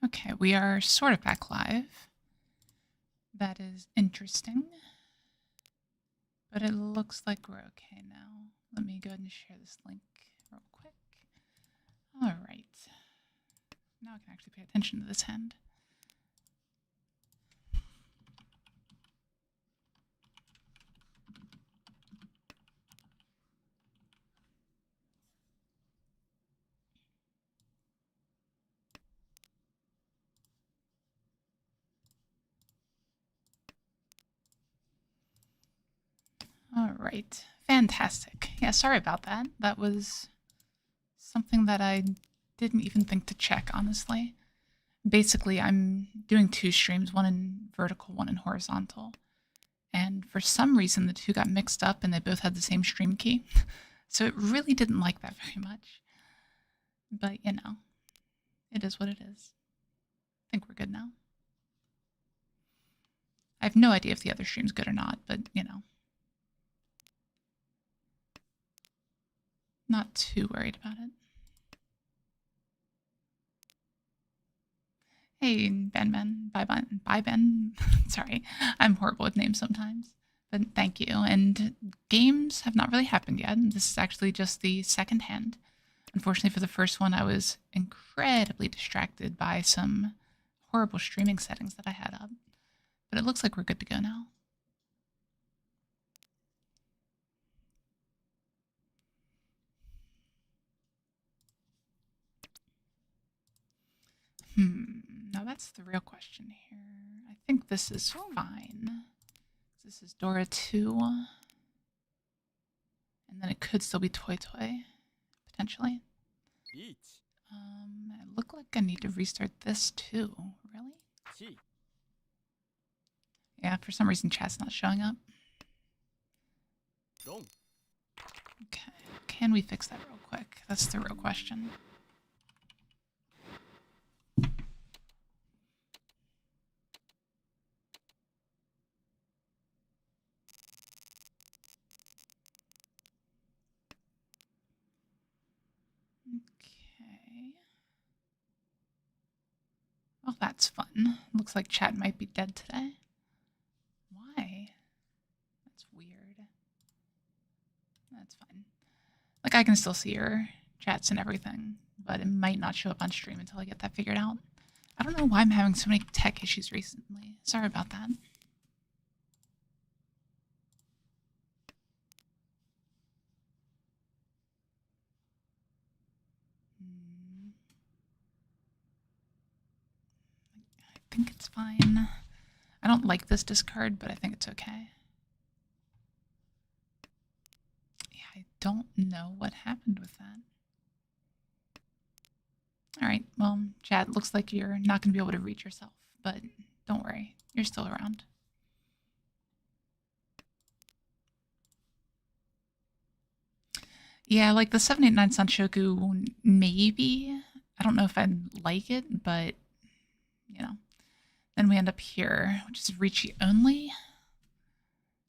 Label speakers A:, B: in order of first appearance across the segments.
A: Okay, we are sort of back live. That is interesting. But it looks like we're okay now. Let me go ahead and share this link real quick. All right. Now I can actually pay attention to this hand. All right. Fantastic. Yeah, sorry about that. That was something that I didn't even think to check, honestly. Basically, I'm doing 2 streams, one in vertical, one in horizontal. And for some reason, the 2 got mixed up and they both had the same stream key. So it really didn't like that very much. But, you know, it is what it is. I think we're good now. I have no idea if the other stream's good or not, but, you know. Not too worried about it. Hey, Ben. Bye, Ben. Sorry, I'm horrible with names sometimes. But thank you. And games have not really happened yet. This is actually just the second hand. Unfortunately, for the first one, I was incredibly distracted by some horrible streaming settings that I had up. But it looks like we're good to go now. Now that's the real question here. I think this is fine. This is Dora 2. And then it could still be Toy Toy, potentially. It look like I need to restart this too. Really? Yeah, for some reason chat's not showing up. Okay, can we fix that real quick? That's the real question. Okay. Well, that's fun. Looks like chat might be dead today. Why? That's weird. That's fine. Like, I can still see your chats and everything, but it might not show up on stream until I get that figured out. I don't know why I'm having so many tech issues recently. Sorry about that. I think it's fine. I don't like this discard, but I think it's okay. Yeah, I don't know what happened with that. All right, well, chat, looks like you're not going to be able to reach yourself, but don't worry, you're still around. Yeah, like the 789 Sanshoku, maybe. I don't know if I'd like it, but, you know. Then we end up here, which is Riichi only,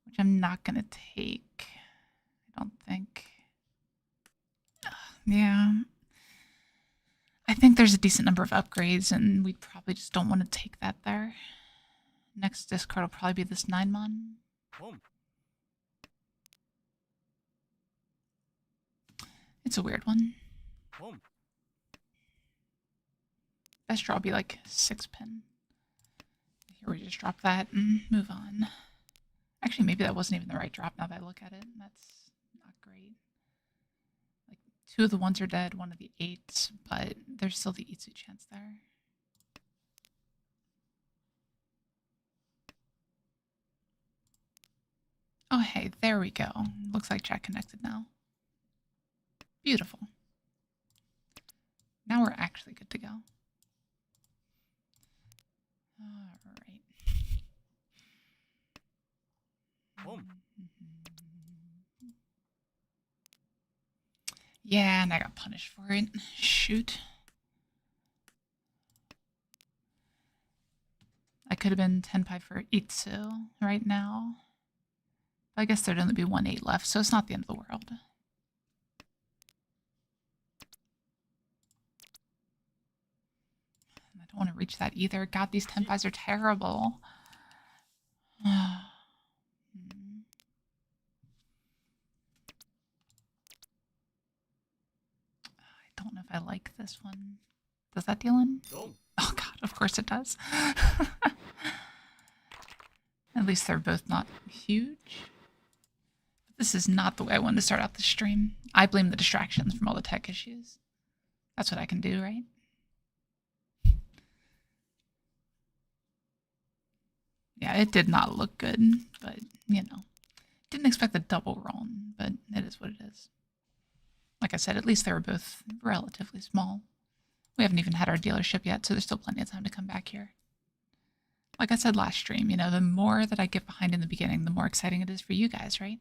A: which I'm not going to take, I don't think. Yeah. I think there's a decent number of upgrades, and we probably just don't want to take that there. Next discard will probably be this 9-mon. It's a weird one. Best draw will be like 6-pin. Here we just drop that and move on. Actually, maybe that wasn't even the right drop now that I look at it. That's not great. Like, 2 of the 1s are dead, 1 of the 8s, but there's still the Itsu chance there. Oh, hey, there we go. Looks like chat connected now. Beautiful. Now we're actually good to go. All right. Yeah, and I got punished for it. Shoot. I could have been Tenpai for Itsu right now. I guess there'd only be 1-8 left, so it's not the end of the world. I don't want to reach that either. God, these tempis are terrible. I don't know if I like this one. Does that deal in? Oh god, of course it does. At least they're both not huge. This is not the way I wanted to start out the stream. I blame the distractions from all the tech issues. That's what I can do, right? Yeah, it did not look good, but, you know. Didn't expect the double roll, but it is what it is. Like I said, at least they were both relatively small. We haven't even had our dealership yet, so there's still plenty of time to come back here. Like I said last stream, you know, the more that I get behind in the beginning, the more exciting it is for you guys, right?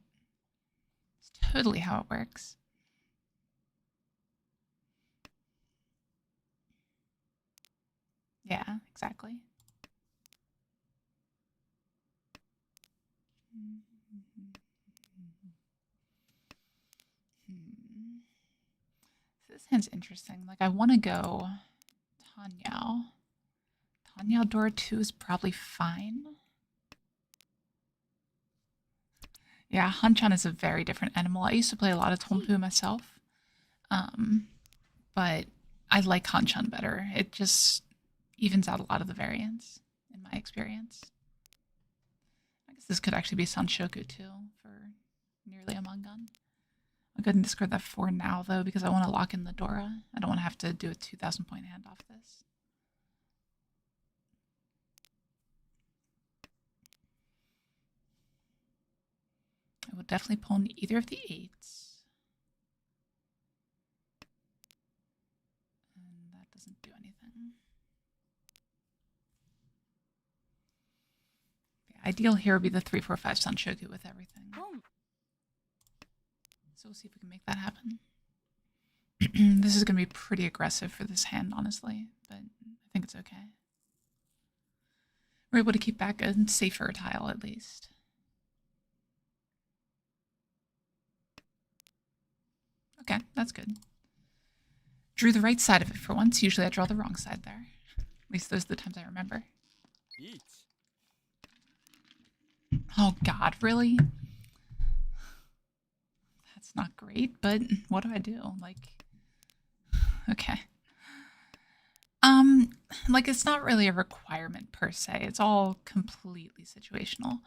A: It's totally how it works. Yeah, exactly. So this hand's interesting. Like, I want to go Tenhou. Tenhou door 2 is probably fine. Yeah, Hanchan is a very different animal. I used to play a lot of Tenhou myself. But I like Hanchan better. It just evens out a lot of the variance, in my experience. I guess this could actually be Sanshoku too, for nearly a Mangan. I'll go ahead and discard that 4 now, though, because I want to lock in the Dora. I don't want to have to do a 2,000 point hand off this. I will definitely pull in either of the 8s. And that doesn't do anything. The ideal here would be the 3, 4, 5 Sanshoku with everything. So we'll see if we can make that happen. This is going to be pretty aggressive for this hand, honestly, but I think it's okay. We're able to keep back a safer tile, at least. Okay, that's good. Drew the right side of it for once. Usually I draw the wrong side there. At least those are the times I remember. Oh god, really? That's not great, but what do I do? Like, okay. Like, it's not really a requirement per se. It's all completely situational.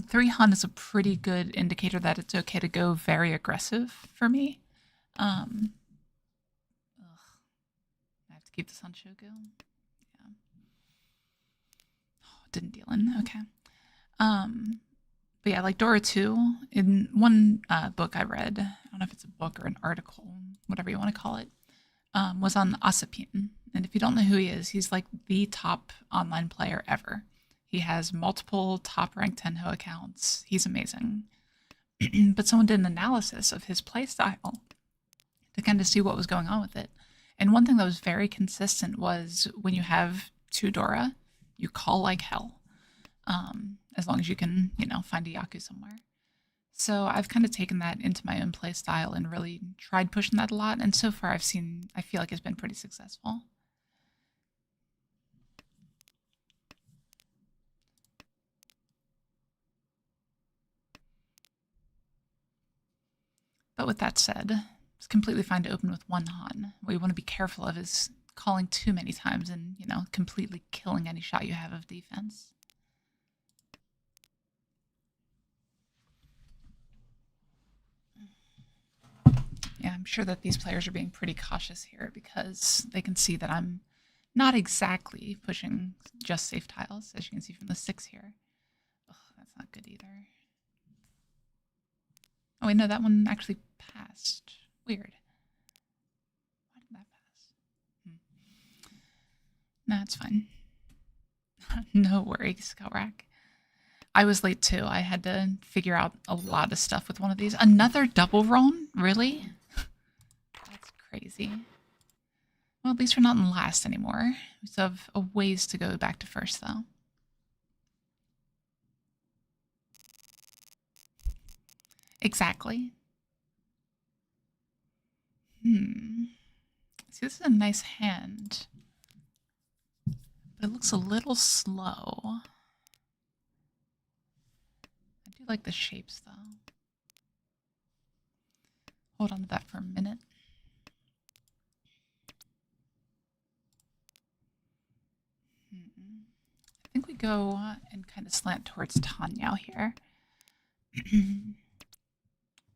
A: 3 Hun is a pretty good indicator that it's okay to go very aggressive for me. I have to keep this on Shogu. Yeah. Oh, didn't deal in. Okay. But yeah, like Dora 2, in one book I read, I don't know if it's a book or an article, whatever you want to call it, was on Asapin. And if you don't know who he is, he's like the top online player ever. He has multiple top-ranked Tenhou accounts. He's amazing. But someone did an analysis of his playstyle to kind of see what was going on with it. And one thing that was very consistent was when you have 2 Dora, you call like hell. As long as you can, you know, find a Yaku somewhere. So I've kind of taken that into my own play style and really tried pushing that a lot. And so far I feel like it's been pretty successful. But with that said, it's completely fine to open with 1 Han. What you want to be careful of is calling too many times and, you know, completely killing any shot you have of defense. Yeah, I'm sure that these players are being pretty cautious here because they can see that I'm not exactly pushing just safe tiles, as you can see from the 6 here. Ugh, that's not good either. Oh wait, no, that one actually passed. Weird. Why did that pass? No, it's fine. No worries, Skelrack. I was late too. I had to figure out a lot of stuff with one of these. Another double roam? Really? That's crazy. Well, at least we're not in last anymore. We still have a ways to go back to first, though. Exactly. See, this is a nice hand. But it looks a little slow. I do like the shapes, though. Hold on to that for a minute. I think we go and kind of slant towards Tenhou here.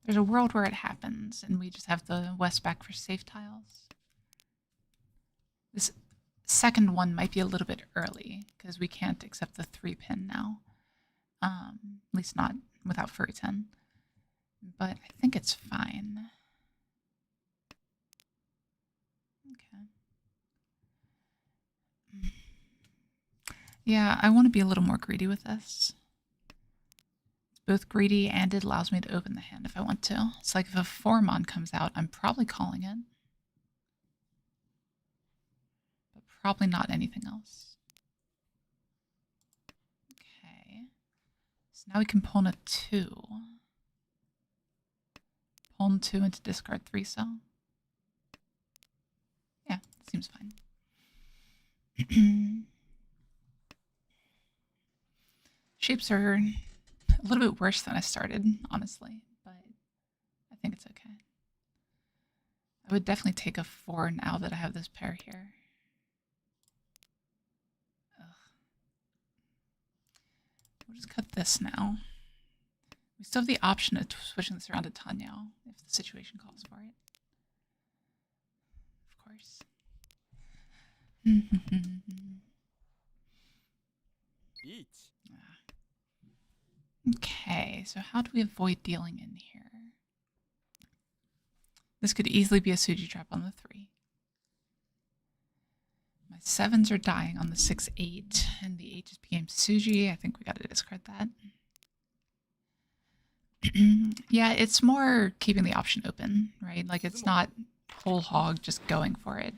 A: There's a world where it happens, and we just have the west back for safe tiles. This second one might be a little bit early, because we can't accept the 3-pin now. At least not without Furry 10. But I think it's fine. Okay. Yeah, I want to be a little more greedy with this. It's both greedy and it allows me to open the hand if I want to. It's like if a 4-mon comes out, I'm probably calling it. But probably not anything else. Okay. So now we can pawn a 2. Pawn 2 into discard 3 cell. Yeah, seems fine. Shapes are a little bit worse than I started, honestly, but I think it's okay. I would definitely take a 4 now that I have this pair here. Ugh. We'll just cut this now. We still have the option of switching this around to Tenhou if the situation calls for it. Of course. Okay, so how do we avoid dealing in here? This could easily be a Suji trap on the 3. My 7s are dying on the 6-8, and the 8 just became Suji. I think we gotta discard that. Yeah, it's more keeping the option open, right? Like it's not whole hog just going for it.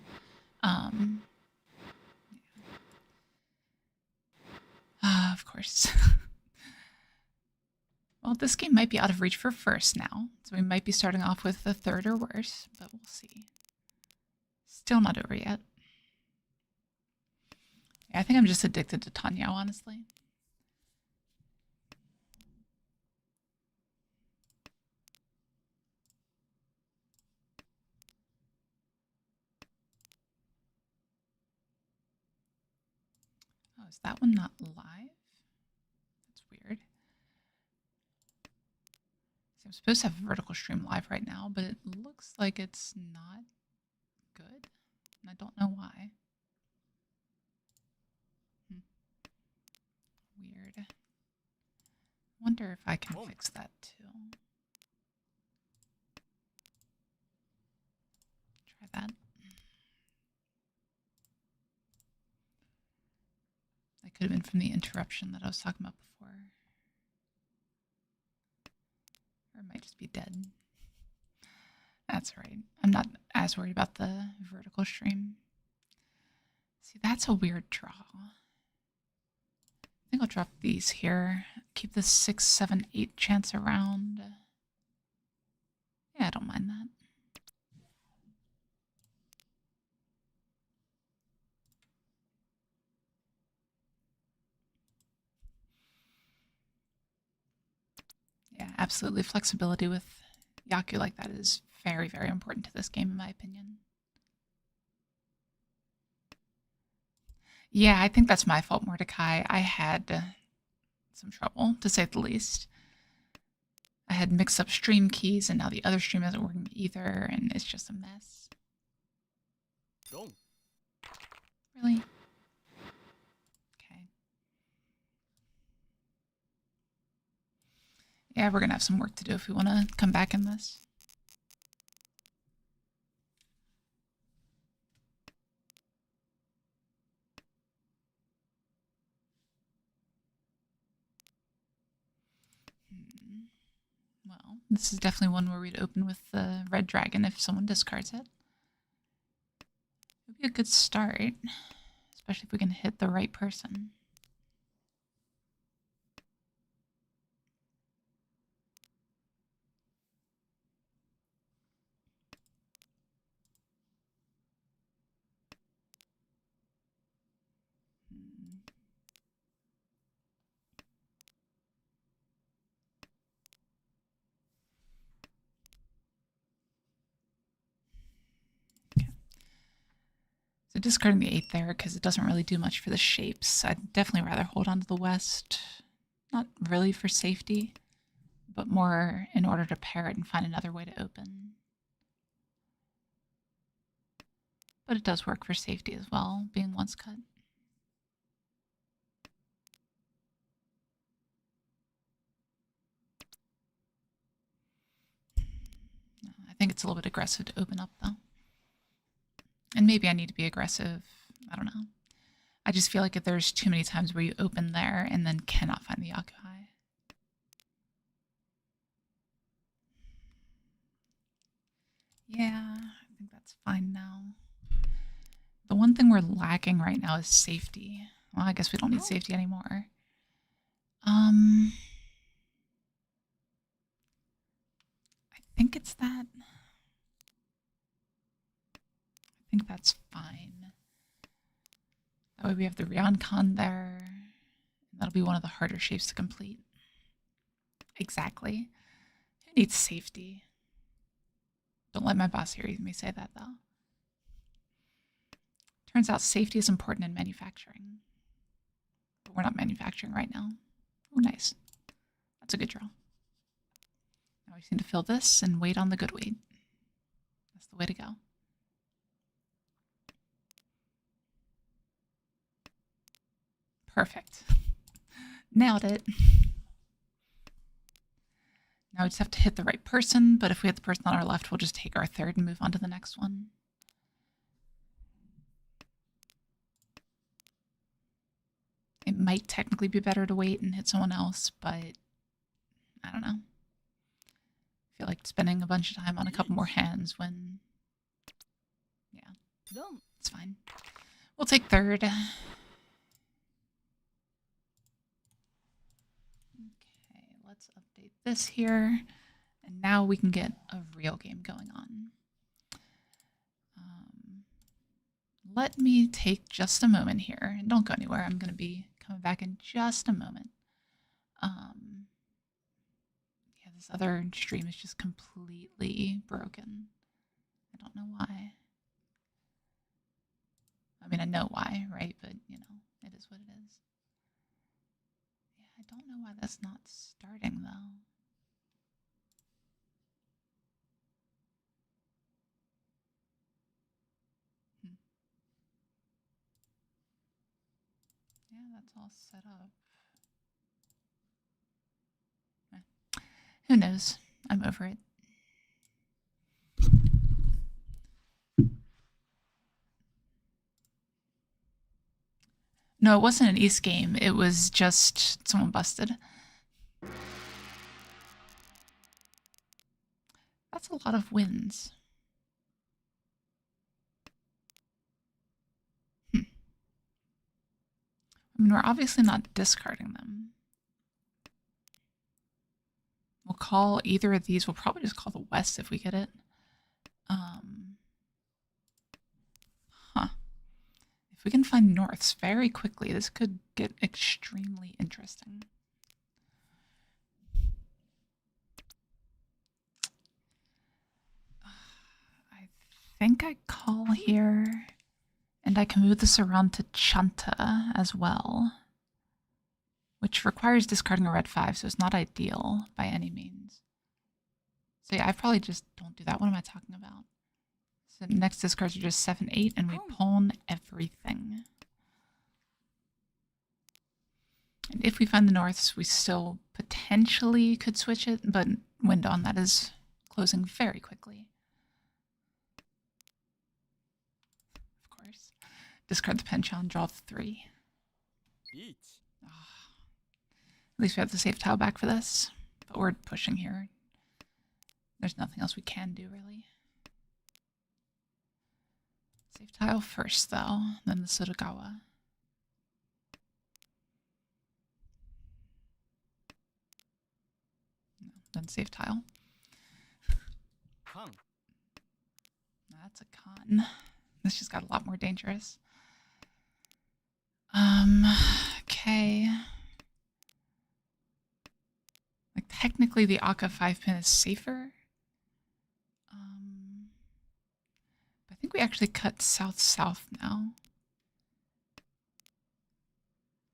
A: Of course. Well, this game might be out of reach for first now, so we might be starting off with the 3rd or worse, but we'll see. Still not over yet. Yeah, I think I'm just addicted to Tenhou, honestly. Oh, is that one not live? That's weird. See, I'm supposed to have vertical stream live right now, but it looks like it's not good, and I don't know why. Weird. Wonder if I can fix that too. Try that. That could have been from the interruption that I was talking about before. Or it might just be dead. That's right. I'm not as worried about the vertical stream. See, that's a weird draw. I think I'll drop these here. Keep the 6, 7, 8 chance around. Yeah, I don't mind that. Yeah, absolutely. Flexibility with Yaku like that is very, very important to this game, in my opinion. Yeah, I think that's my fault, Mordecai. I had some trouble, to say the least. I had mixed up stream keys, and now the other stream isn't working either, and it's just a mess. Really? Okay. Yeah, we're gonna have some work to do if we want to come back in this. Well, this is definitely one where we'd open with the red dragon if someone discards it. It would be a good start, especially if we can hit the right person. So discarding the 8 there because it doesn't really do much for the shapes. I'd definitely rather hold on to the west. Not really for safety, but more in order to pair it and find another way to open. But it does work for safety as well, being once cut. I think it's a little bit aggressive to open up, though. And maybe I need to be aggressive. I don't know. I just feel like if there's too many times where you open there and then cannot find the Yakuhai. Yeah, I think that's fine now. The one thing we're lacking right now is safety. Well, I guess we don't need safety anymore. I think it's that. I think that's fine. That way we have the Ryoncon there. That'll be one of the harder shapes to complete. Exactly. Who needs safety? Don't let my boss hear me say that, though. Turns out safety is important in manufacturing. But we're not manufacturing right now. Oh, nice. That's a good draw. Now we just need to fill this and wait on the good weight. That's the way to go. Perfect. Nailed it. Now we just have to hit the right person, but if we hit the person on our left, we'll just take our third and move on to the next one. It might technically be better to wait and hit someone else, but I don't know. I feel like spending a bunch of time on a couple more hands when... Yeah, it's fine. We'll take third. Okay, let's update this here. And now we can get a real game going on. Let me take just a moment here. And don't go anywhere. I'm going to be coming back in just a moment. Yeah, this other stream is just completely broken. I don't know why. I mean, I know why, right? But, you know, it is what it is. Yeah, I don't know why that's not starting, though. Yeah, that's all set up. Who knows? I'm over it. No, it wasn't an East game. It was just someone busted. That's a lot of wins. I mean, we're obviously not discarding them. We'll call either of these. We'll probably just call the West if we get it. If we can find Norths very quickly, this could get extremely interesting. I think I call here, and I can move this around to Chanta as well, which requires discarding a red 5, so it's not ideal by any means. So yeah, I probably just don't do that. What am I talking about? So next discards are just 7, 8, and we pawn everything. And if we find the Norths, we still potentially could switch it, but window on that is closing very quickly. Of course. Discard the penchant, draw the 3. Oh. At least we have the safe tile back for this, but we're pushing here. There's nothing else we can do, really. Safe tile first, though, then the Sotogawa. No, then safe tile. That's a con. This just got a lot more dangerous. Okay. Like, technically the Akka 5 pin is safer. But think we actually cut south-south now.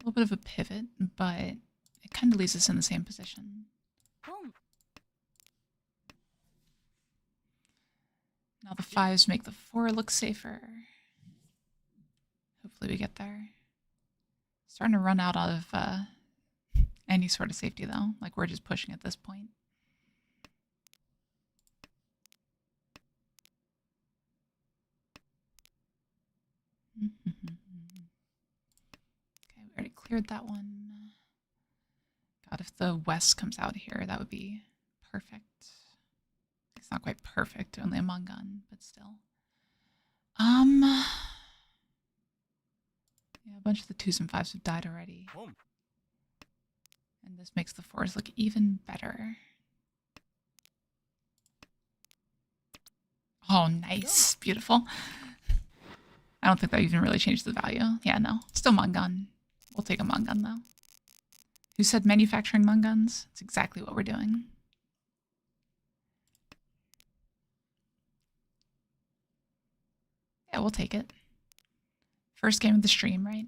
A: A little bit of a pivot, but it kind of leaves us in the same position. Now the 5s make the 4 look safer. Hopefully we get there. Starting to run out of any sort of safety though. Like we're just pushing at this point. Okay, we already cleared that one. God, if the west comes out here, that would be perfect. It's not quite perfect, only a Mongun, but still. Yeah, a bunch of the 2s and 5s have died already. And this makes the 4s look even better. Oh, nice. Beautiful. I don't think that even really changed the value. Yeah, no. Still Mongun. We'll take a Mongun, though. Who said manufacturing Monguns? It's exactly what we're doing. Yeah, we'll take it. First game of the stream, right?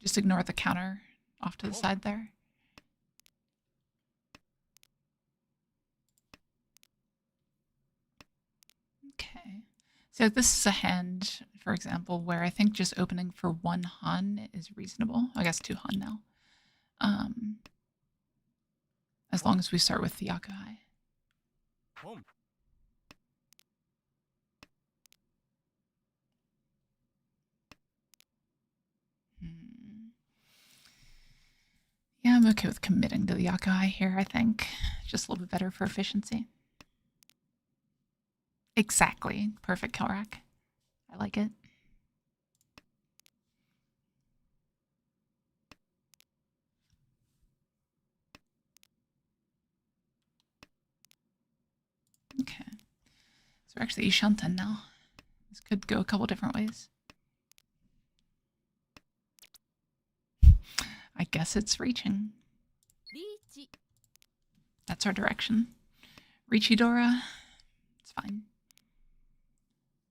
A: Just ignore the counter off to the side there. Okay. So this is a hand, for example, where I think just opening for 1 Han is reasonable. I guess 2 Han now. As long as we start with the Yakuhai. Yeah, I'm okay with committing to the Yakuhai here, I think. Just a little bit better for efficiency. Exactly. Perfect kill rack. I like it. Okay. So we're actually Ishanten now. This could go a couple different ways. I guess it's reaching.
B: Riichi.
A: That's our direction. Riichi Dora. It's fine.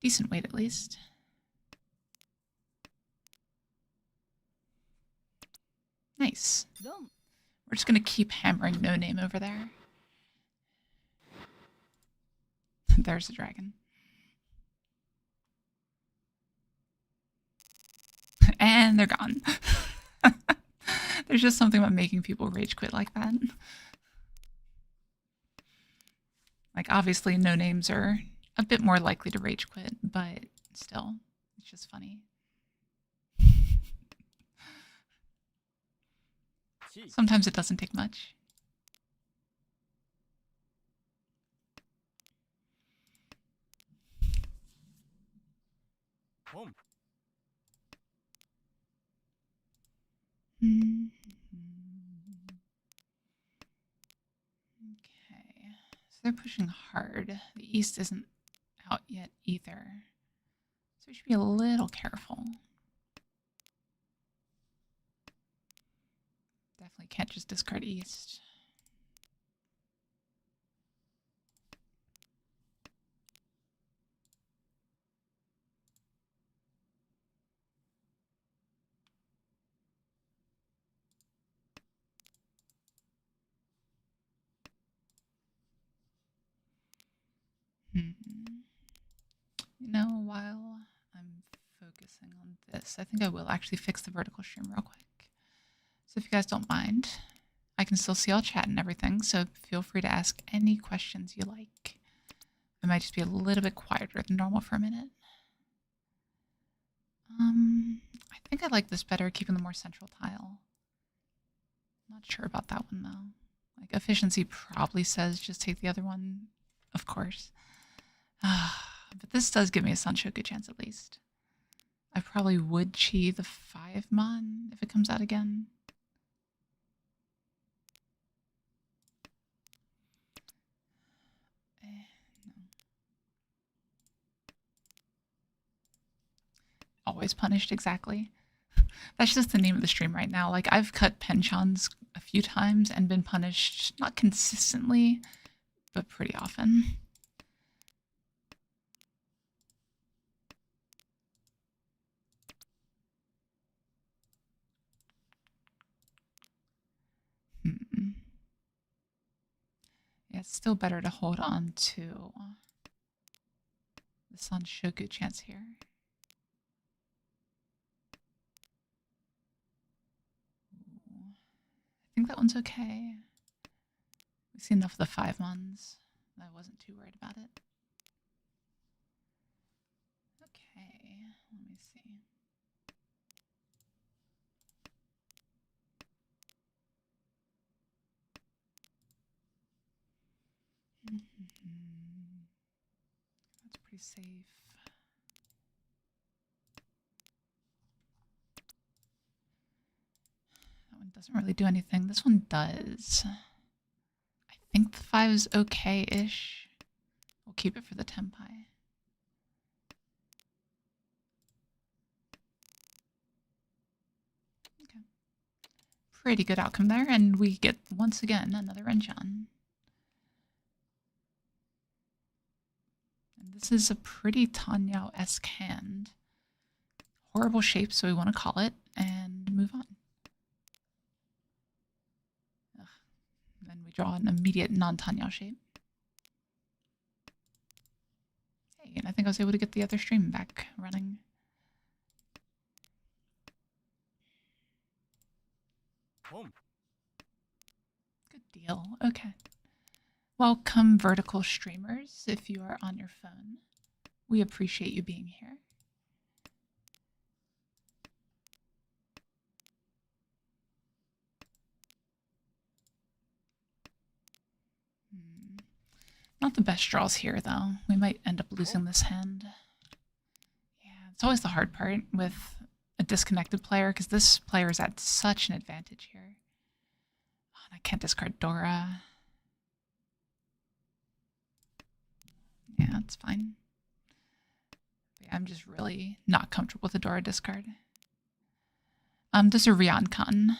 A: Decent weight at least. Nice. We're just gonna keep hammering no name over there. There's the dragon. And they're gone. There's just something about making people rage quit like that. Like, obviously, no names are a bit more likely to rage quit, but still, it's just funny. Sometimes it doesn't take much. Okay, so they're pushing hard. The east isn't out yet either. So we should be a little careful. Definitely can't just discard east. You know, while I'm focusing on this, I think I will actually fix the vertical stream real quick. So if you guys don't mind, I can still see all chat and everything, so feel free to ask any questions you like. I might just be a little bit quieter than normal for a minute. I think I like this better, keeping the more central tile. Not sure about that one though. Like, efficiency probably says just take the other one, of course. But this does give me a Sunshoku chance at least. I probably would chi the 5-mon if it comes out again. No. Always punished, exactly. That's just the name of the stream right now. Like, I've cut penchants a few times and been punished, not consistently, but pretty often. still better to hold on to the Sanshoku chance here. Ooh. I think that one's okay. We've seen enough of the 5-mons. I wasn't too worried about it. Okay, let me see. That's pretty safe. That one doesn't really do anything. This one does. I think the 5 is okay-ish. We'll keep it for the Tenpai. Okay. Pretty good outcome there, and we get, once again, another Renchan. And this is a pretty Tanyao-esque hand. Horrible shape, so we want to call it, and move on. Ugh. Then we draw an immediate non-Tanyao shape. Hey, and I think I was able to get the other stream back running. Good deal. Okay. Welcome, vertical streamers, if you are on your phone. We appreciate you being here. Not the best draws here, though. We might end up losing this hand. Yeah, it's always the hard part with a disconnected player, because this player is at such an advantage here. Oh, and I can't discard Dora. Yeah, it's fine. But yeah, I'm just really not comfortable with the Dora discard. There's a Ryokan.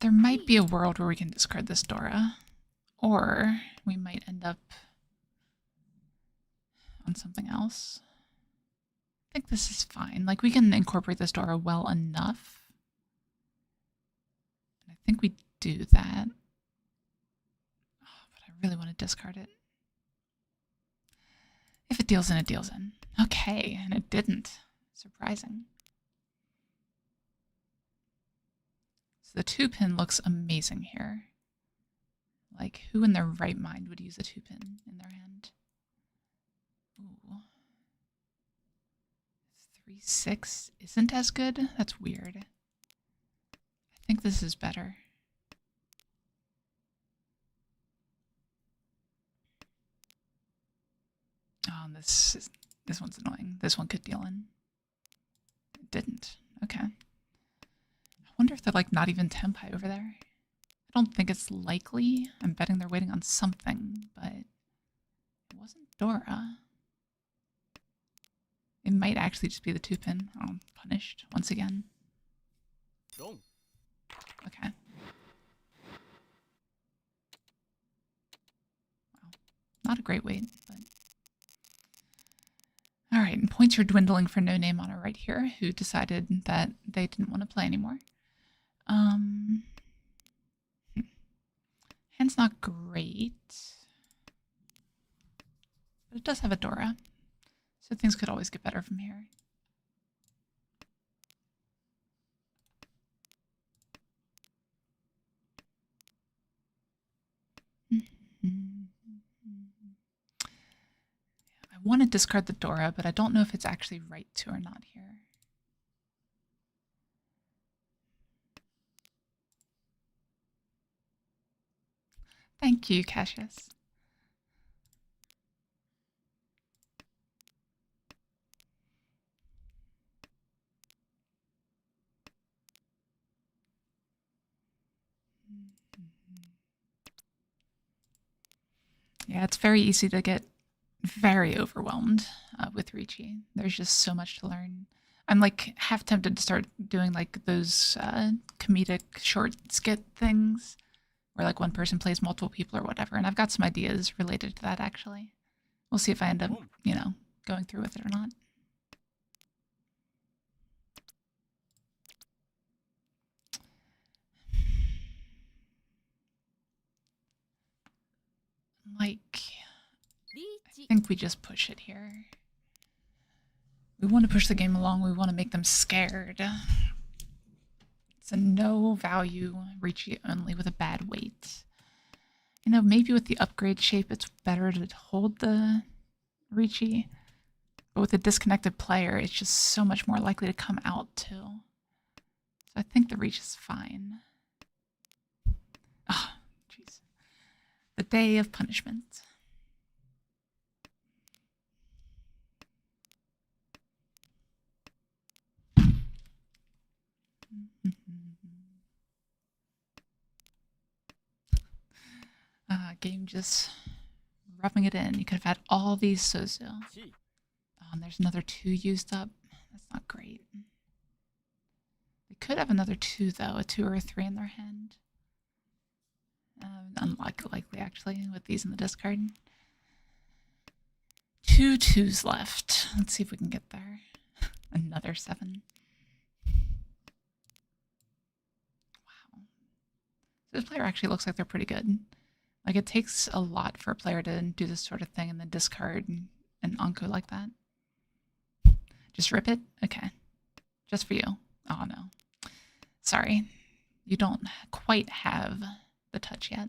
A: There might be a world where we can discard this Dora, or we might end up on something else. I think this is fine. Like, we can incorporate this Dora well enough. And I think we do that. Oh, but I really want to discard it. If it deals in, it deals in. Okay, and it didn't. Surprising. So the 2-pin looks amazing here. Like, who in their right mind would use a 2-pin in their hand? Ooh. 3-6 isn't as good? That's weird. I think this is better. Oh, this one's annoying. This one could deal in. It didn't. Okay. I wonder if they're like not even Tenpai over there. I don't think it's likely. I'm betting they're waiting on something, but it wasn't Dora. It might actually just be the 2-pin. Oh, punished once again. Okay. Wow. Not a great wait, but... Alright, and points are dwindling for No Name on our right here, who decided that they didn't want to play anymore. Hand's not great. But it does have a Dora. So things could always get better from here. I want to discard the Dora, but I don't know if it's actually right to or not here. Thank you, Cassius. Yeah, it's very easy to get very overwhelmed with Riichi. There's just so much to learn. I'm like half tempted to start doing like those comedic short skit things where like one person plays multiple people or whatever. And I've got some ideas related to that actually. We'll see if I end up, you know, going through with it or not. Like, I think we just push it here. We want to push the game along. We want to make them scared. It's a no value Riichi only with a bad weight. You know, maybe with the upgrade shape, it's better to hold the Riichi. But with a disconnected player, it's just so much more likely to come out too. So I think the reach is fine. Ah, jeez. The day of punishment. Game just rubbing it in. You could have had all these Sozu. Oh, and there's another 2 used up. That's not great. They could have another 2 though, a 2 or a 3 in their hand. Unlikely actually, with these in the discard. 2 2s left. Let's see if we can get there. Another 7. Wow. So this player actually looks like they're pretty good. Like, it takes a lot for a player to do this sort of thing and then discard an Anko like that. Just rip it? Okay. Just for you. Oh, no. Sorry. You don't quite have the touch yet.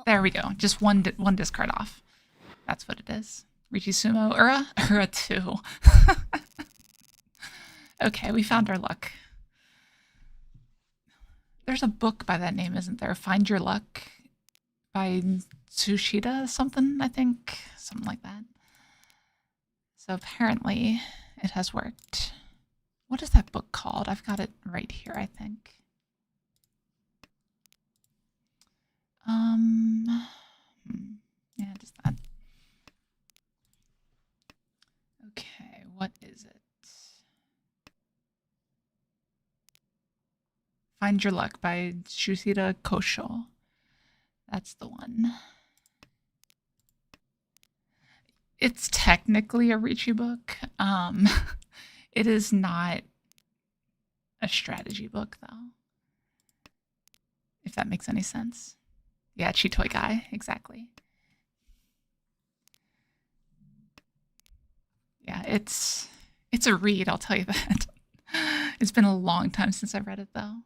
A: There we go. Just one discard off. That's what it is. Riichi Sumo. Ura 2. Okay, we found our luck. There's a book by that name, isn't there? Find Your Luck by Tsushida something, I think. Something like that. So apparently it has worked. What is that book called? I've got it right here, I think. Yeah, just that. Okay, what is it? Find Your Luck by Tsushida Kosho. That's the one. It's technically a Riichi book. It is not a strategy book, though. If that makes any sense. Yeah, Chitoi Guy, exactly. Yeah, it's a read, I'll tell you that. It's been a long time since I've read it, though.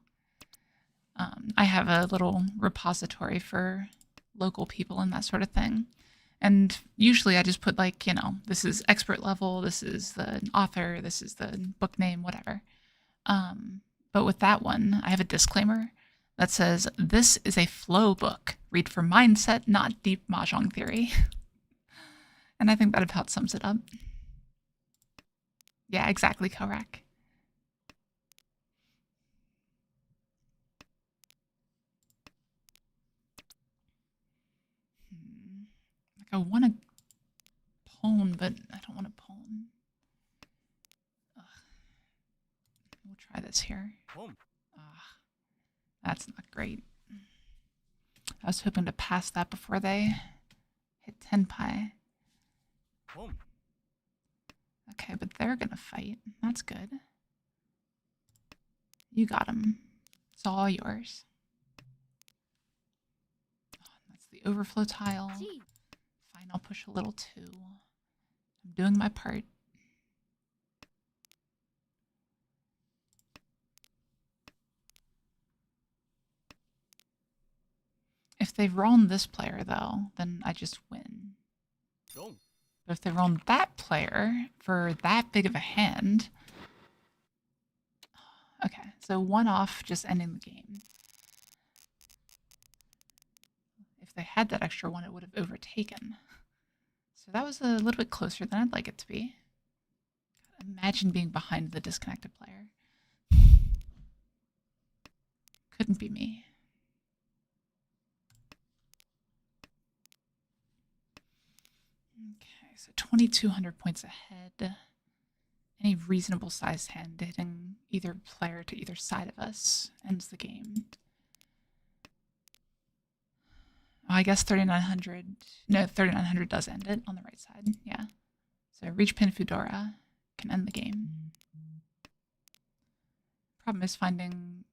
A: I have a little repository for local people and that sort of thing. And usually I just put, like, you know, this is expert level, this is the author, this is the book name, whatever. But with that one, I have a disclaimer that says, this is a flow book. Read for mindset, not deep Mahjong theory. And I think that about sums it up. Yeah, exactly, Korak. Like, I want to pwn, but I don't want to pwn. Ugh. We'll try this here. That's not great. I was hoping to pass that before they hit Tenpai. Okay, but they're gonna fight. That's good. You got him. It's all yours. Oh, that's the overflow tile. Fine, I'll push a little too. I'm doing my part. If they roam this player, though, then I just win. But if they roam that player for that big of a hand... Okay, so 1 off, just ending the game. If they had that extra 1, it would have overtaken. So that was a little bit closer than I'd like it to be. Imagine being behind the disconnected player. Couldn't be me. Okay, so 2,200 points ahead. Any reasonable sized hand hitting either player to either side of us ends the game. Oh, I guess 3,900. No, 3,900 does end it on the right side. Yeah. So reach pin Fudora can end the game. Problem is finding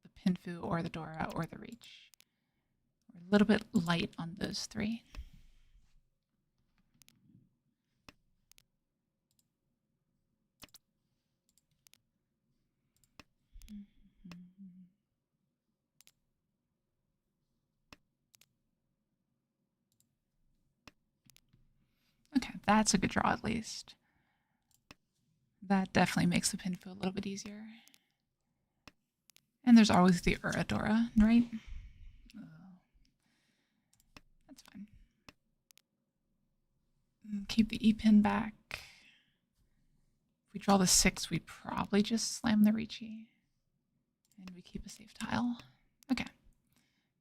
A: the Pinfu or the Dora or the Reach. We're a little bit light on those three. Okay, that's a good draw at least. That definitely makes the Pinfu a little bit easier. And there's always the Uradora, right? That's fine. Keep the E-pin back. If we draw the 6, we probably just slam the Riichi. And we keep a safe tile. Okay.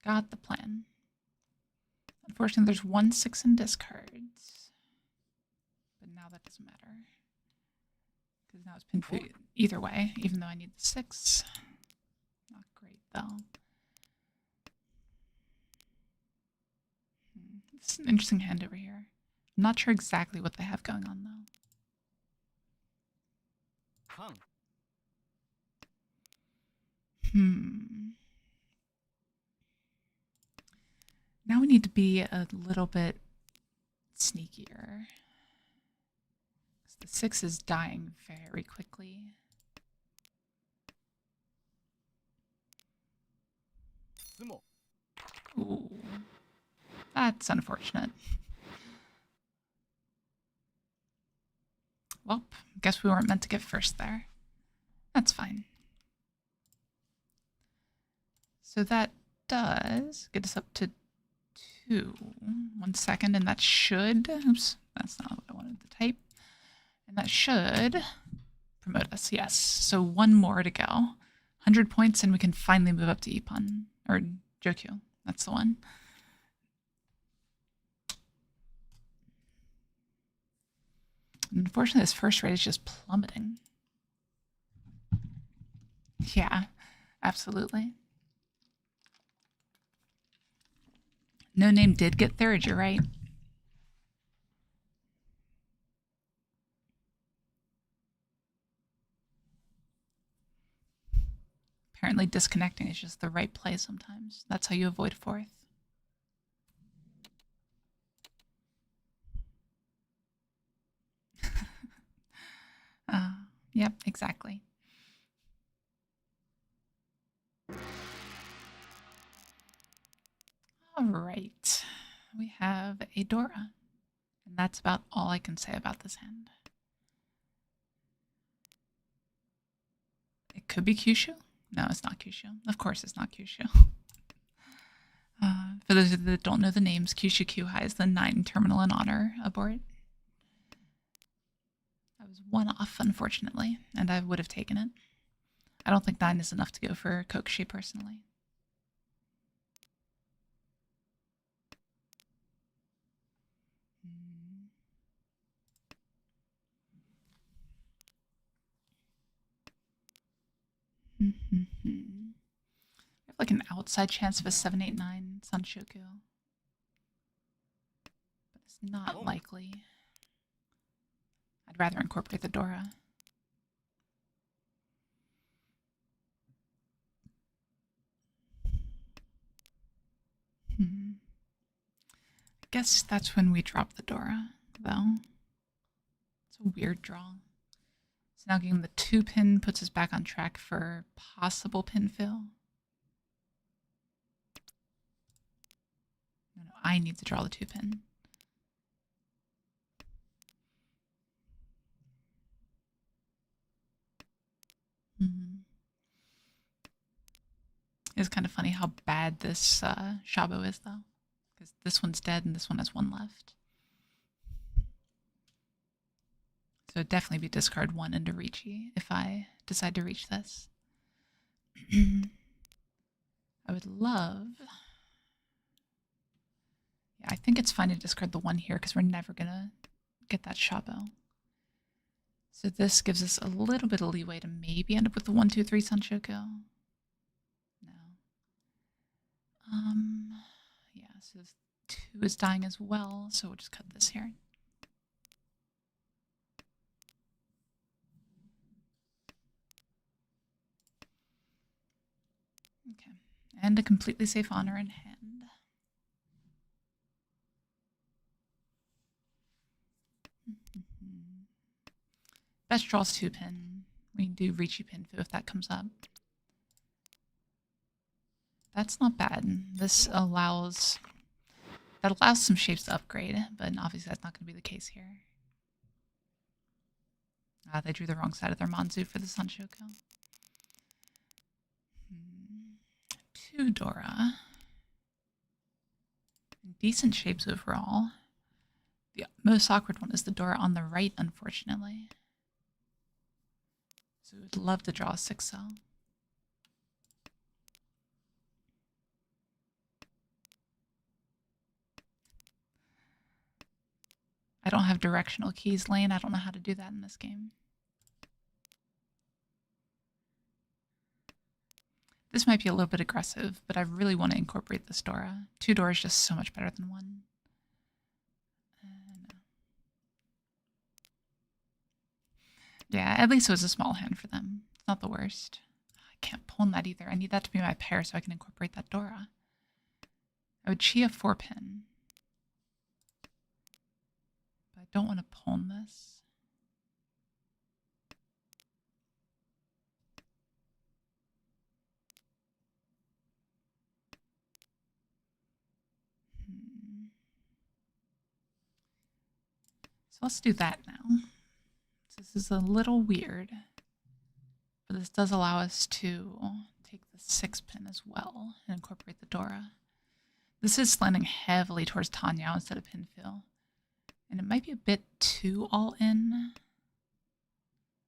A: Got the plan. Unfortunately, there's 1 6 in discards. But now that doesn't matter. Because now it's Pinfu either way, even though I need the 6. Not great, though. This is an interesting hand over here. I'm not sure exactly what they have going on, though. Now we need to be a little bit sneakier. The 6 is dying very quickly. Ooh. That's unfortunate. Well, guess we weren't meant to get first there. That's fine. So that does get us up to 2. 1 second, and that should... Oops, that's not what I wanted to type. And that should promote us, yes. So 1 more to go. 100 points, and we can finally move up to Ippon. Or Jokyu. That's the one. Unfortunately, this first rate is just plummeting. Yeah, absolutely. No Name did get third, you're right. Apparently disconnecting is just the right play sometimes. That's how you avoid 4th. Yep, exactly. All right. We have a Dora. And that's about all I can say about this hand. It could be Kyushu. No, it's not Kyushu. Of course it's not Kyushu. For those that don't know the names, Kyushu Kyuhai is the 9 terminal in honor abort. I was 1 off, unfortunately, and I would have taken it. I don't think 9 is enough to go for Kokushi personally. We have like an outside chance of a 789 Sanshoku. But it's not likely. I'd rather incorporate the Dora. I guess that's when we drop the Dora, though. It's a weird draw. So now getting the 2 pin puts us back on track for possible pin fill. No, I need to draw the 2 pin. It's kind of funny how bad this Shabo is, though. Because this one's dead and this one has 1 left. So it'd definitely be discard 1 into Riichi if I decide to reach this. I would love... Yeah, I think it's fine to discard the 1 here because we're never going to get that Shabo. So this gives us a little bit of leeway to maybe end up with the 1, 2, 3 Sanshoku. No. Yeah, so 2 is dying as well, so we'll just cut this here. Okay. And a completely safe honor in hand. Best draws 2 pin. We can do Riichi pin if that comes up. That's not bad. This allows some shapes to upgrade, but obviously that's not going to be the case here. Ah, they drew the wrong side of their Manzu for the Sanshoko. 2 Dora. Decent shapes overall. The most awkward one is the Dora on the right, unfortunately. So we'd love to draw a 6 cell. I don't have directional keys lane. I don't know how to do that in this game. This might be a little bit aggressive, but I really want to incorporate this Dora. 2 Dora is just so much better than 1. Yeah, at least it was a small hand for them. It's not the worst. I can't pawn that either. I need that to be my pair so I can incorporate that Dora. I would Chi a 4 pin. But I don't want to pawn this. So let's do that now. This is a little weird, but this does allow us to take the 6 pin as well and incorporate the Dora. This is slanting heavily towards Tenhou instead of pinfill, and it might be a bit too all in.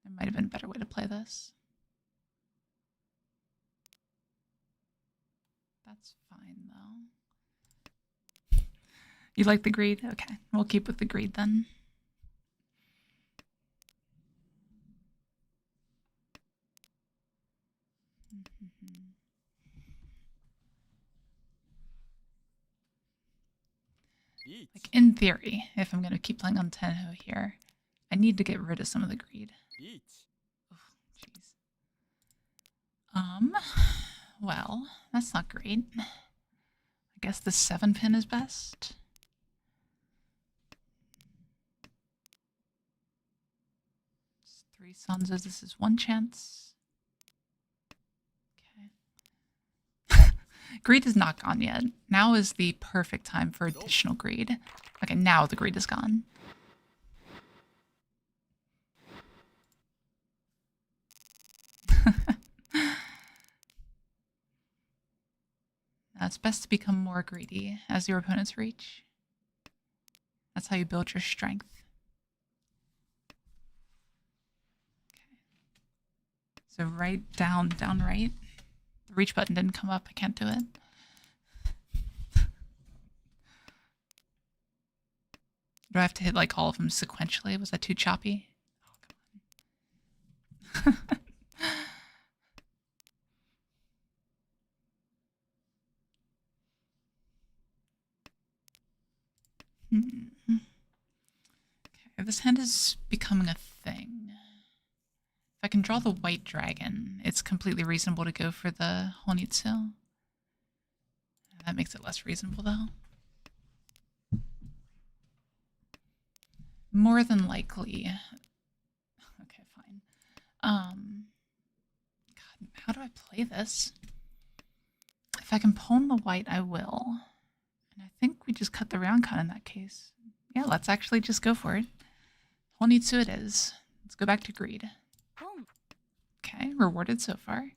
A: There might have been a better way to play this. That's fine though. You like the greed? Okay, we'll keep with the greed then. Like, in theory, if I'm going to keep playing on Tenhou here, I need to get rid of some of the greed. Oh, jeez. Well, that's not great. I guess the 7 pin is best. It's 3 Sanzas. This is 1 chance. Greed is not gone yet. Now is the perfect time for additional greed. Okay, now the greed is gone. It's best to become more greedy as your opponents reach. That's how you build your strength. Okay. So right, down, right. The reach button didn't come up. I can't do it. Do I have to hit like all of them sequentially? Was that too choppy? Oh, come on. Okay, this hand is becoming a thing. If I can draw the white dragon, it's completely reasonable to go for the Honitsu. That makes it less reasonable, though. More than likely. Okay, fine. God, how do I play this? If I can pawn the white, I will. And I think we just cut the round cut in that case. Yeah, let's actually just go for it. Honitsu it is. Let's go back to greed. Okay, rewarded so far.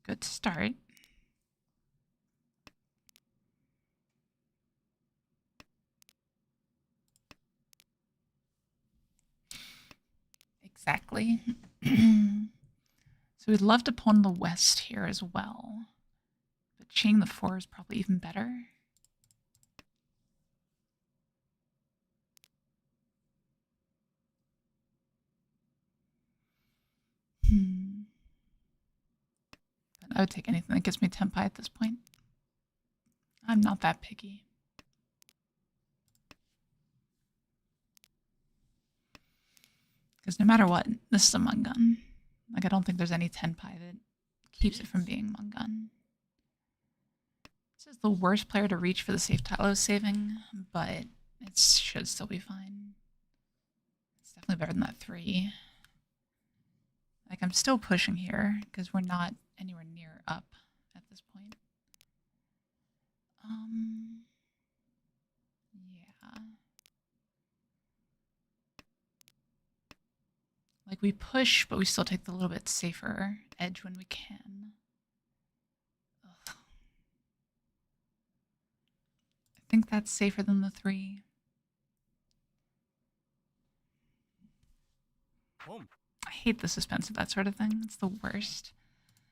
A: Good start. Exactly. So we'd love to pawn the west here as well. But chain the 4 is probably even better. But I would take anything that gets me Tenpai at this point. I'm not that picky. Because no matter what, this is a Mungun. Like, I don't think there's any Tenpai that keeps it from being Mungun. This is the worst player to reach for the safe tile I was saving, but it should still be fine. It's definitely better than that 3. Like, I'm still pushing here because we're not anywhere near up at this point. Yeah. Like, we push, but we still take the little bit safer edge when we can. Ugh. I think that's safer than the 3. I hate the suspense of that sort of thing. It's the worst.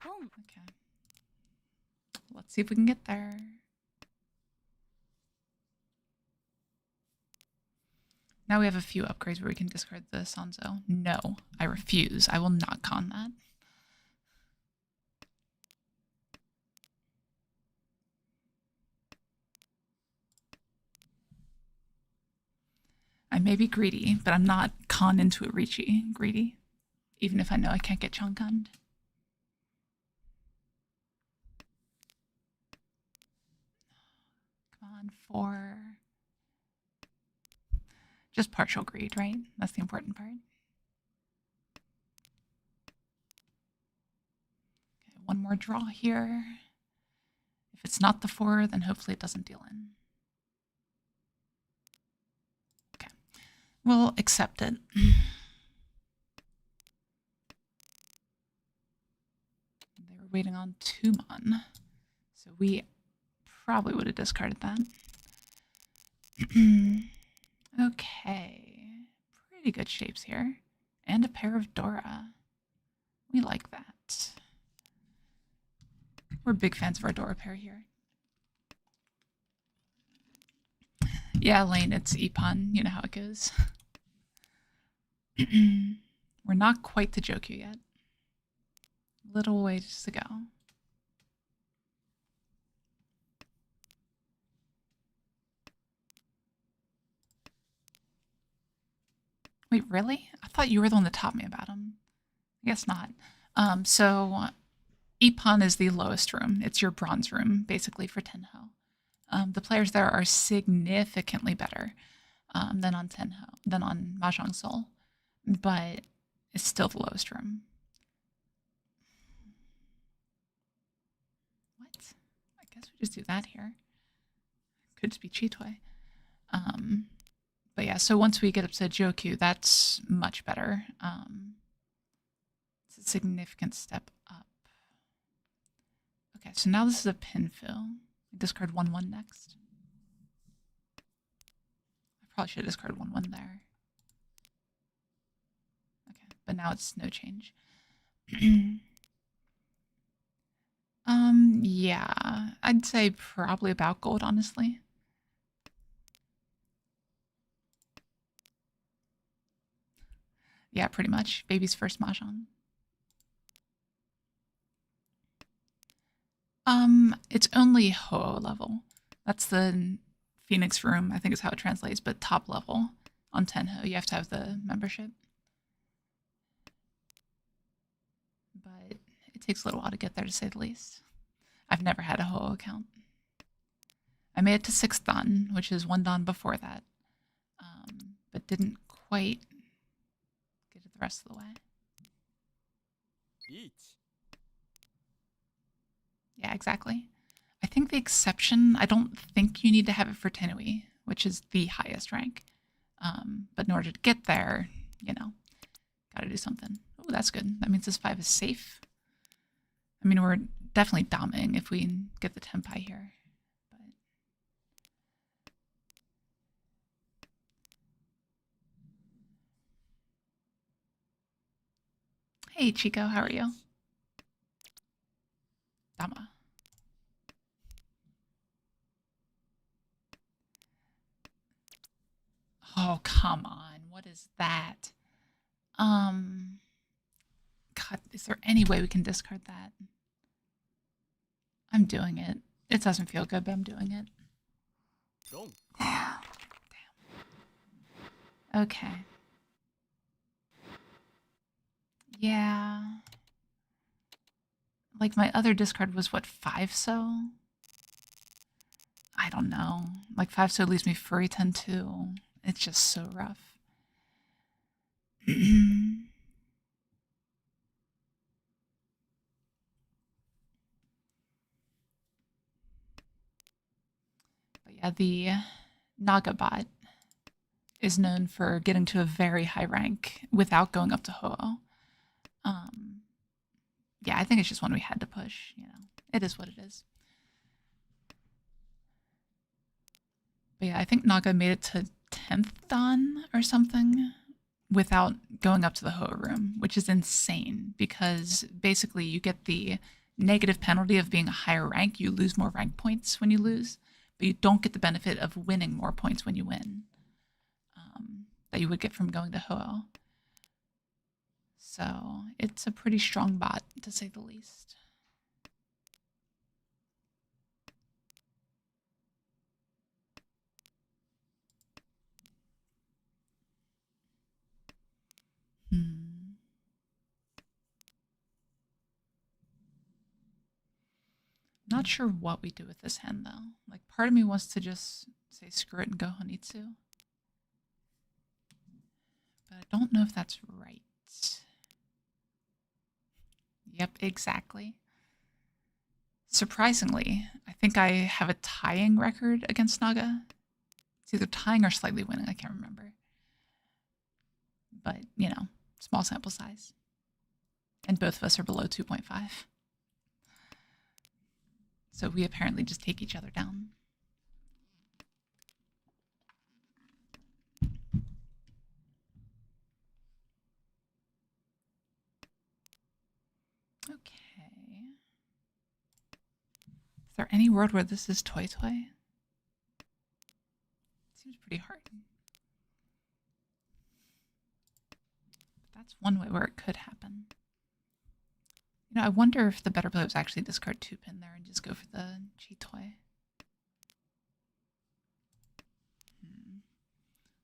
A: Okay. Let's see if we can get there. Now we have a few upgrades where we can discard the Sanzo. No, I refuse. I will not con that. I may be greedy, but I'm not con into a Riichi greedy, even if I know I can't get Chonkunned. Come on, 4. Just partial greed, right? That's the important part. Okay, one more draw here. If it's not the 4, then hopefully it doesn't deal in. Okay, we'll accept it. They were waiting on Tumon, so we probably would have discarded that. Okay, pretty good shapes here. And a pair of Dora. We like that. We're big fans of our Dora pair here. Yeah, Lane, it's Ippon. You know how it goes. We're not quite to Joku yet. Little ways to go. Wait, really? I thought you were the one that taught me about him. I guess not. So Ippon is the lowest room. It's your bronze room, basically, for Tenhou. The players there are significantly better than on Tenhou, than on Mahjong Soul, but it's still the lowest room. What? I guess we just do that here. Could just be Chitoi. But yeah, so once we get up to Joku, that's much better. It's a significant step up. Okay, so now this is a pin fill. Discard 1/1 next. I probably should have discarded 1/1 there. Okay, but now it's no change. Yeah, I'd say probably about gold, honestly. Yeah, pretty much. Baby's first Mahjong. It's only Ho level. That's the Phoenix room, I think is how it translates, but top level on Tenhou, you have to have the membership. But it takes a little while to get there, to say the least. I've never had a Ho account. I made it to 6th Dan, which is 1 Dan before that, but didn't quite get it the rest of the way. Yeah, exactly. I think the exception, I don't think you need to have it for Tenhui, which is the highest rank. But in order to get there, you know, gotta do something. Oh, that's good. That means this 5 is safe. I mean, we're definitely dominating if we get the Tempai here. But hey, Chico, how are you? Dama. Oh, come on. What is that? God, is there any way we can discard that? I'm doing it. It doesn't feel good, but I'm doing it. Damn. Okay. Yeah. Like, my other discard was, what, 5 so? don't know. Like 5 so leaves me furry 10 too. It's just so rough. But yeah, the Naga bot is known for getting to a very high rank without going up to Ho-Oh. Yeah, I think it's just one we had to push, you know. It is what it is. But yeah, I think Naga made it to 10th Dan or something without going up to the Ho-Oh room, which is insane because basically you get the negative penalty of being a higher rank. You lose more rank points when you lose, but you don't get the benefit of winning more points when you win that you would get from going to Ho-Oh. So it's a pretty strong bot, to say the least. Not sure what we do with this hand, though. Like, part of me wants to just say screw it and go Honitsu. But I don't know if that's right. Yep, exactly. Surprisingly, I think I have a tying record against Naga. It's either tying or slightly winning, I can't remember. But, you know, small sample size. And both of us are below 2.5. So we apparently just take each other down. Okay. Is there any world where this is Toy Toy? Seems pretty hard. That's one way where it could happen. You know, I wonder if the better play was actually discard 2-pin there and just go for the cheat toy.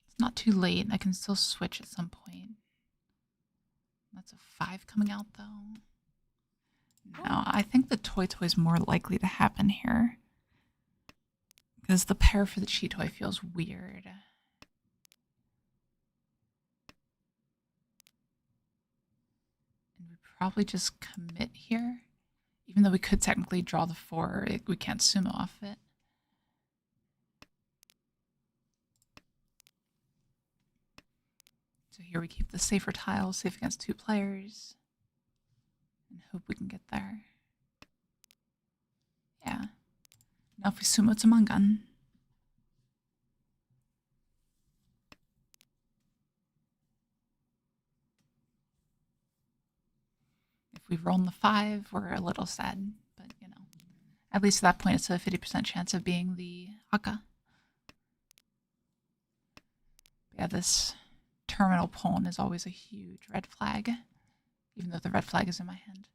A: It's not too late. I can still switch at some point. That's a 5 coming out, though. No, I think the toy is more likely to happen here. Because the pair for the cheat toy feels weird. And we probably just commit here. Even though we could technically draw the 4, we can't sumo off it. So here we keep the safer tile, safe against 2 players. And hope we can get there. Yeah. Now if we sumo to Mangan. If we roll the 5, we're a little sad, but you know, at least at that point it's a 50% chance of being the Aka. Yeah, this terminal pawn is always a huge red flag, even though the red flag is in my hand.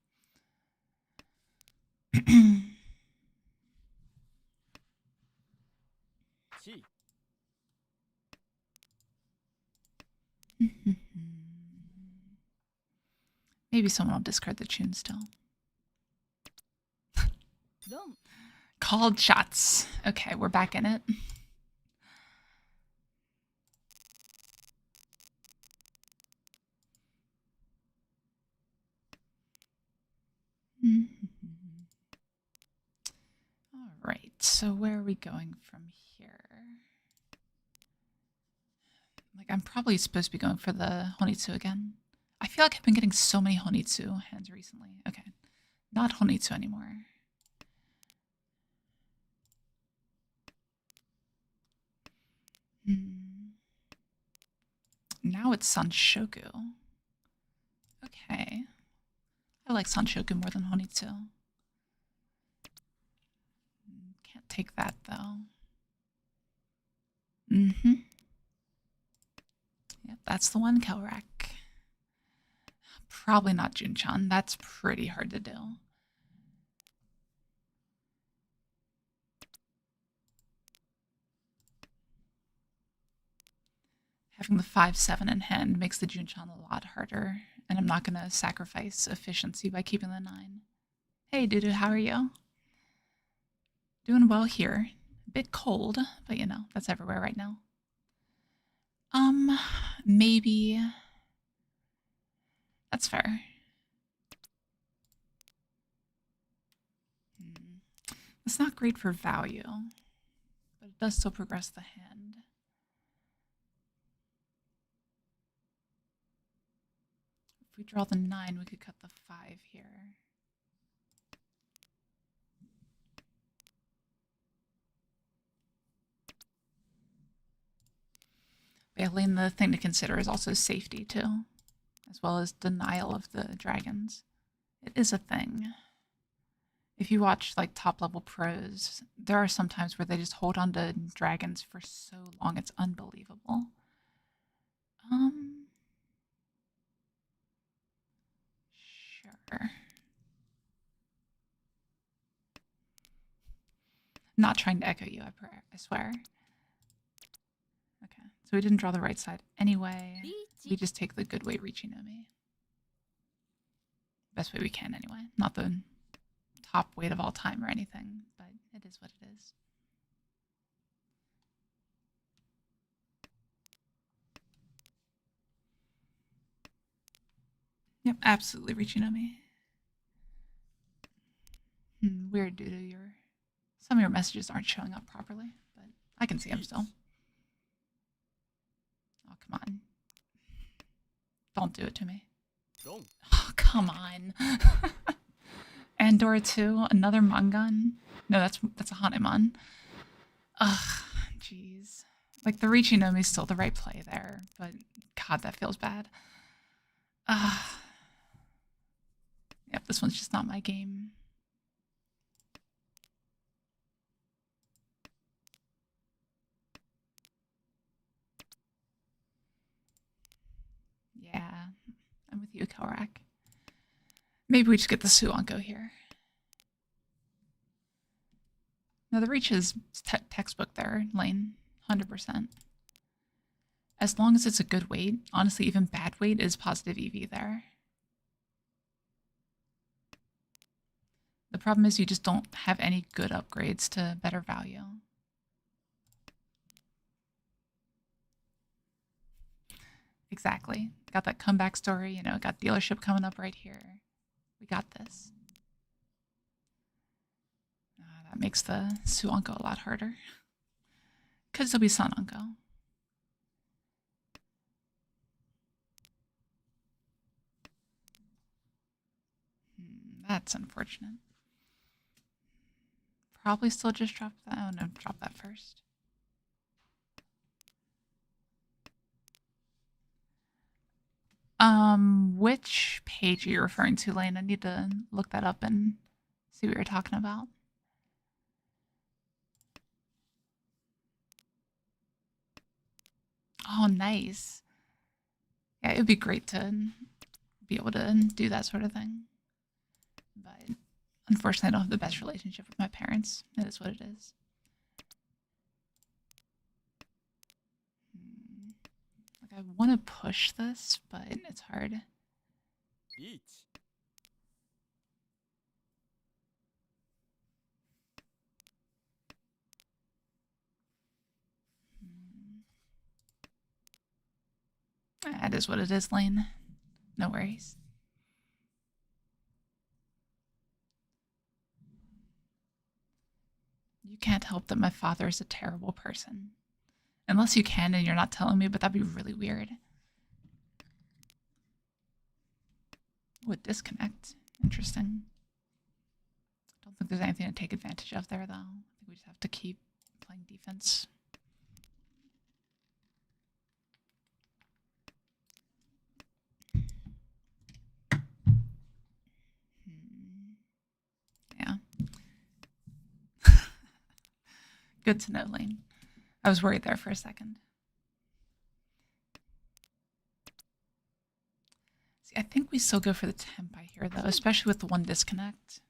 A: Maybe someone will discard the tune still. Called shots. Okay, we're back in it. All right, so where are we going from here? Like, I'm probably supposed to be going for the Honitsu again. I feel like I've been getting so many Honitsu hands recently. Okay, not Honitsu anymore. Now it's Sanshoku. Okay. I like Sanshoku more than Honitsu. Can't take that, though. Yep, that's the one, Kelrak. Probably not Junchan. That's pretty hard to do. Having the 5-7 in hand makes the Junchan a lot harder, and I'm not going to sacrifice efficiency by keeping the 9. Hey, Dudu, how are you? Doing well here. bit cold, but you know, that's everywhere right now. Maybe. That's fair. It's not great for value, but it does still progress the hand. If we draw the 9, we could cut the 5 here. Bailing, the thing to consider is also safety too, as well as denial of the dragons. It is a thing. If you watch like top level pros, there are some times where they just hold on to dragons for so long, it's unbelievable. Sure. Not trying to echo you, I swear. Okay, so we didn't draw the right side anyway. We just take the good way Riichi no me. Best way we can anyway. Not the top weight of all time or anything, but it is what it is. Yep, absolutely Riichi no me. Weird due to your... Some of your messages aren't showing up properly, but I can see them still. Oh, come on. Don't do it to me. Don't. Oh, come on. Andor 2, another Mangan? No, that's a Hanemon. Ugh, jeez. Like, the Riichi no me is still the right play there, but God, that feels bad. Yep, this one's just not my game. Yeah, I'm with you, Kelrak. Maybe we just get the Suanko here. No, the Reach is textbook there, Lane. 100%. As long as it's a good weight, honestly, even bad weight is positive EV there. The problem is you just don't have any good upgrades to better value. Exactly. Got that comeback story, you know, got dealership coming up right here. We got this. That makes the Suanko a lot harder. Could still be Sananko. That's unfortunate. Probably still just drop that. Oh no, drop that first. Which page are you referring to, Lane? I need to look that up and see what you're talking about. Oh, nice. Yeah, it would be great to be able to do that sort of thing. But unfortunately, I don't have the best relationship with my parents. It is what it is. Like, I want to push this, but it's hard. Eat. That is what it is, Lane. No worries. You can't help that my father is a terrible person. Unless you can and you're not telling me, but that'd be really weird. Oh, a disconnect. Interesting. I don't think there's anything to take advantage of there, though. I think we just have to keep playing defense. Yeah. Good to know, Lane. I was worried there for a second. See, I think we still go for the tempi here, though, especially with the one disconnect.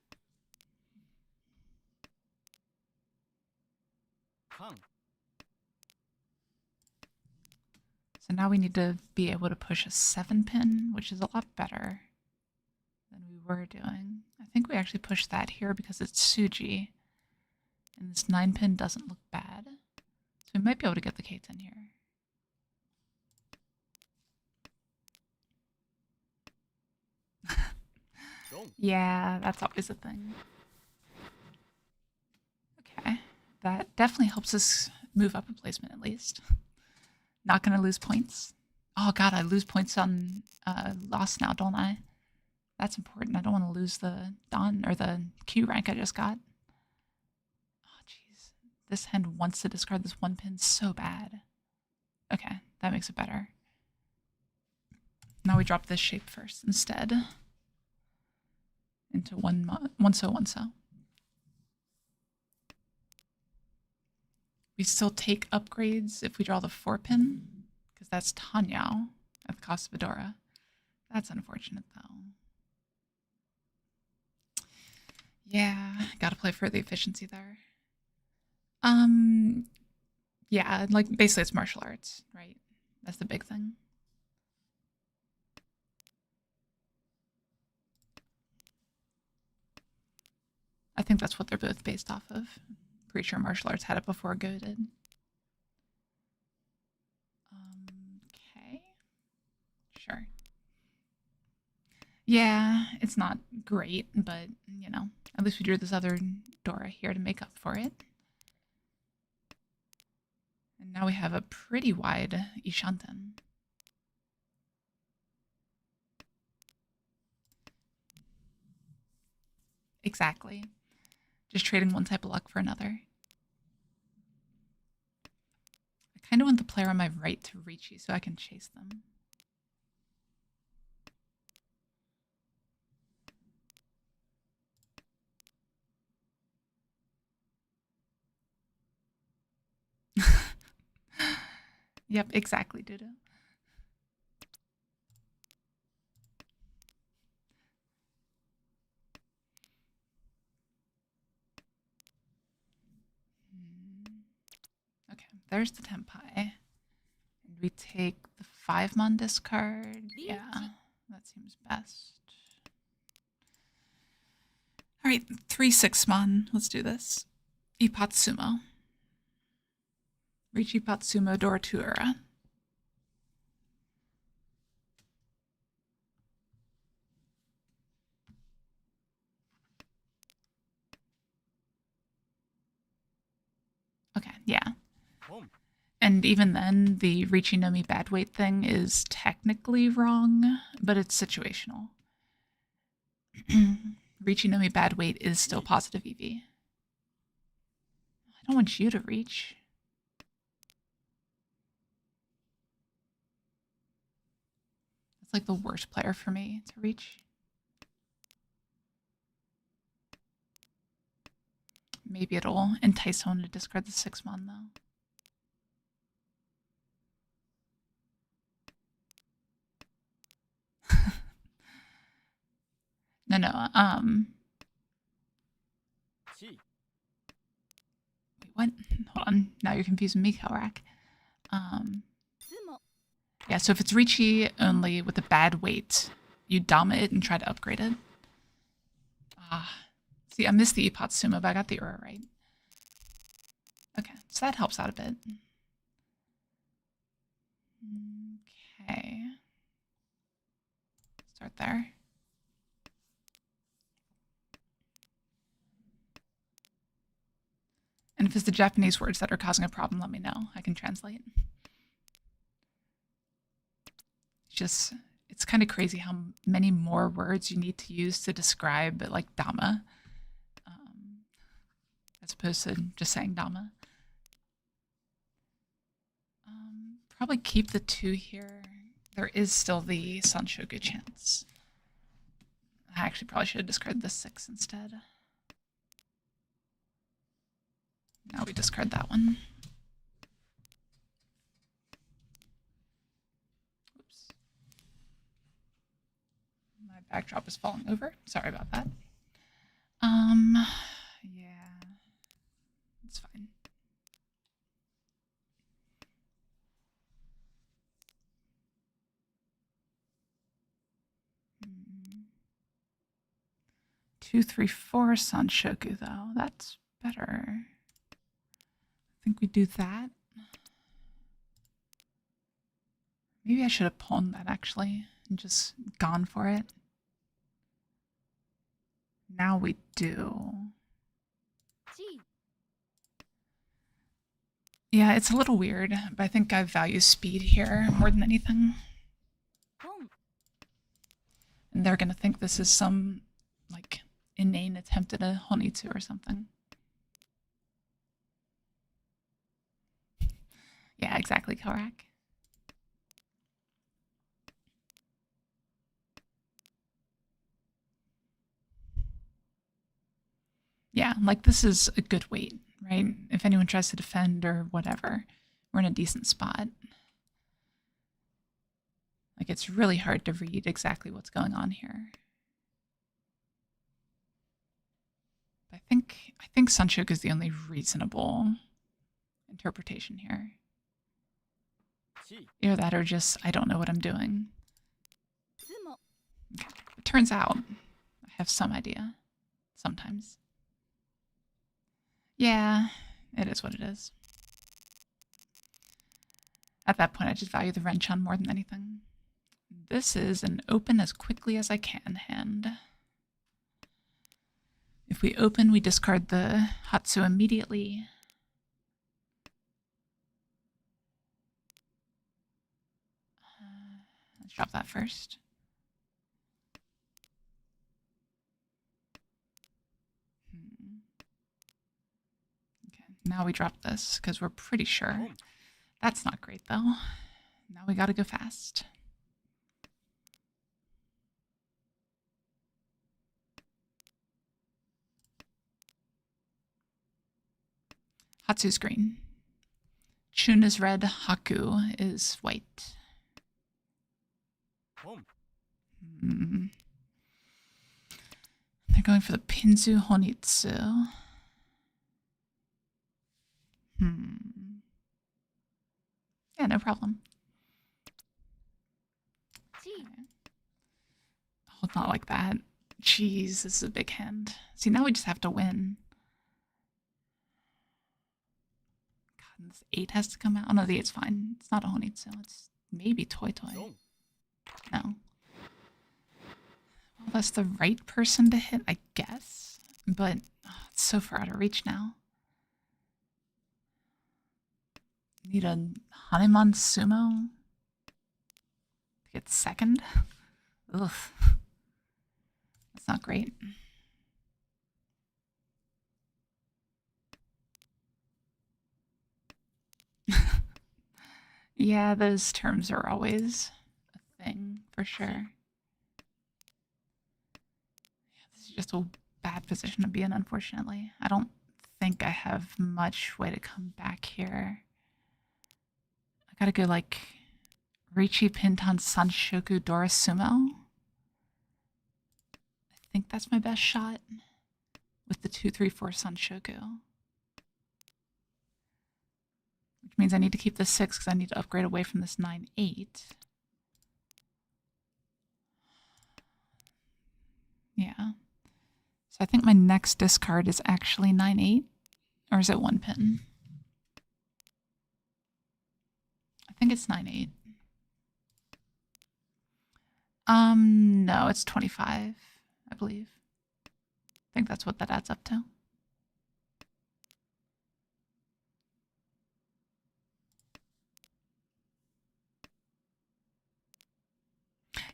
A: So now we need to be able to push a 7-pin, which is a lot better than we were doing. I think we actually pushed that here because it's Suji. And this 9-pin doesn't look bad. So we might be able to get the K10 here. Yeah, that's always a thing. Okay, that definitely helps us move up a placement at least. Not gonna lose points. Oh god, I lose points on loss now, don't I? That's important. I don't want to lose the Don or the Q rank I just got. Oh jeez, this hand wants to discard this 1-pin so bad. Okay, that makes it better. Now we drop this shape first instead. Into one so. We still take upgrades if we draw the 4-pin, because that's Tanyao at the cost of Adora. That's unfortunate, though. Yeah, gotta play for the efficiency there. Yeah, like basically it's martial arts, right? That's the big thing. I think that's what they're both based off of. Pretty sure martial arts had it before Go did. Okay. Sure. Yeah, it's not great, but, you know, at least we drew this other Dora here to make up for it. And now we have a pretty wide Ishanten. Exactly. Just trading one type of luck for another. I kind of want the player on my right to Riichi so I can chase them. Yep, exactly, Dodo. Okay, there's the Tenpai. And we take the 5-mon discard. Yeah, that seems best. All right, 3 6-mon. Let's do this. Ipatsumo. Riichi Patsumo Doratuura. Okay, yeah. And even then, the Riichi no Mi bad weight thing is technically wrong, but it's situational. Riichi no Mi bad weight is still positive EV. I don't want you to reach. That's like the worst player for me to reach. Maybe it'll entice someone to discard the 6-mon though. No. Wait, what? Hold on. Now you're confusing me, Kelrak. Yeah, so if it's Riichi only with a bad weight, you Dama it and try to upgrade it. See, I missed the Ipatsumo, but I got the Ura right. Okay, so that helps out a bit. Okay. Start there. And if it's the Japanese words that are causing a problem, let me know. I can translate. It's kind of crazy how many more words you need to use to describe like Dama, as opposed to just saying Dama. Probably keep the 2 here. There is still the Sanshoku chance. I actually probably should have discarded the 6 instead. Now we discard that one. Oops. My backdrop is falling over. Sorry about that. Yeah. It's fine. Two, three, four Sanshoku though. That's better. think we do that. Maybe I should have pawned that actually and just gone for it. Now we do. Yeah, it's a little weird, but I think I value speed here more than anything. And they're gonna think this is some, like, inane attempt at a Honitsu or something. Yeah, exactly, Korak. Yeah, like this is a good weight, right? If anyone tries to defend or whatever, we're in a decent spot. Like it's really hard to read exactly what's going on here. I think Sunshoku is the only reasonable interpretation here. Either that or just I don't know what I'm doing. Okay. It turns out I have some idea sometimes. Yeah, it is what it is. At that point, I just value the Renchon more than anything. This is an open as quickly as I can hand. If we open, we discard the Hatsu immediately. Let's drop that first. Okay, now we drop this because we're pretty sure. That's not great though. Now we gotta go fast. Hatsu's green. Chun is red, Haku is white. They're going for the Pinzu Honitsu. Yeah, no problem. Okay. Oh, not like that. Jeez, this is a big hand. See, now we just have to win. God, this 8 has to come out. Oh no, the 8's fine. It's not a Honitsu. It's maybe Toy Toy. No. Well, that's the right person to hit, I guess. But it's so far out of reach now. Need a Hanuman Sumo to get second. Ugh. That's not great. Yeah, those terms are always a thing, for sure. Yeah, this is just a bad position to be in, unfortunately. I don't think I have much way to come back here. I gotta go like Riichi Pintan Sanshoku Dora Sumo. I think that's my best shot with the 2-3-4 Sanshoku. Which means I need to keep this 6 because I need to upgrade away from this 9-8. Yeah. So I think my next discard is actually 9-8. Or is it 1 pin? I think it's 9-8. No, it's 25, I believe. I think that's what that adds up to.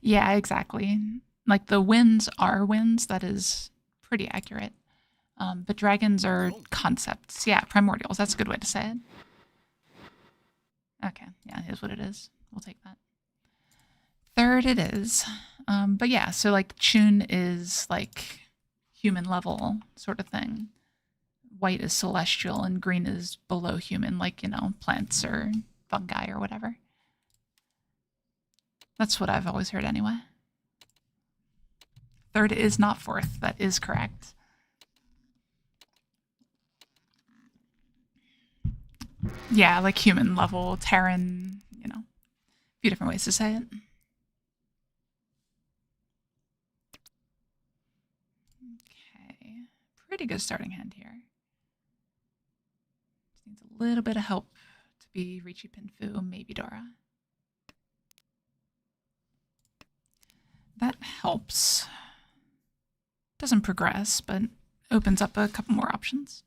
A: Yeah, exactly. Like the wins are wins, that is pretty accurate. But dragons are concepts. Yeah, primordials. That's a good way to say it. Okay, yeah, it is what it is. We'll take that. Third it is. But yeah, so like Chun is like human level sort of thing. White is celestial and green is below human, like, you know, plants or fungi or whatever. That's what I've always heard anyway. Third is not fourth. That is correct. Yeah, like human level, Terran, you know, a few different ways to say it. Okay, pretty good starting hand here. Just needs a little bit of help to be Riichi Pinfu, maybe Dora. That helps. Doesn't progress, but opens up a couple more options.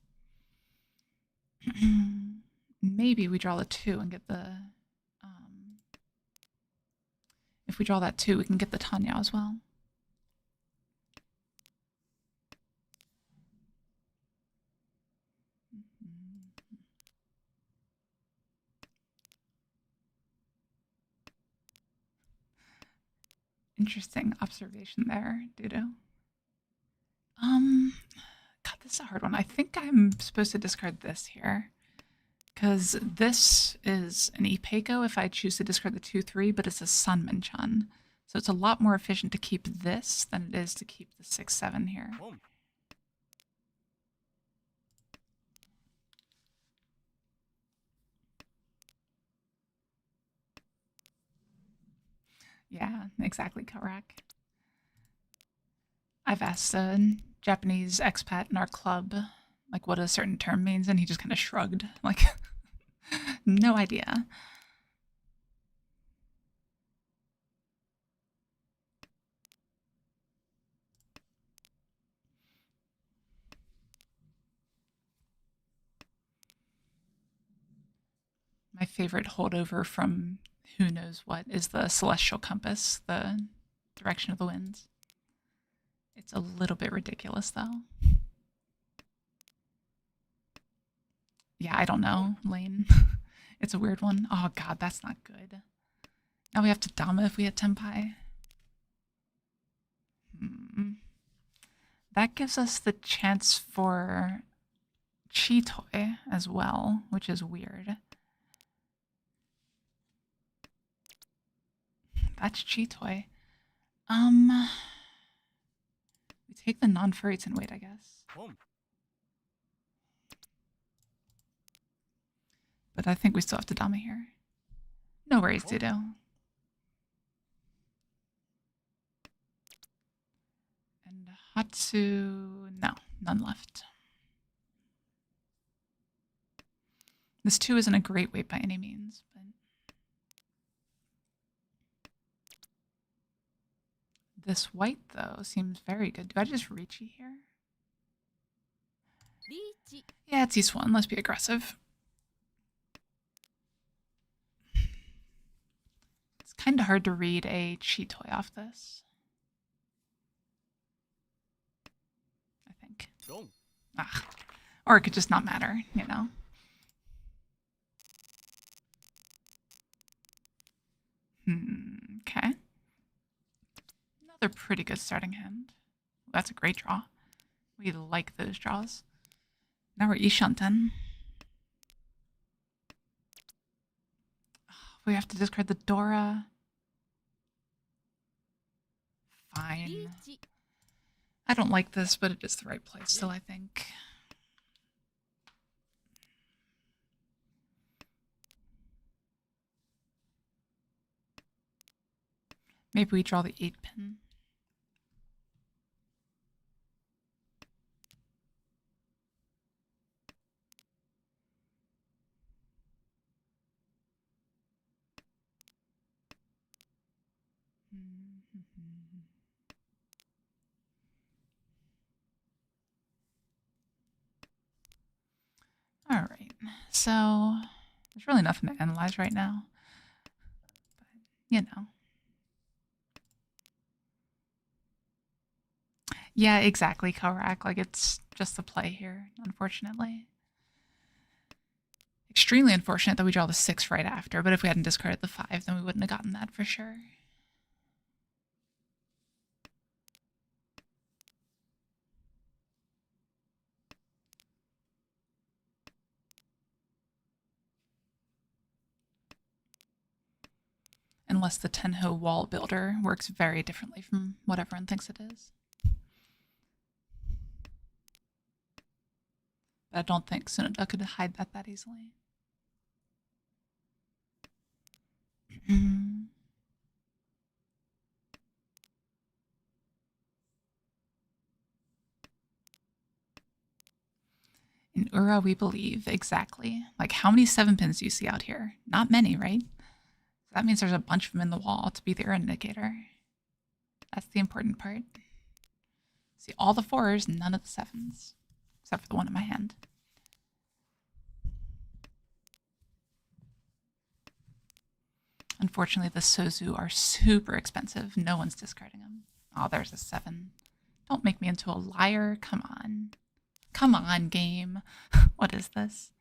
A: Maybe we draw the 2 and get the... if we draw that 2, we can get the Tenhou as well. Interesting observation there, Dudo. God, this is a hard one. I think I'm supposed to discard this here. Because this is an Ipeiko if I choose to discard the 2-3, but it's a Sanmenchan. So it's a lot more efficient to keep this than it is to keep the 6-7 here. Yeah, exactly correct. I've asked a Japanese expat in our club, like, what a certain term means, and he just kind of shrugged, like, no idea. My favorite holdover from who knows what is the celestial compass, the direction of the winds. It's a little bit ridiculous, though. Yeah, I don't know, Lane. It's a weird one. Oh, God, that's not good. Now we have to Dama if we had Tenpai. That gives us the chance for Chitoi as well, which is weird. That's Chitoi. We take the non-furry and wait, I guess. But I think we still have to Dama here. No worries, Dudo. And Hatsu, no, none left. This 2 isn't a great weight by any means, but this white, though, seems very good. Do I just Riichi here? Yeah, it's East 1. Let's be aggressive. It's kind of hard to read a Chitoi off this. I think. Ah. Or it could just not matter, you know? Okay. Another pretty good starting hand. That's a great draw. We like those draws. Now we're Ishanten. We have to discard the Dora. Fine. I don't like this, but it is the right place still, I think. Maybe we draw the 8-pin. All right, so there's really nothing to analyze right now, but you know. Yeah, exactly, correct. Like, it's just the play here, unfortunately. Extremely unfortunate that we draw the 6 right after, but if we hadn't discarded the 5, then we wouldn't have gotten that for sure. Unless the Tenhou wall builder works very differently from what everyone thinks it is. But I don't think Tsunoda could hide that easily. In Ura, we believe. Exactly. Like, how many 7-pins do you see out here? Not many, right? That means there's a bunch of them in the wall to be the Ura indicator. That's the important part. See all the 4s, none of the 7s. Except for the one in my hand. Unfortunately, the Sozu are super expensive. No one's discarding them. Oh, there's a 7. Don't make me into a liar. Come on. Come on, game. What is this?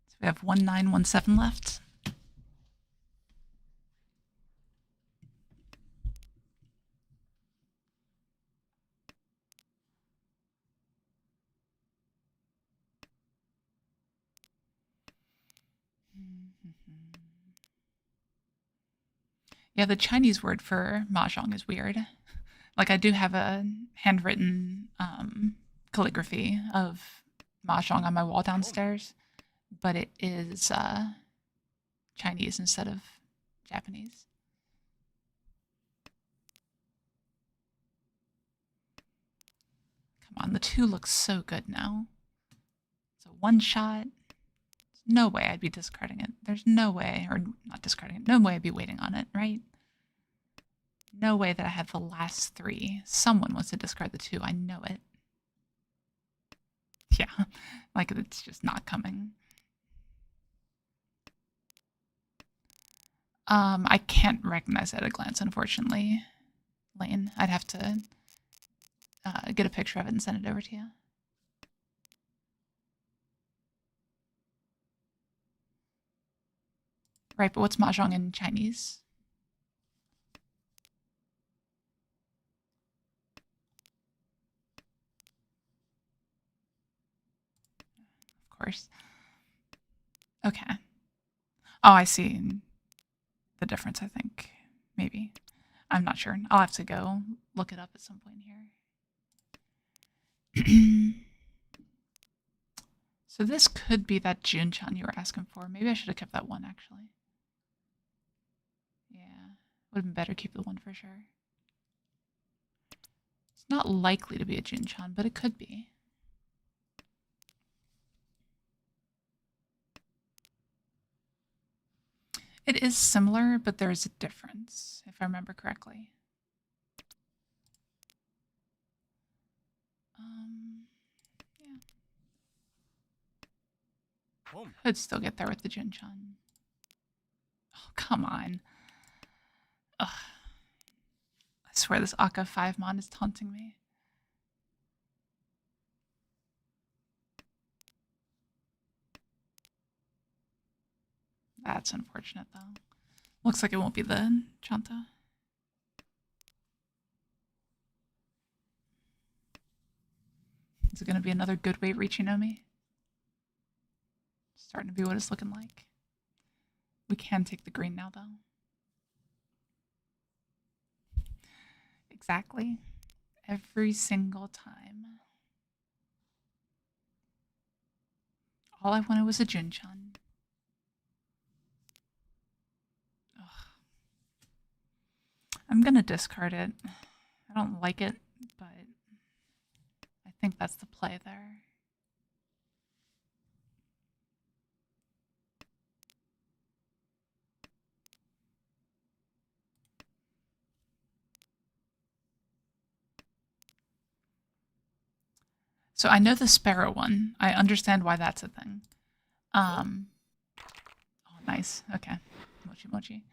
A: So we have 1917 left. Yeah, the Chinese word for Mahjong is weird. Like, I do have a handwritten calligraphy of Mahjong on my wall downstairs, but it is Chinese instead of Japanese. Come on, the 2 looks so good now. It's a 1-shot. No way I'd be discarding it. There's no way, or not discarding it, no way I'd be waiting on it, right? No way that I have the last 3. Someone wants to discard the 2. I know it. Yeah, like it's just not coming. I can't recognize it at a glance, unfortunately, Lane. I'd have to get a picture of it and send it over to you. Right, but what's Mahjong in Chinese? Of course. Okay. Oh, I see the difference, I think. Maybe. I'm not sure. I'll have to go look it up at some point here. So this could be that Jun-chan you were asking for. Maybe I should have kept that 1, actually. Yeah. Would have been better to keep the 1 for sure. It's not likely to be a Jun-chan, but it could be. It is similar, but there's a difference, if I remember correctly. Yeah. Could still get there with the Jun-chan. Oh, come on. Ugh. I swear this Akka 5 mon is taunting me. That's unfortunate, though. Looks like it won't be the Chanta. Is it going to be another good weight Riichi no Mi? Starting to be what it's looking like. We can take the green now, though. Exactly. Every single time. All I wanted was a Jun-chan. I'm going to discard it. I don't like it, but I think that's the play there. So I know the sparrow one. I understand why that's a thing. Oh, nice. Okay. Mochi mochi.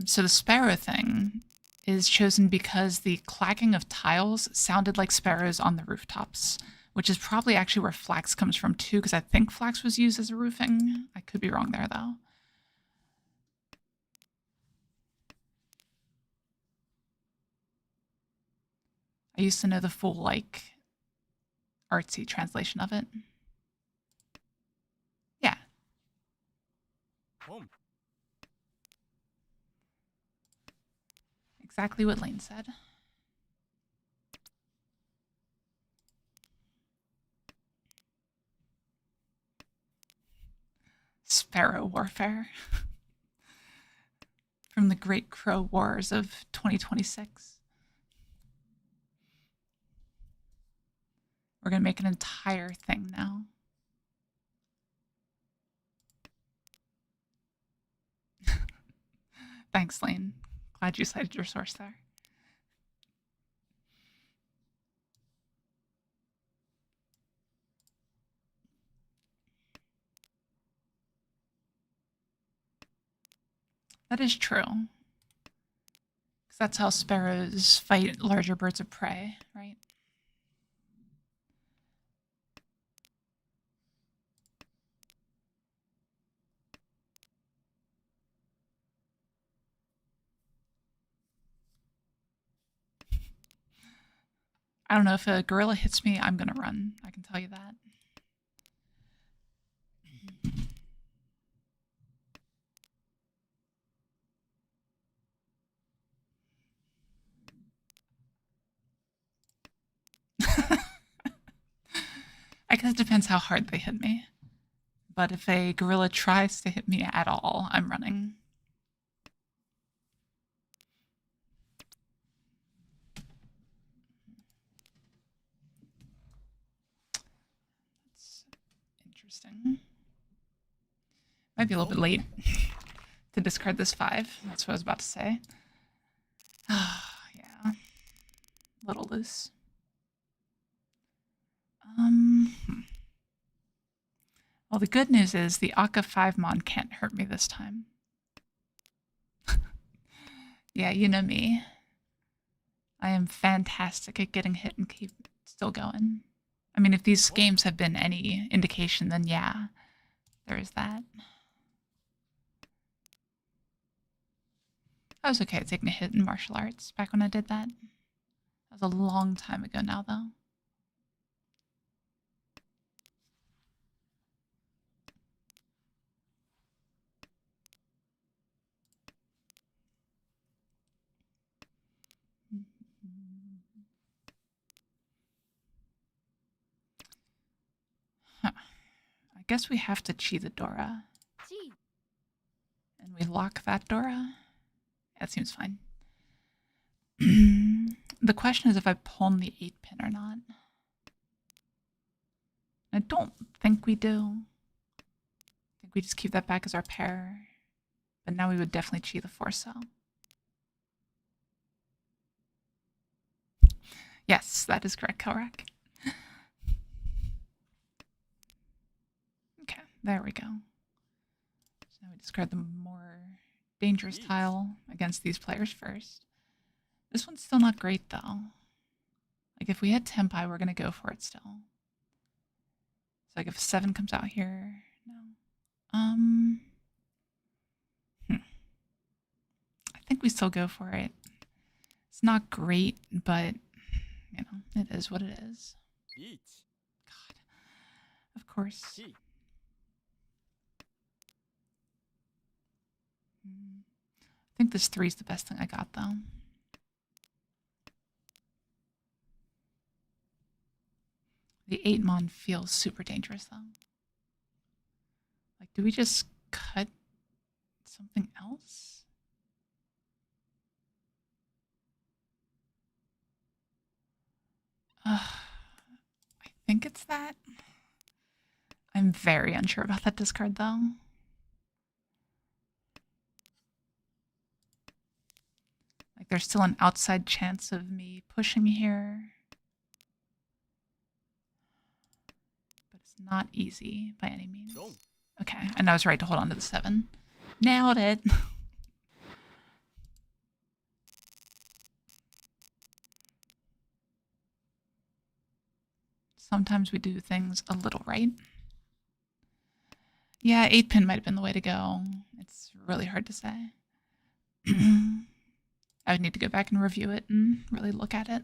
A: So the sparrow thing is chosen because the clacking of tiles sounded like sparrows on the rooftops, which is probably actually where flax comes from too, because I think flax was used as a roofing. I could be wrong there, though. I used to know the full, like, artsy translation of it. Yeah. Exactly what Lane said. Sparrow warfare. From the Great Crow Wars of 2026. We're going to make an entire thing now. Thanks, Lane. Glad you cited your source there. That is true. Because that's how sparrows fight larger birds of prey, right? I don't know, if a gorilla hits me, I'm gonna run. I can tell you that. I guess it depends how hard they hit me. But if a gorilla tries to hit me at all, I'm running. That's interesting. Might be a little bit late to discard this 5. That's what I was about to say. Yeah. A little loose. Well, the good news is the Akka 5 Mon can't hurt me this time. Yeah, you know me. I am fantastic at getting hit and keep still going. I mean, if these games have been any indication, then yeah, there is that. I was okay at taking a hit in martial arts back when I did that. That was a long time ago now, though. Huh. I guess we have to chi the Dora. And we lock that Dora? That seems fine. The question is if I pawn the 8-pin or not. I don't think we do. I think we just keep that back as our pair. But now we would definitely chi the 4-cell. Yes, that is correct, Kelrak. Okay, there we go. So now we discard the more dangerous tile against these players first. This one's still not great, though. Like, if we had Tempai, we're going to go for it still. So, like, if 7 comes out here, no. I think we still go for it. It's not great, but, you know, it is what it is. God. Of course. I think this 3 is the best thing I got, though. The 8-mon feels super dangerous, though. Like, do we just cut something else? I think it's that. I'm very unsure about that discard, though. Like, there's still an outside chance of me pushing here. But it's not easy by any means. Okay, and I was right to hold on to the 7. Nailed it. Sometimes we do things a little right. Yeah, 8-pin might have been the way to go. It's really hard to say. I would need to go back and review it and really look at it.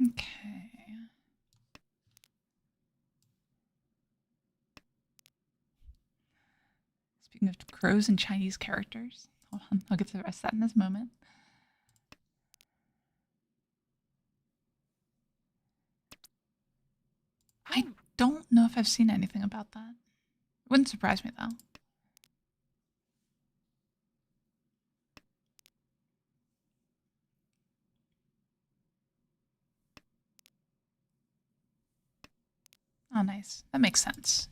A: Okay. Speaking of crows and Chinese characters, hold on, I'll get to the rest of that in this moment. I don't know if I've seen anything about that. Wouldn't surprise me, though. Oh, nice. That makes sense.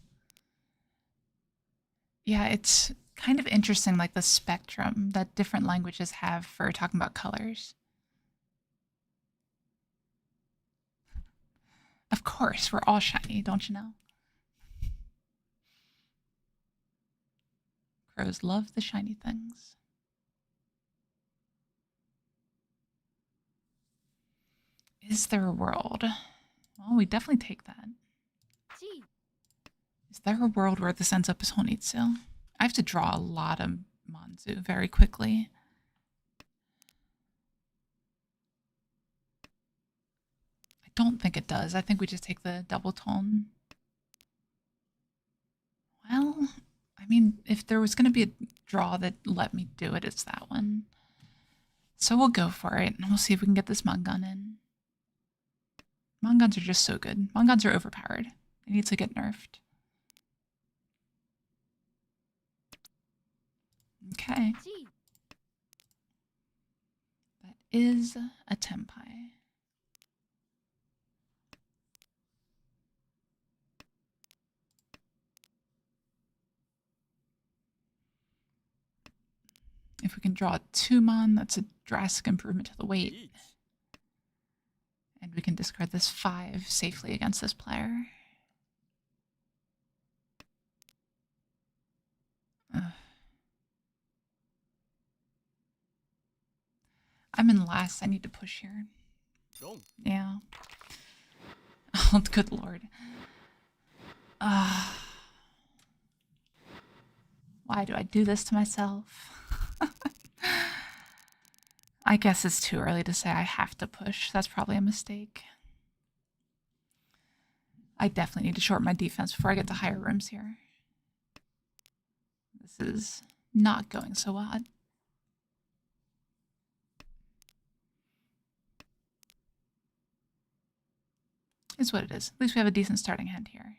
A: Yeah, it's kind of interesting, like the spectrum that different languages have for talking about colors. Of course, we're all shiny, don't you know? Crows love the shiny things. Is there a world? Well, we definitely take that. Is there a world where this ends up as Honitsu? I have to draw a lot of Manzu very quickly. I don't think it does. I think we just take the double tone. Well, I mean, if there was going to be a draw that let me do it, it's that one. So we'll go for it, and we'll see if we can get this Mangun in. Manguns are just so good. Manguns are overpowered. They need to get nerfed. Okay. That is a Tenpai. If we can draw a 2-mon, that's a drastic improvement to the weight. And we can discard this 5 safely against this player. Ugh. I'm in last. I need to push here. Yeah. Oh, good lord. Why do I do this to myself? I guess it's too early to say I have to push. That's probably a mistake. I definitely need to shorten my defense before I get to higher rooms here. This is not going so well. Is what it is. At least we have a decent starting hand here.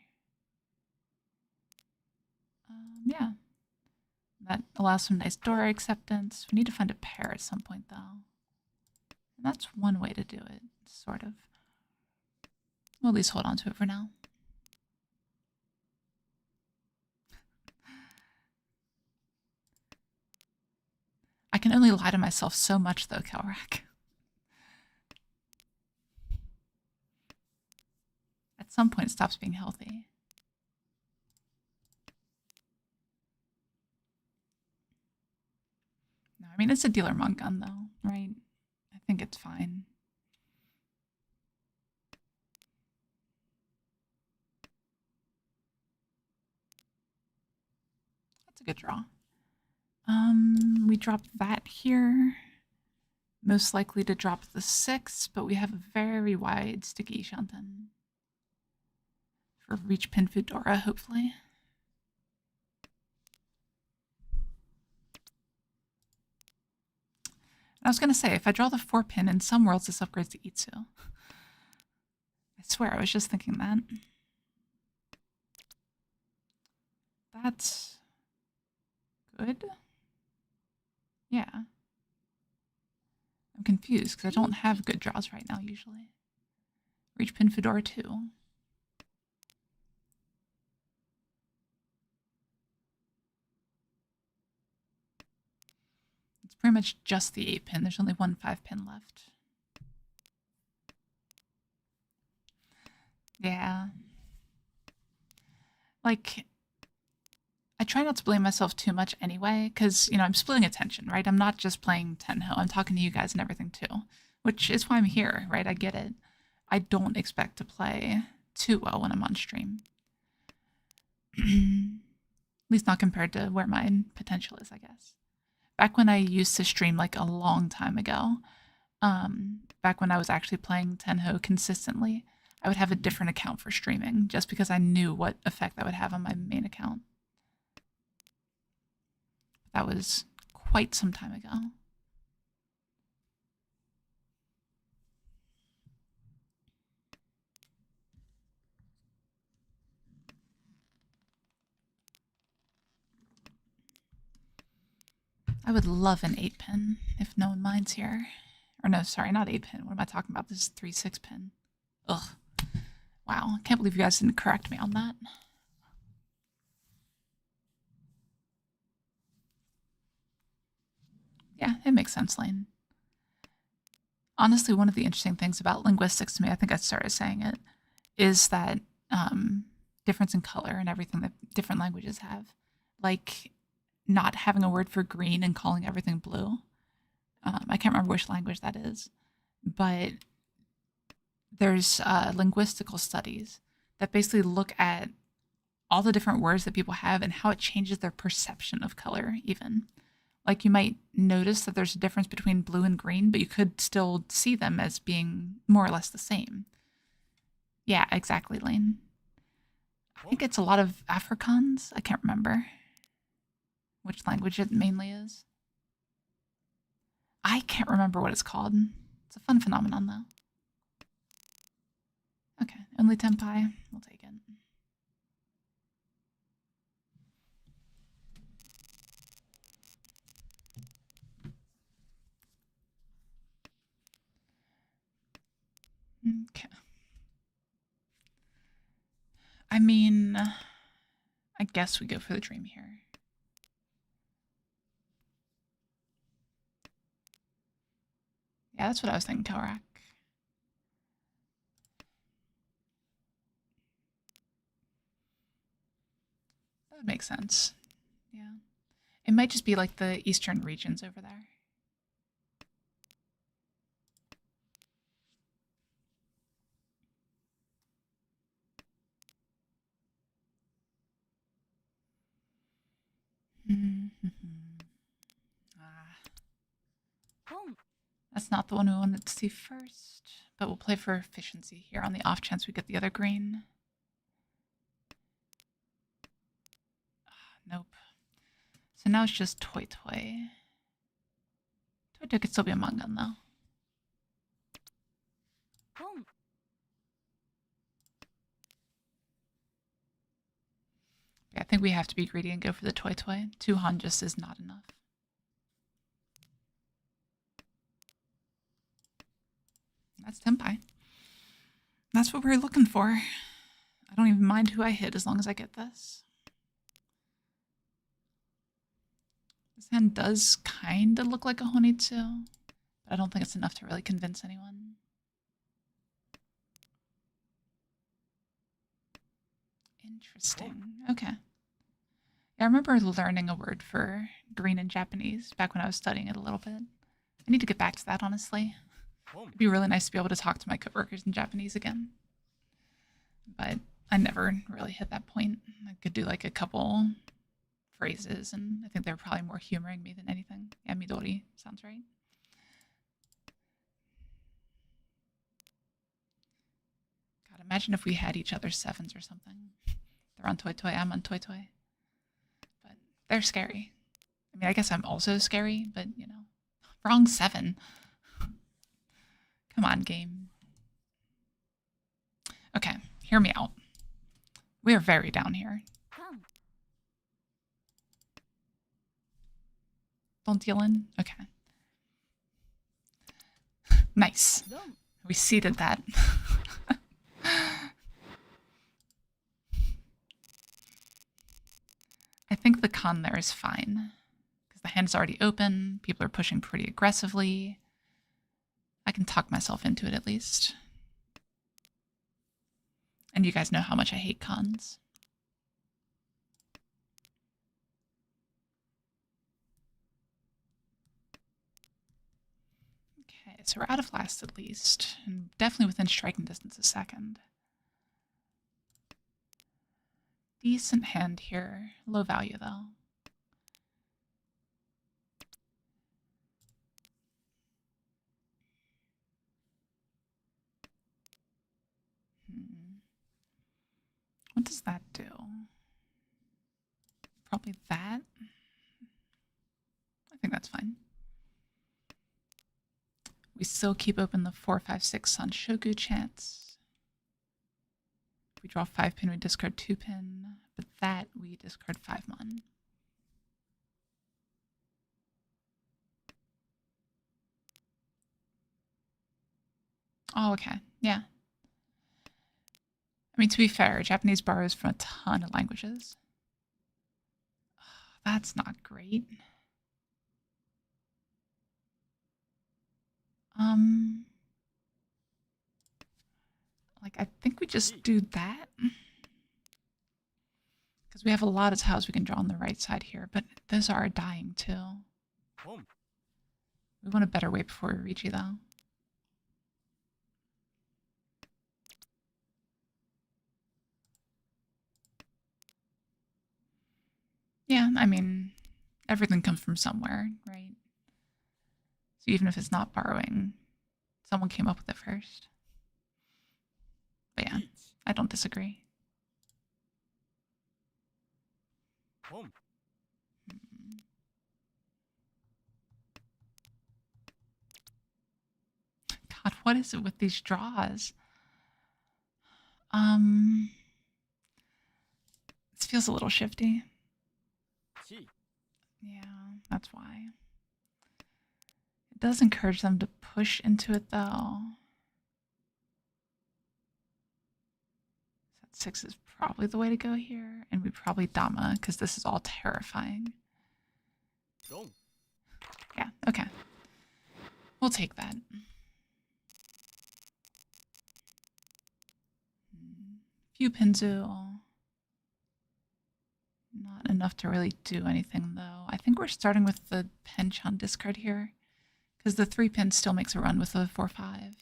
A: Yeah. That allows some nice Dora acceptance. We need to find a pair at some point, though. And that's one way to do it, sort of. We'll at least hold on to it for now. I can only lie to myself so much, though, Kelrak. At some point, it stops being healthy. No, I mean, it's a dealer monk gun, though, right? I think it's fine. That's a good draw. We drop that here. Most likely to drop the 6, but we have a very wide sticky Shanten. For Riichi Pin Fedora, hopefully. I was going to say, if I draw the 4-pin, in some worlds this upgrades to Itsu. I swear, I was just thinking that. That's good. Yeah. I'm confused because I don't have good draws right now, usually. Riichi Pin Fedora 2. It's pretty much just the 8-pin. There's only one 5-pin left. Yeah. Like, I try not to blame myself too much anyway, because, you know, I'm splitting attention, right? I'm not just playing Tenhou. I'm talking to you guys and everything too, which is why I'm here, right? I get it. I don't expect to play too well when I'm on stream. At least not compared to where my potential is, I guess. Back when I used to stream like a long time ago, back when I was actually playing Tenhou consistently, I would have a different account for streaming just because I knew what effect that would have on my main account. That was quite some time ago. I would love an 8-pin if no one minds here. Or no, sorry, not 8-pin. What am I talking about? This is 3/6-pin. Ugh. Wow, I can't believe you guys didn't correct me on that. Yeah, it makes sense, Lane. Honestly, one of the interesting things about linguistics to me, I think I started saying it, is that difference in color and everything that different languages have. Like not having a word for green and calling everything blue. I can't remember which language that is, but there's linguistical studies that basically look at all the different words that people have and how it changes their perception of color, even. Like you might notice that there's a difference between blue and green, but you could still see them as being more or less the same. Yeah, exactly, Lane. I think it's a lot of Afrikaans. I can't remember which language it mainly is. I can't remember what it's called. It's a fun phenomenon, though. Okay, only Tenpai. We'll take it. Okay. I mean, I guess we go for the dream here. Yeah, that's what I was thinking, Korak. That would make sense. Yeah. It might just be like the eastern regions over there. That's not the one we wanted to see first, but we'll play for efficiency here on the off chance we get the other green. Nope. So now it's just Toy Toy. Toy Toy could still be a Mangan, though. Yeah, I think we have to be greedy and go for the Toy Toy. 2 Han just is not enough. That's Tenpai. That's what we're looking for. I don't even mind who I hit as long as I get this. This hand does kind of look like a Honitsu, but I don't think it's enough to really convince anyone. Interesting. Okay. Yeah, I remember learning a word for green in Japanese back when I was studying it a little bit. I need to get back to that, honestly. It'd be really nice to be able to talk to my coworkers in Japanese again. But I never really hit that point. I could do like a couple phrases, and I think they're probably more humoring me than anything. Yeah, Midori sounds right. God, imagine if we had each other's 7s or something. They're on Toy Toy, I'm on Toy Toy. But they're scary. I mean, I guess I'm also scary, but you know, wrong 7. Come on, game. Okay, hear me out. We are very down here. Don't yell in? Okay. Nice. We seeded that. I think the con there is fine. Because the hand's already open. People are pushing pretty aggressively. I can talk myself into it at least. And you guys know how much I hate cons. Okay, so we're out of last at least. And definitely within striking distance of second. Decent hand here. Low value though. What does that do? Probably that. I think that's fine. We still keep open the 4-5-6 Sun Shogu chance. If we draw 5-pin, we discard 2-pin. But that, we discard 5-mon. Oh, okay. Yeah. I mean, to be fair, Japanese borrows from a ton of languages. That's not great. Like, I think we just do that. Because we have a lot of tiles we can draw on the right side here, but those are dying too. We want a better way before we Riichi, though. Yeah, I mean, everything comes from somewhere, right? So even if it's not borrowing, someone came up with it first. But yeah, I don't disagree. God, what is it with these draws? This feels a little shifty. Yeah, that's why. It does encourage them to push into it, though. Set 6 is probably the way to go here, and we probably Dama, because this is all terrifying. Yeah, okay. We'll take that. Few Pinzu. Not enough to really do anything, though. I think we're starting with the Penchant discard here, because the 3 pin still makes a run with a 4-5.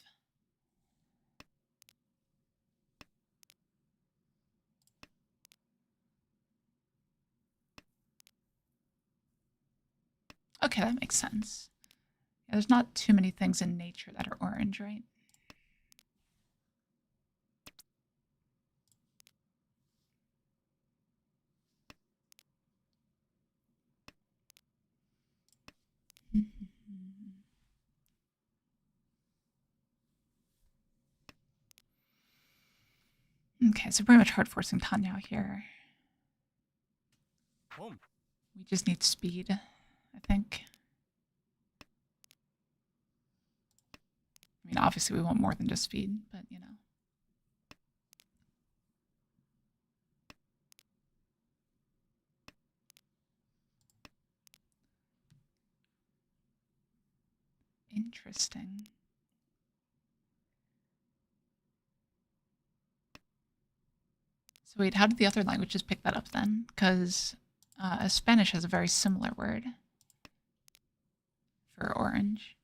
A: Okay, that makes sense. Yeah, there's not too many things in nature that are orange, right? Okay, so pretty much hard forcing Tenhou here. We just need speed, I think. I mean, obviously we want more than just speed, but you know. Interesting. So wait, how did the other languages pick that up then? Because Spanish has a very similar word for orange.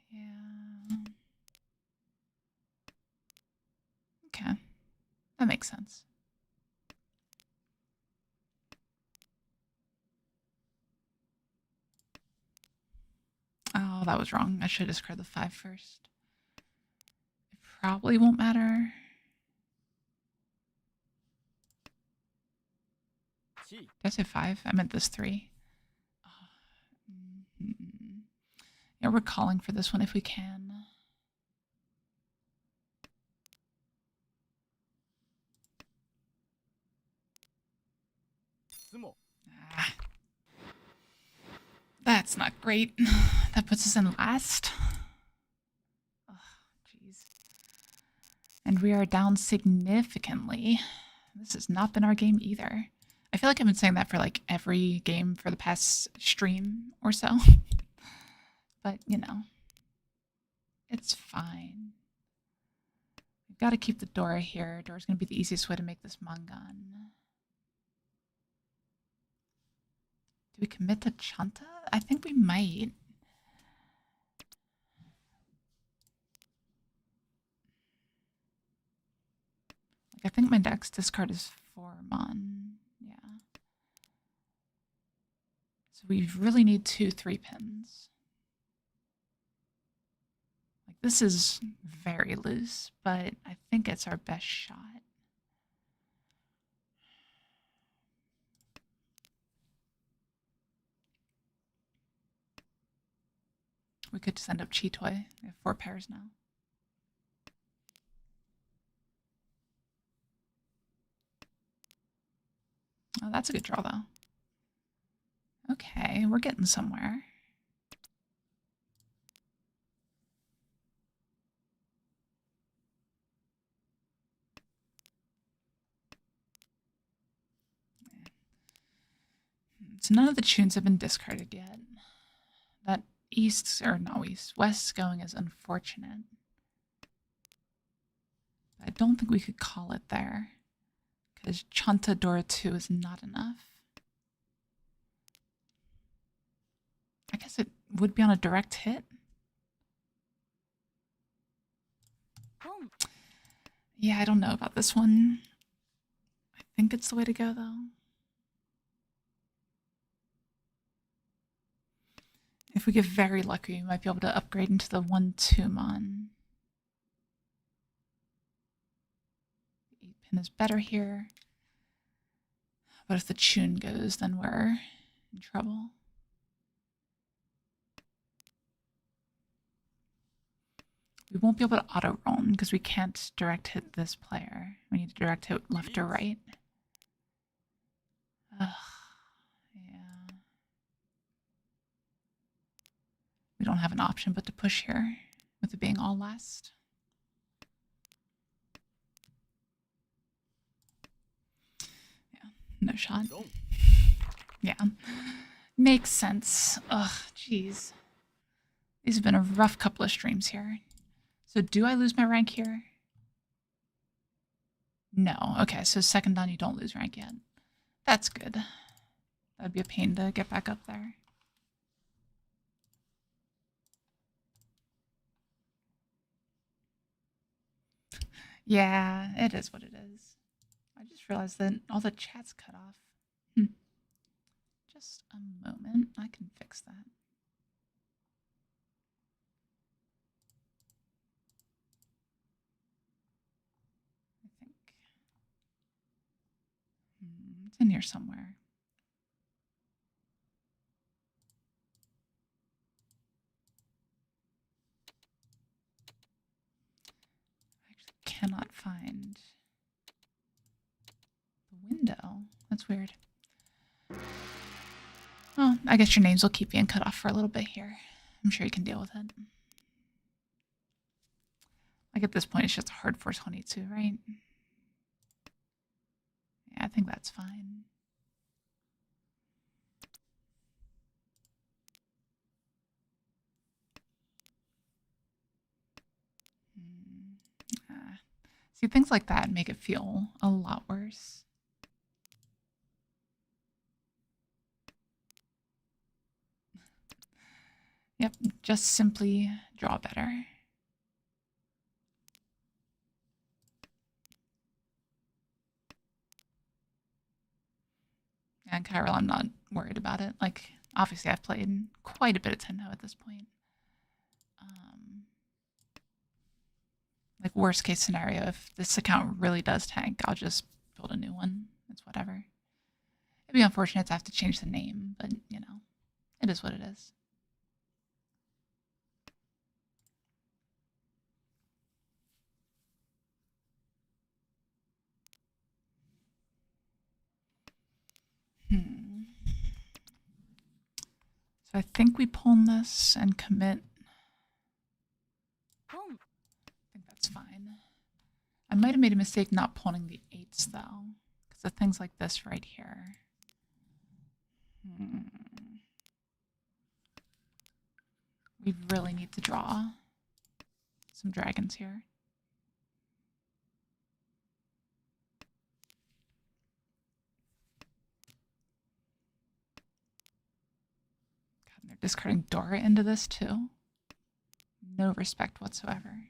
A: Yeah. Okay. That makes sense. Oh, that was wrong. I should discard the 5 first. It probably won't matter. Did I say 5? I meant this 3. Yeah, we're calling for this one if we can. Ah, that's not great. That puts us in last. Oh, jeez. And we are down significantly. This has not been our game either. I feel like I've been saying that for like every game for the past stream or so. But, you know, it's fine. We've got to keep the Dora here. Dora's going to be the easiest way to make this Mangan. Do we commit to Chanta? I think we might. Like, I think my next discard is 4 Mon. Yeah. So we really need 2 3 pins. Like, this is very loose, but I think it's our best shot. we could just end up Cheetoy. We have 4 pairs now. Oh, that's a good draw, though. Okay, we're getting somewhere. So none of the tunes have been discarded yet. That east, or no east, west going is unfortunate. I don't think we could call it there, because Chanta Dora 2 is not enough. I guess it would be on a direct hit. Yeah, I don't know about this one. I think it's the way to go, though. If we get very lucky, we might be able to upgrade into the 1-2 mon. The 8-pin is better here. But if the tune goes, then we're in trouble. We won't be able to auto roam because we can't direct hit this player. We need to direct hit left or right. Ugh, yeah. We don't have an option but to push here, with it being all last. Yeah, no shot. Yeah, makes sense. Ugh, jeez. These have been a rough couple of streams here. So do I lose my rank here? No. Okay, so second down, you don't lose rank yet. That's good. That'd be a pain to get back up there. Yeah, it is what it is. I just realized that all the chat's cut off. Just a moment. I can fix that. I think. It's in here somewhere. I actually cannot find the window. That's weird. Well, I guess your names will keep being cut off for a little bit here. I'm sure you can deal with it. Like at this point, it's just a hard force 22, right? Yeah, I think that's fine. See, things like that make it feel a lot worse. Yep, just simply draw better. And Chiral, I'm not worried about it. Like, obviously, I've played quite a bit of Tenhou at this point. Like, worst case scenario, if this account really does tank, I'll just build a new one. It's whatever. It'd be unfortunate to have to change the name, but, you know, it is what it is. So I think we pawn this and commit. I think that's fine. I might have made a mistake not pawning the 8s, though, because of things like this right here. We really need to draw some dragons here. God, and they're discarding Dora into this, too. No respect whatsoever.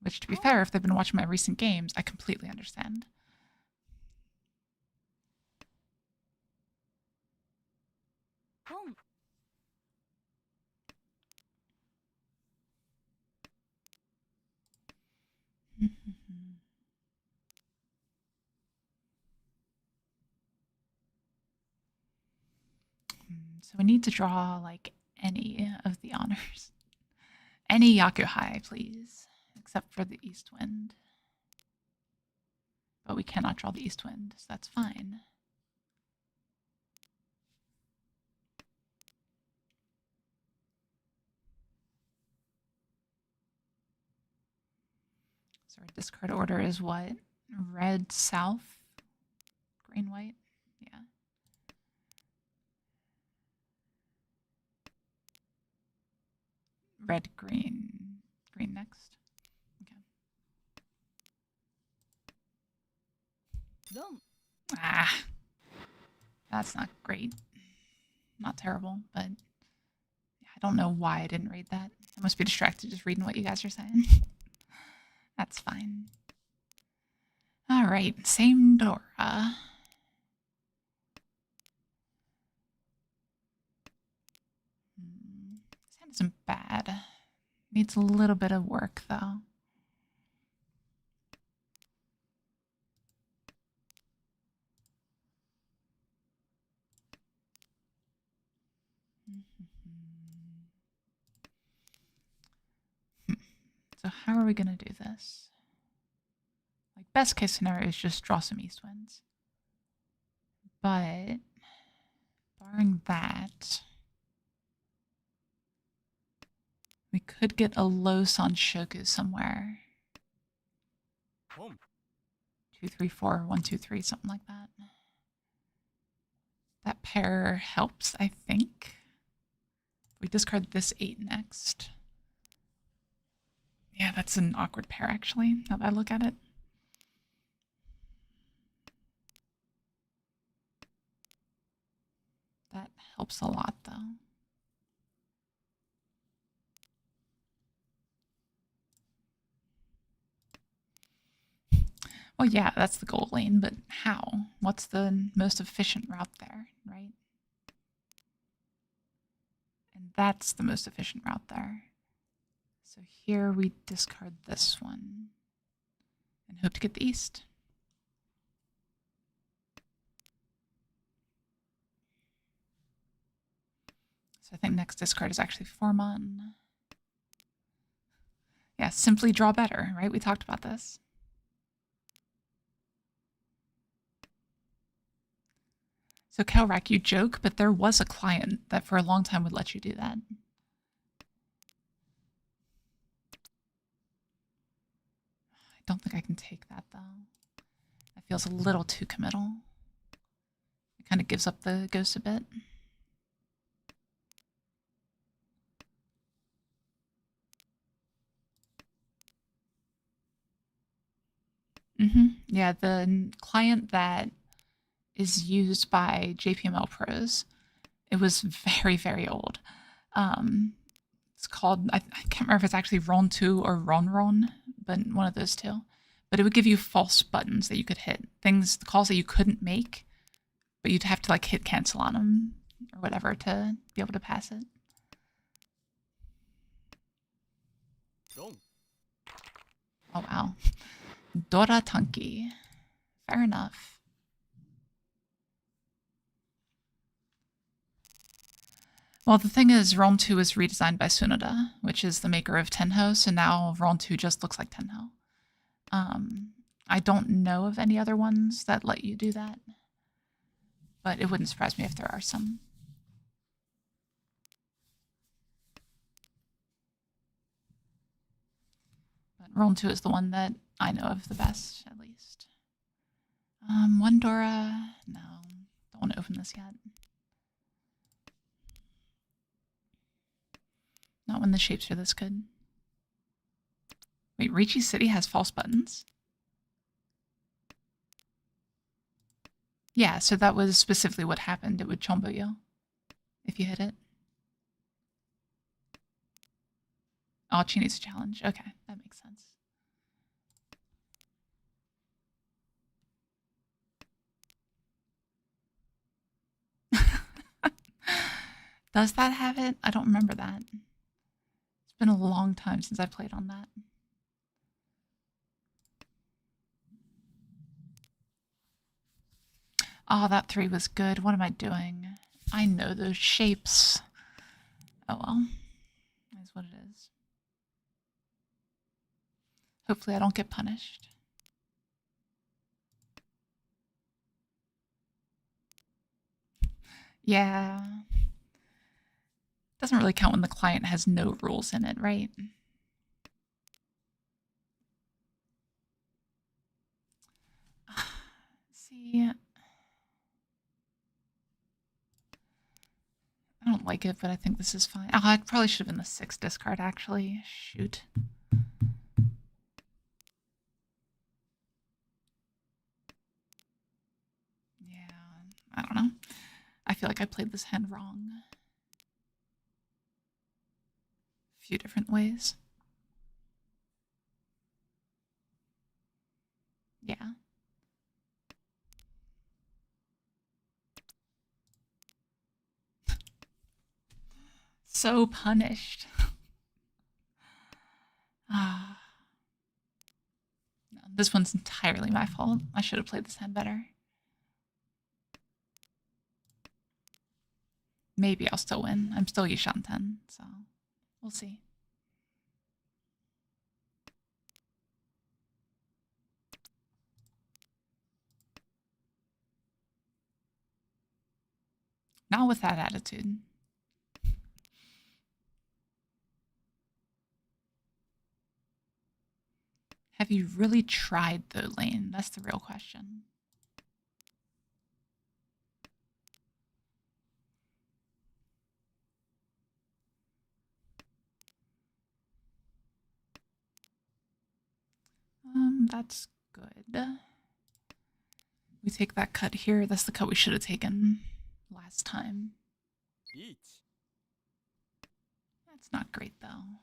A: Which, to be fair, if they've been watching my recent games, I completely understand. So we need to draw like any of the honors. Any Yakuhai, please, except for the East Wind. But we cannot draw the East Wind, so that's fine. So our discard order is what? Red, south, green, white? Yeah. Red, green. Green next. Okay. Ah, that's not great. Not terrible, but I don't know why I didn't read that. I must be distracted just reading what you guys are saying. That's fine. All right, same Dora. This hand isn't bad. Needs a little bit of work, though. So how are we going to do this? Like, best case scenario is just draw some East Winds. But barring that, we could get a low Sanshoku somewhere. 2, 3, 4, 1, 2, 3, something like that. That pair helps, I think. We discard this 8 next. Yeah, that's an awkward pair, actually, now that I look at it. That helps a lot, though. Well, yeah, that's the goal lane, but how? What's the most efficient route there, right? And that's the most efficient route there. So here we discard this one and hope to get the east. So I think next discard is actually Formon. Yeah, simply draw better, right? We talked about this. So Kelrak, you joke, but there was a client that for a long time would let you do that. I don't think I can take that, though. That feels a little too committal. It kind of gives up the ghost a bit. Yeah, the client that is used by JPML pros, it was very, very old. It's called, I can't remember if it's actually Ron 2 or Ron, but one of those two. But it would give you false buttons that you could hit. Things, calls that you couldn't make, but you'd have to like hit cancel on them or whatever to be able to pass it. Oh, wow. Dora Tanki. Fair enough. Well, the thing is, Ron 2 was redesigned by Tsunoda, which is the maker of Tenhou, so now Ron 2 just looks like Tenhou. I don't know of any other ones that let you do that, but it wouldn't surprise me if there are some. But Ron 2 is the one that I know of the best, at least. One Dora, no, don't want to open this yet. Not when the shapes are this good. Wait, Riichi City has false buttons? Yeah, so that was specifically what happened. It would chombo you if you hit it. Oh, she needs a challenge. Okay, that makes sense. Does that have it? I don't remember that. It's been a long time since I played on that. Oh, that 3 was good. What am I doing? I know those shapes. Oh well. That's what it is. Hopefully I don't get punished. Yeah. Doesn't really count when the client has no rules in it, right? See, I don't like it, but I think this is fine. Oh, it probably should have been the 6 discard, actually. Shoot. Yeah, I don't know. I feel like I played this hand wrong. A few different ways. Yeah. So punished. Ah. No, this one's entirely my fault. I should have played this hand better. Maybe I'll still win. I'm still Yishanten, so we'll see. Not with that attitude. Have you really tried though, Lane? That's the real question. That's good. We take that cut here. That's the cut we should have taken last time. That's not great though.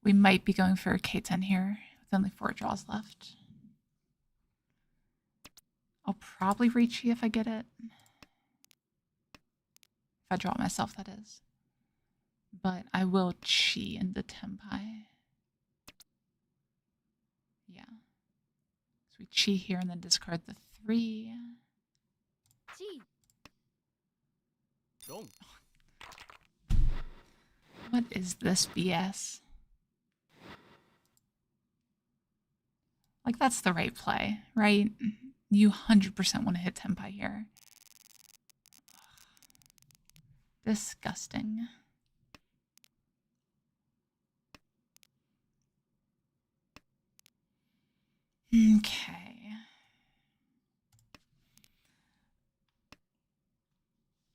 A: We might be going for a K10 here with only 4 draws left. I'll probably Riichi if I get it. If I draw it myself, that is. But I will chi into Tenpai. Yeah. So we chi here and then discard the 3. What is this BS? Like, that's the right play, right? You 100% want to hit Tenpai here. Disgusting. Okay.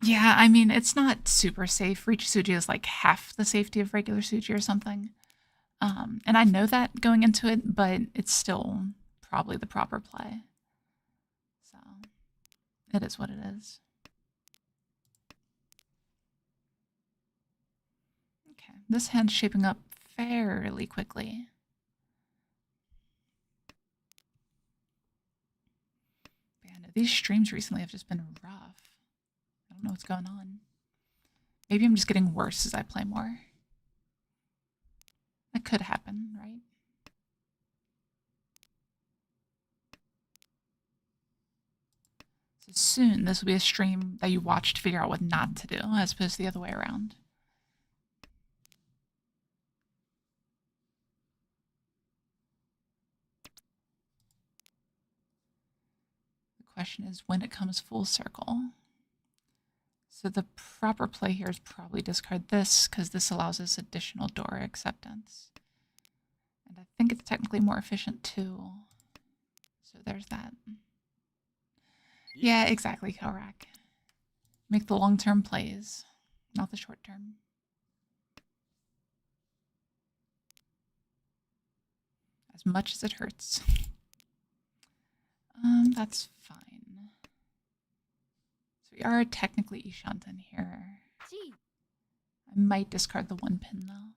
A: Yeah, I mean, it's not super safe. Riichi Suji is like half the safety of regular Suji or something. And I know that going into it, but it's still probably the proper play. So it is what it is. Okay, this hand's shaping up fairly quickly. But yeah, no, these streams recently have just been rough. I don't know what's going on. Maybe I'm just getting worse as I play more. That could happen, right? So soon, this will be a stream that you watch to figure out what not to do, as opposed to the other way around. The question is when it comes full circle. So the proper play here is probably discard this, because this allows us additional door acceptance. And I think it's technically more efficient too. So there's that. Yeah, exactly, Korak. Make the long-term plays, not the short-term. As much as it hurts. That's fine. So we are technically Ishanten here. I might discard the 1 pin though.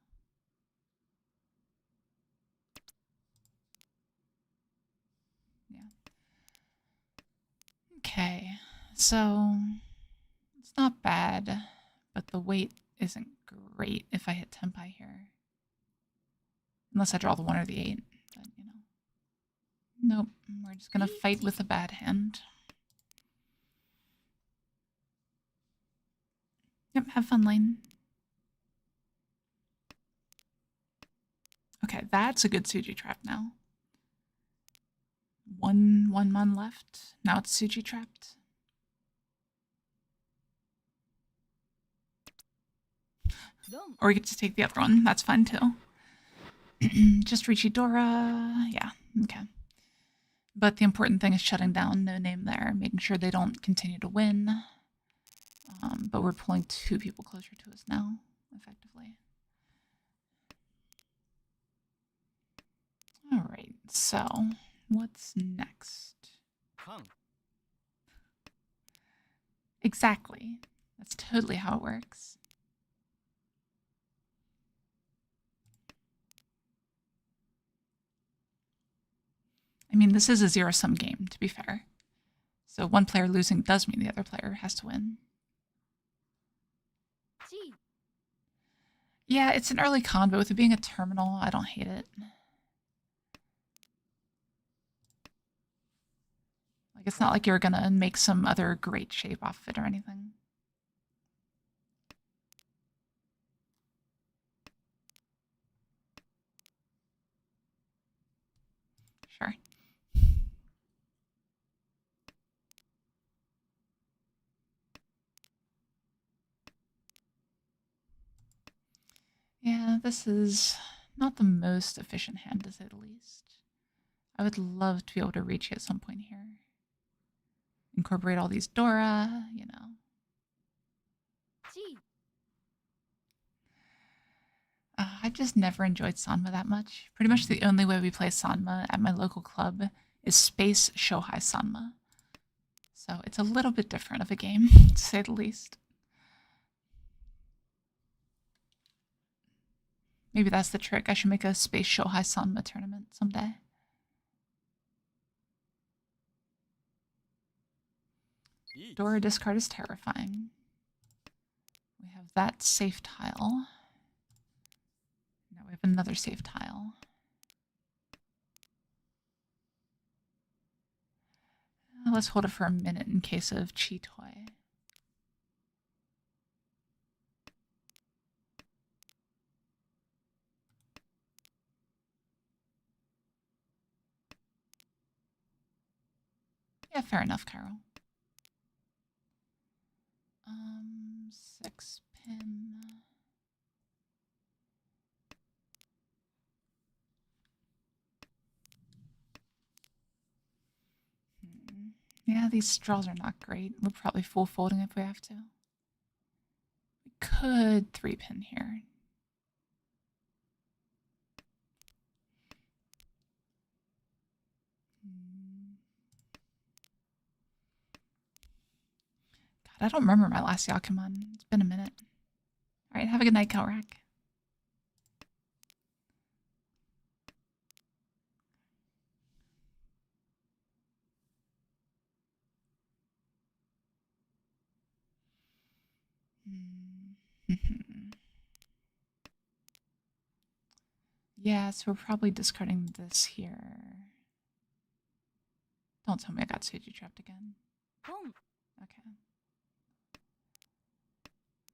A: Yeah. Okay, so it's not bad, but the weight isn't great if I hit Tenpai here. Unless I draw the 1 or the 8, but you know. Nope, we're just gonna fight with a bad hand. Yep, have fun, Lane. Okay, that's a good Suji trap now. One mon left. Now it's Suji trapped. Or we get to take the other one. That's fine too. Just Riichi Dora. Yeah, okay. But the important thing is shutting down No Name there, making sure they don't continue to win. But we're pulling 2 people closer to us now, effectively. All right, so what's next? Exactly. That's totally how it works. I mean, this is a zero-sum game, to be fair. So one player losing does mean the other player has to win. Yeah, it's an early con, but with it being a terminal, I don't hate it. Like, it's not like you're gonna make some other great shape off of it or anything. Sure. Yeah, this is not the most efficient hand, to say the least. I would love to be able to reach it at some point here. Incorporate all these Dora, you know. I've just never enjoyed Sanma that much. Pretty much the only way we play Sanma at my local club is Space Shohai Sanma. So it's a little bit different of a game, to say the least. Maybe that's the trick. I should make a Space Shohai Sanma tournament someday. Dora discard is terrifying. We have that safe tile. Now we have another safe tile. Let's hold it for a minute in case of Chi Toy. Yeah, fair enough, Carol. 6 pin. Yeah, these straws are not great. We're probably full folding if we have to. We could 3 pin here. God, I don't remember my last Yakuman. It's been a minute. All right, have a good night, Kelrak. Yeah, so we're probably discarding this here. Don't tell me I got Seiji trapped again. Okay.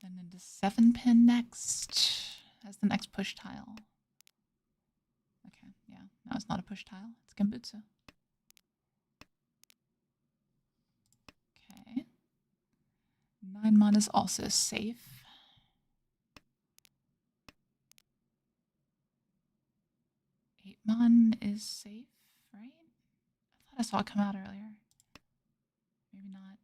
A: Then into 7 pin next as the next push tile. Okay, yeah. No, it's not a push tile. It's Genbutsu. Okay. 9 mon is also safe. 8 mon is safe, right? I thought I saw it come out earlier. Maybe not.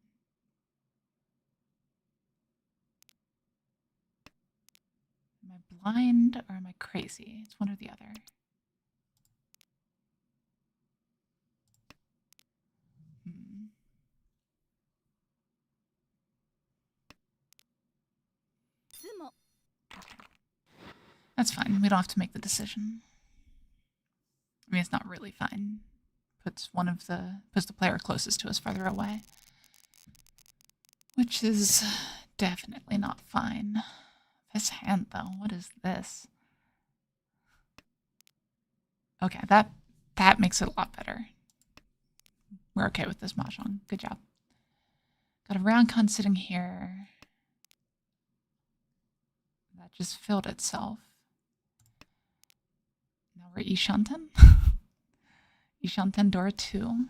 A: Am I blind or am I crazy? It's one or the other. That's fine. We don't have to make the decision. I mean, it's not really fine. Puts the player closest to us farther away. Which is definitely not fine. This hand, though, what is this? Okay, that makes it a lot better. We're okay with this Mahjong. Good job. Got a round con sitting here. That just filled itself. Now we're Ishanten. Ishanten door 2.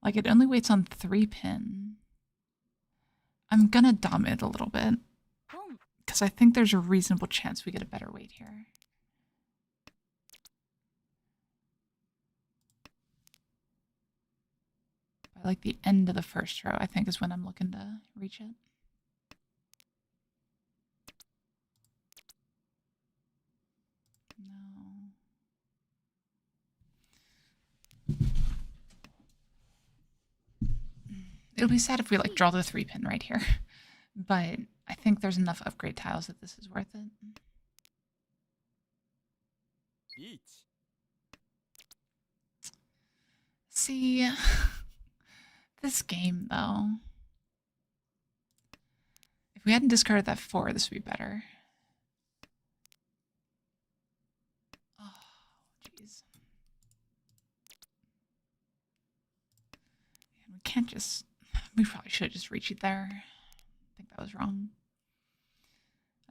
A: Like, it only waits on 3 pin. I'm gonna dumb it a little bit, because I think there's a reasonable chance we get a better weight here. By like the end of the first row, I think is when I'm looking to reach it. No. It'll be sad if we like draw the 3 pin right here, but I think there's enough upgrade tiles that this is worth it. See, this game though, if we hadn't discarded that 4, this would be better. Oh, jeez. We can't just, we probably should have just reached it there. I think that was wrong.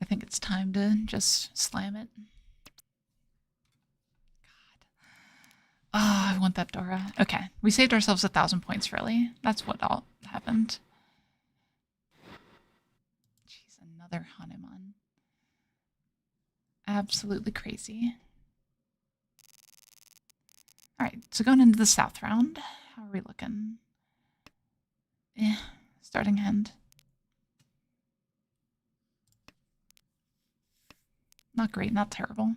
A: I think it's time to just slam it. God. Ah, I want that Dora. Okay, we saved ourselves 1,000 points, really. That's what all happened. Jeez, another Hanuman. Absolutely crazy. Alright, so going into the south round, how are we looking? Starting hand. Not great, not terrible.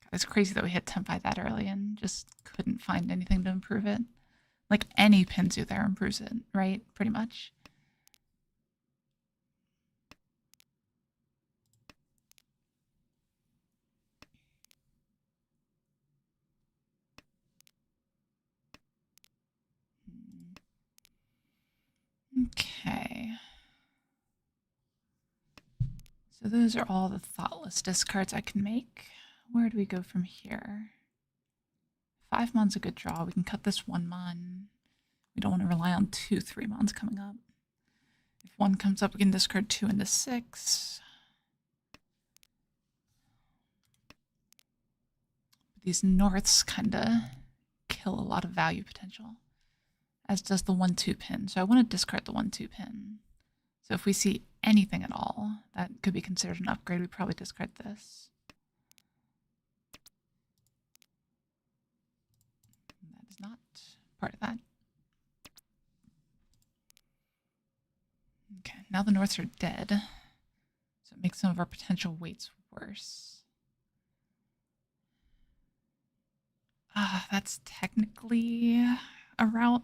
A: God, it's crazy that we hit Tempai that early and just couldn't find anything to improve it. Like, any Pinzu there improves it, right? Pretty much. Okay. So those are all the thoughtless discards I can make. Where do we go from here? 5 mon's a good draw. We can cut this 1 mon. We don't want to rely on 2 3 mons coming up. If 1 comes up, we can discard 2 into 6. These norths kind of kill a lot of value potential, as does the 1-2 pin. So I want to discard the 1-2 pin. So if we see anything at all that could be considered an upgrade, we probably discard this. That is not part of that. Okay, now the norths are dead, so it makes some of our potential weights worse. That's technically a route.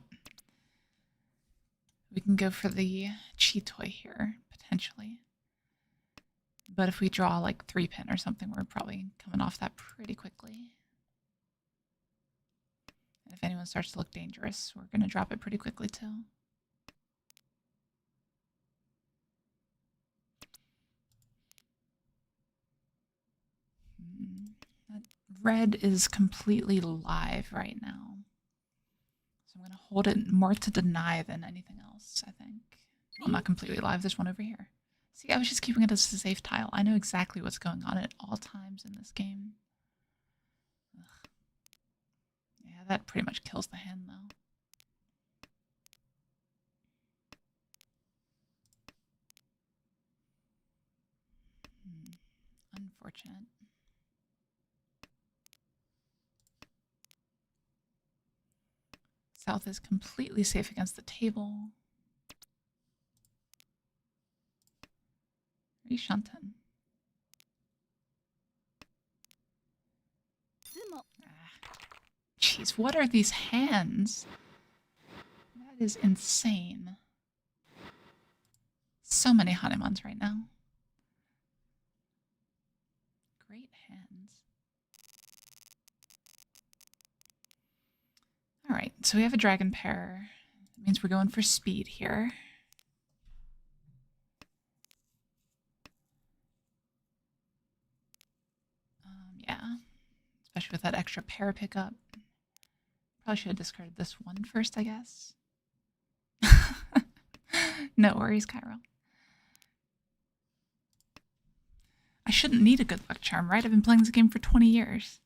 A: We can go for the Chitoi here, potentially. But if we draw like 3 pin or something, we're probably coming off that pretty quickly. And if anyone starts to look dangerous, we're going to drop it pretty quickly too. That red is completely live right now. So I'm going to hold it more to deny than anything else, I think. Well, not completely live. There's one over here. See, I was just keeping it as a safe tile. I know exactly what's going on at all times in this game. Ugh. Yeah, that pretty much kills the hand, though. Unfortunate. South is completely safe against the table. Rishanten. Jeez, what are these hands? That is insane. So many Hanumans right now. Great hands. Alright, so we have a dragon pair. That means we're going for speed here. Yeah, especially with that extra pair pickup. Probably should have discarded this one first, I guess. No worries, Cairo. I shouldn't need a good luck charm, right? I've been playing this game for 20 years.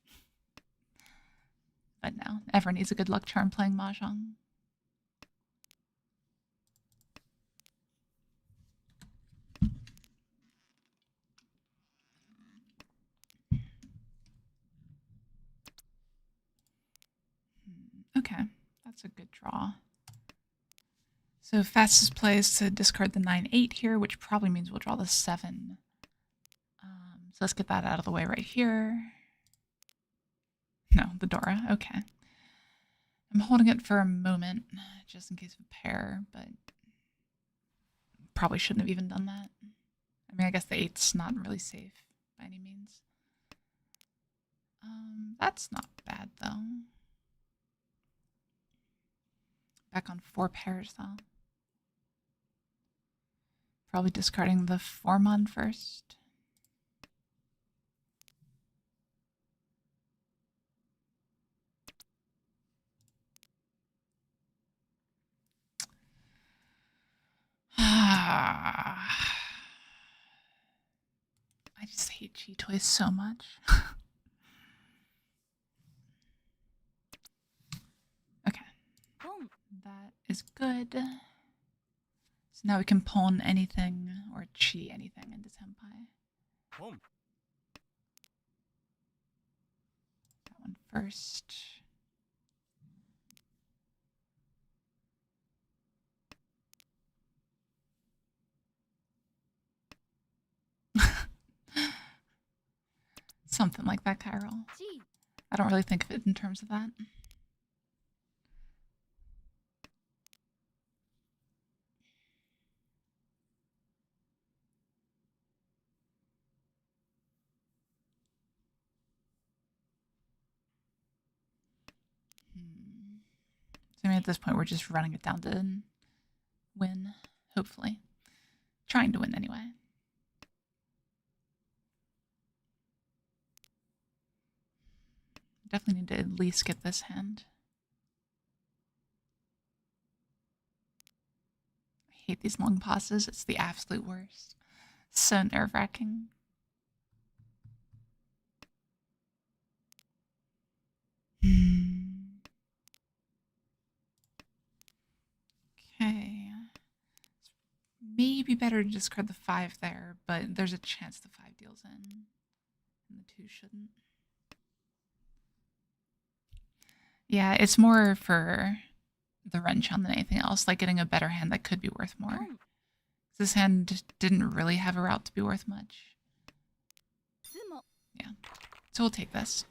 A: But no, everyone needs a good luck charm playing Mahjong. Okay, that's a good draw. So fastest play is to discard the 9-8 here, which probably means we'll draw the 7. So let's get that out of the way right here. No, the Dora. Okay. I'm holding it for a moment, just in case of a pair, but probably shouldn't have even done that. I mean, I guess the 8's not really safe by any means. That's not bad, though. Back on 4 pairs, though. Probably discarding the 4-mon first. I just hate G-Toys so much. Okay. That is good. So now we can pawn anything or chi anything into Senpai. That one first. Something like that, Chiral. I don't really think of it in terms of that. So I mean, at this point, we're just running it down to win, hopefully. Trying to win anyway. Definitely need to at least get this hand. I hate these long pauses. It's the absolute worst. So nerve-wracking. Okay. Maybe better to discard the 5 there, but there's a chance the 5 deals in. And the 2 shouldn't. Yeah, it's more for the Renchon than anything else, like getting a better hand that could be worth more. This hand didn't really have a route to be worth much. Yeah. So we'll take this.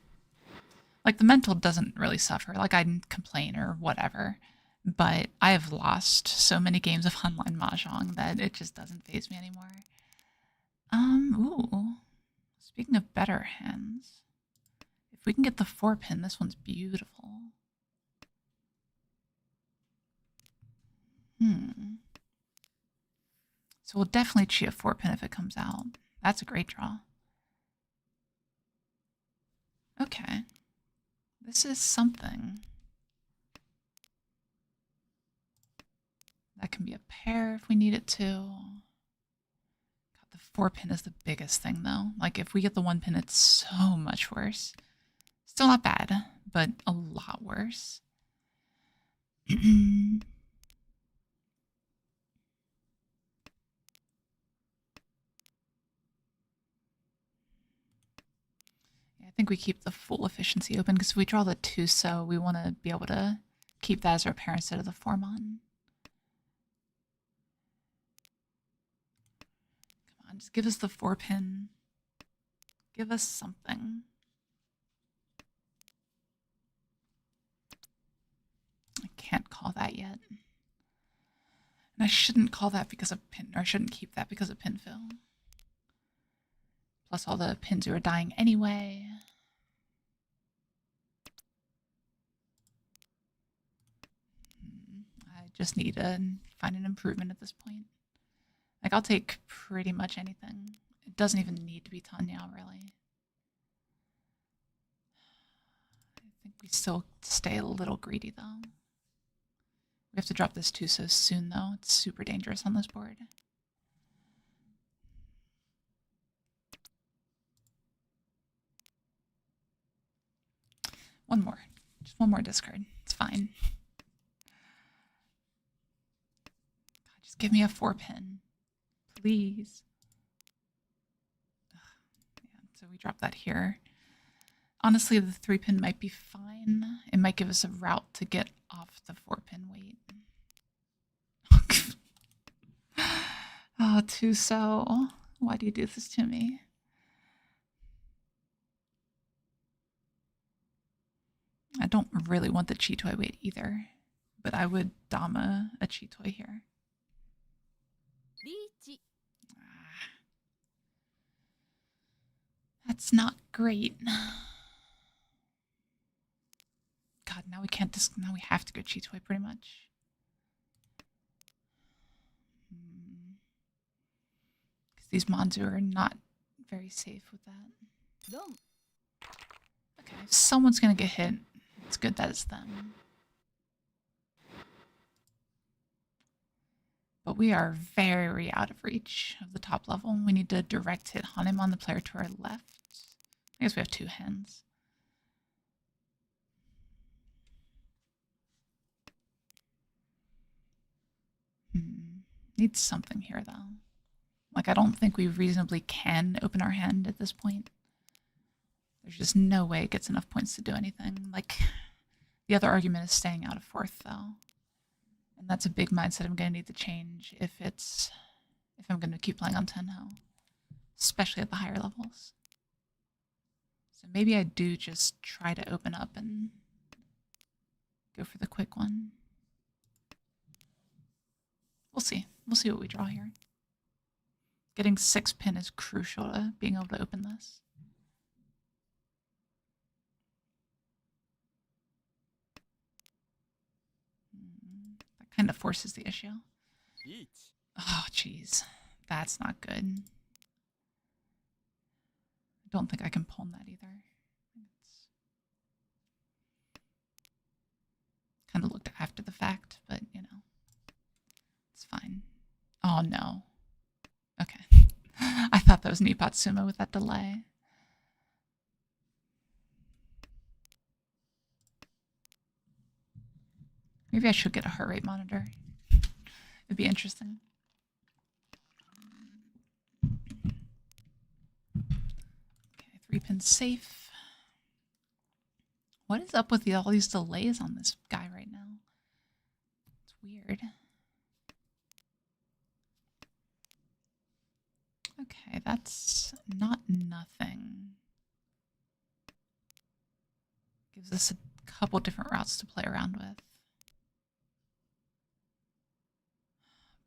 A: Like, the mental doesn't really suffer. Like, I didn't complain or whatever. But I have lost so many games of online Mahjong that it just doesn't faze me anymore. Ooh. Speaking of better hands, if we can get the 4-pin, this one's beautiful. So we'll definitely chi a 4-pin if it comes out. That's a great draw. Okay. This is something. That can be a pair if we need it to. God, the 4-pin is the biggest thing, though. Like, if we get the 1-pin, it's so much worse. Still not bad, but a lot worse. I think we keep the full efficiency open because if we draw the 2-so, we want to be able to keep that as our pair instead of the 4-mon. Come on, just give us the 4-pin. Give us something. I can't call that yet. And I shouldn't call that because of pin, or I shouldn't keep that because of pin fill. Plus all the pins who are dying anyway. I just need to find an improvement at this point. Like, I'll take pretty much anything. It doesn't even need to be Tanya, really. I think we still stay a little greedy, though. We We have to drop this too so soon, though. It's super dangerous on this board. One more. Just one more discard. It's fine. God, just give me a 4-pin. Please. Yeah, so we drop that here. Honestly, the 3-pin might be fine. It might give us a route to get off the 4-pin weight. Oh, Tuso. Why do you do this to me? I don't really want the Chitoi weight either, but I would Dama a Chitoi here.
B: Riichi.
A: That's not great. God, now we can't now we have to go Chitoi pretty much. Because these Manzu are not very safe with that.
B: Dom.
A: Okay, if someone's gonna get hit, it's good that it's them. But we are very out of reach of the top level. We need to direct hit Hanem on the player to our left. I guess we have 2 hands. Need something here, though. Like, I don't think we reasonably can open our hand at this point. There's just no way it gets enough points to do anything. Like, the other argument is staying out of 4th, though. And that's a big mindset I'm going to need to change if I'm going to keep playing on Tenhou. Especially at the higher levels. So maybe I do just try to open up and go for the quick one. We'll see. We'll see what we draw here. Getting 6-pin is crucial to being able to open this. That kind of forces the issue. Oh, jeez. That's not good. I don't think I can pull that either. Kind of looked after the fact, but, you know. It's fine. Oh, no. Okay. I thought that was Nippatsumo with that delay. Maybe I should get a heart rate monitor. It'd be interesting. Okay, 3-pin safe. What is up with all these delays on this guy right now? It's weird. Okay, that's not nothing. Gives us a couple different routes to play around with.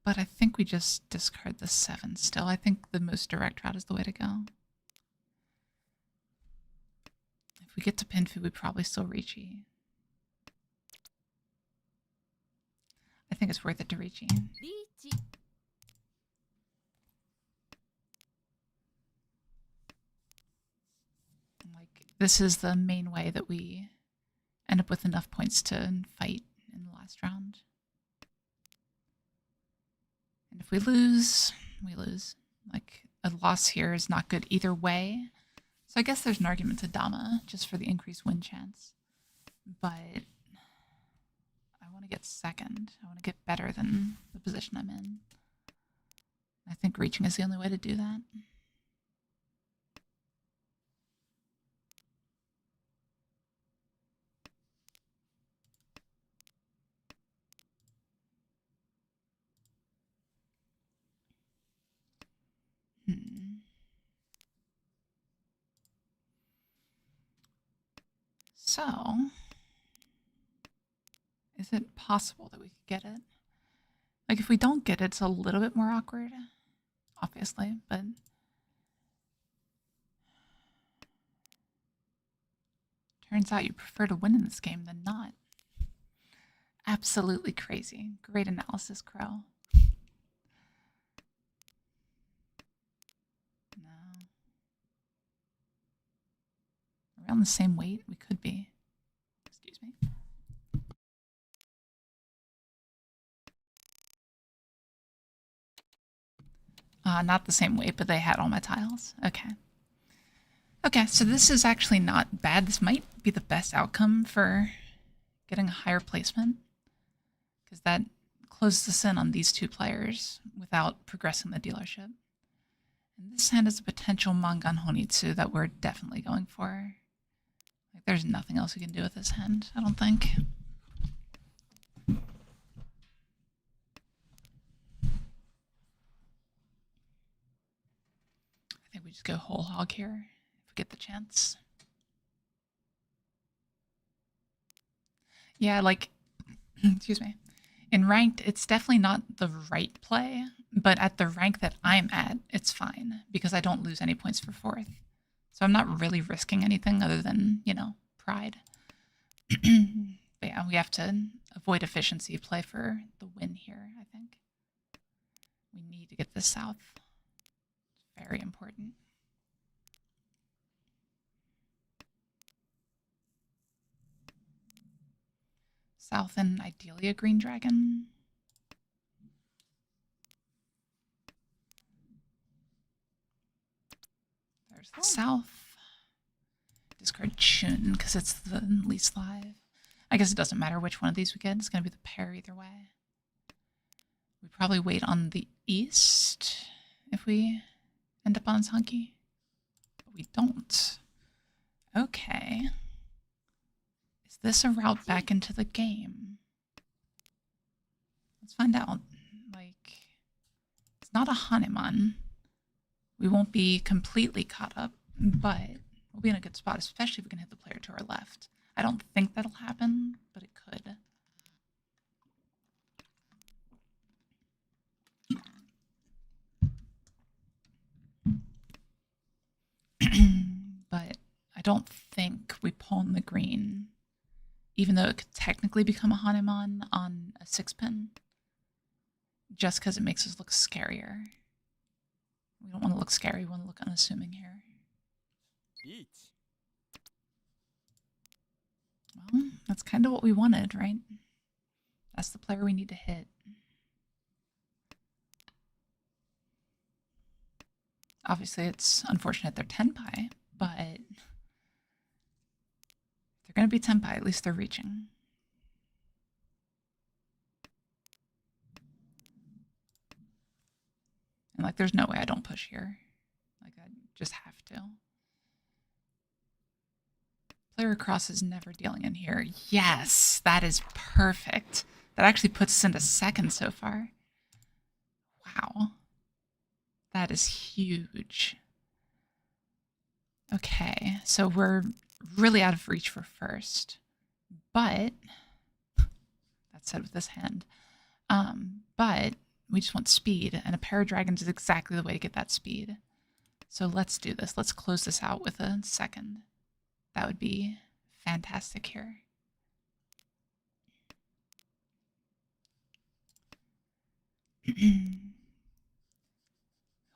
A: But I think we just discard the 7 still. I think the most direct route is the way to go. If we get to Pinfu, we probably still Riichi. I think it's worth it to Riichi.
B: Riichi.
A: Like, this is the main way that we end up with enough points to fight in the last round. And if we lose, we lose. Like, a loss here is not good either way. So I guess there's an argument to Dama, just for the increased win chance. But I want to get second. I want to get better than the position I'm in. I think reaching is the only way to do that. So, is it possible that we could get it? Like, if we don't get it, it's a little bit more awkward, obviously, but turns out you prefer to win in this game than not. Absolutely crazy. Great analysis, Crow. No. Around the same weight? We could be. Excuse me. Not the same way, but they had all my tiles. Okay. Okay, so this is actually not bad. This might be the best outcome for getting a higher placement, because that closes us in on these two players without progressing the dealership. And this hand is a potential Mangan Honitsu that we're definitely going for. Like, there's nothing else we can do with this hand, I don't think. I think we just go whole hog here if we get the chance. Yeah, like, excuse me. In ranked, it's definitely not the right play, but at the rank that I'm at, it's fine because I don't lose any points for fourth. So I'm not really risking anything other than, you know, pride. But yeah, we have to avoid efficiency, play for the win here, I think. We need to get this south. It's very important. South and ideally a green dragon. There's the south. Discard Chun because it's the least live. I guess it doesn't matter which one of these we get. It's going to be the pair either way. We probably wait on the east if we end up on Sunky. But we don't. Okay. Is this a route back into the game? Let's find out. Like, it's not a Hanuman. We won't be completely caught up, but we'll be in a good spot, especially if we can hit the player to our left. I don't think that'll happen, but it could. But I don't think we pawn the green, even though it could technically become a Hanuman on a 6-pin, just because it makes us look scarier. We don't want to look scary, we want to look unassuming here. Well, that's kind of what we wanted, right? That's the player we need to hit. Obviously, it's unfortunate they're Tenpai, but if they're going to be Tenpai, at least they're reaching. And, like, there's no way I don't push here. Like, I just have to. Player across is never dealing in here. Yes, that is perfect. That actually puts us into second so far. Wow. That is huge. Okay, so we're really out of reach for first. But, that's said with this hand. But we just want speed, and a pair of dragons is exactly the way to get that speed. So let's do this. Let's close this out with a second. That would be fantastic here.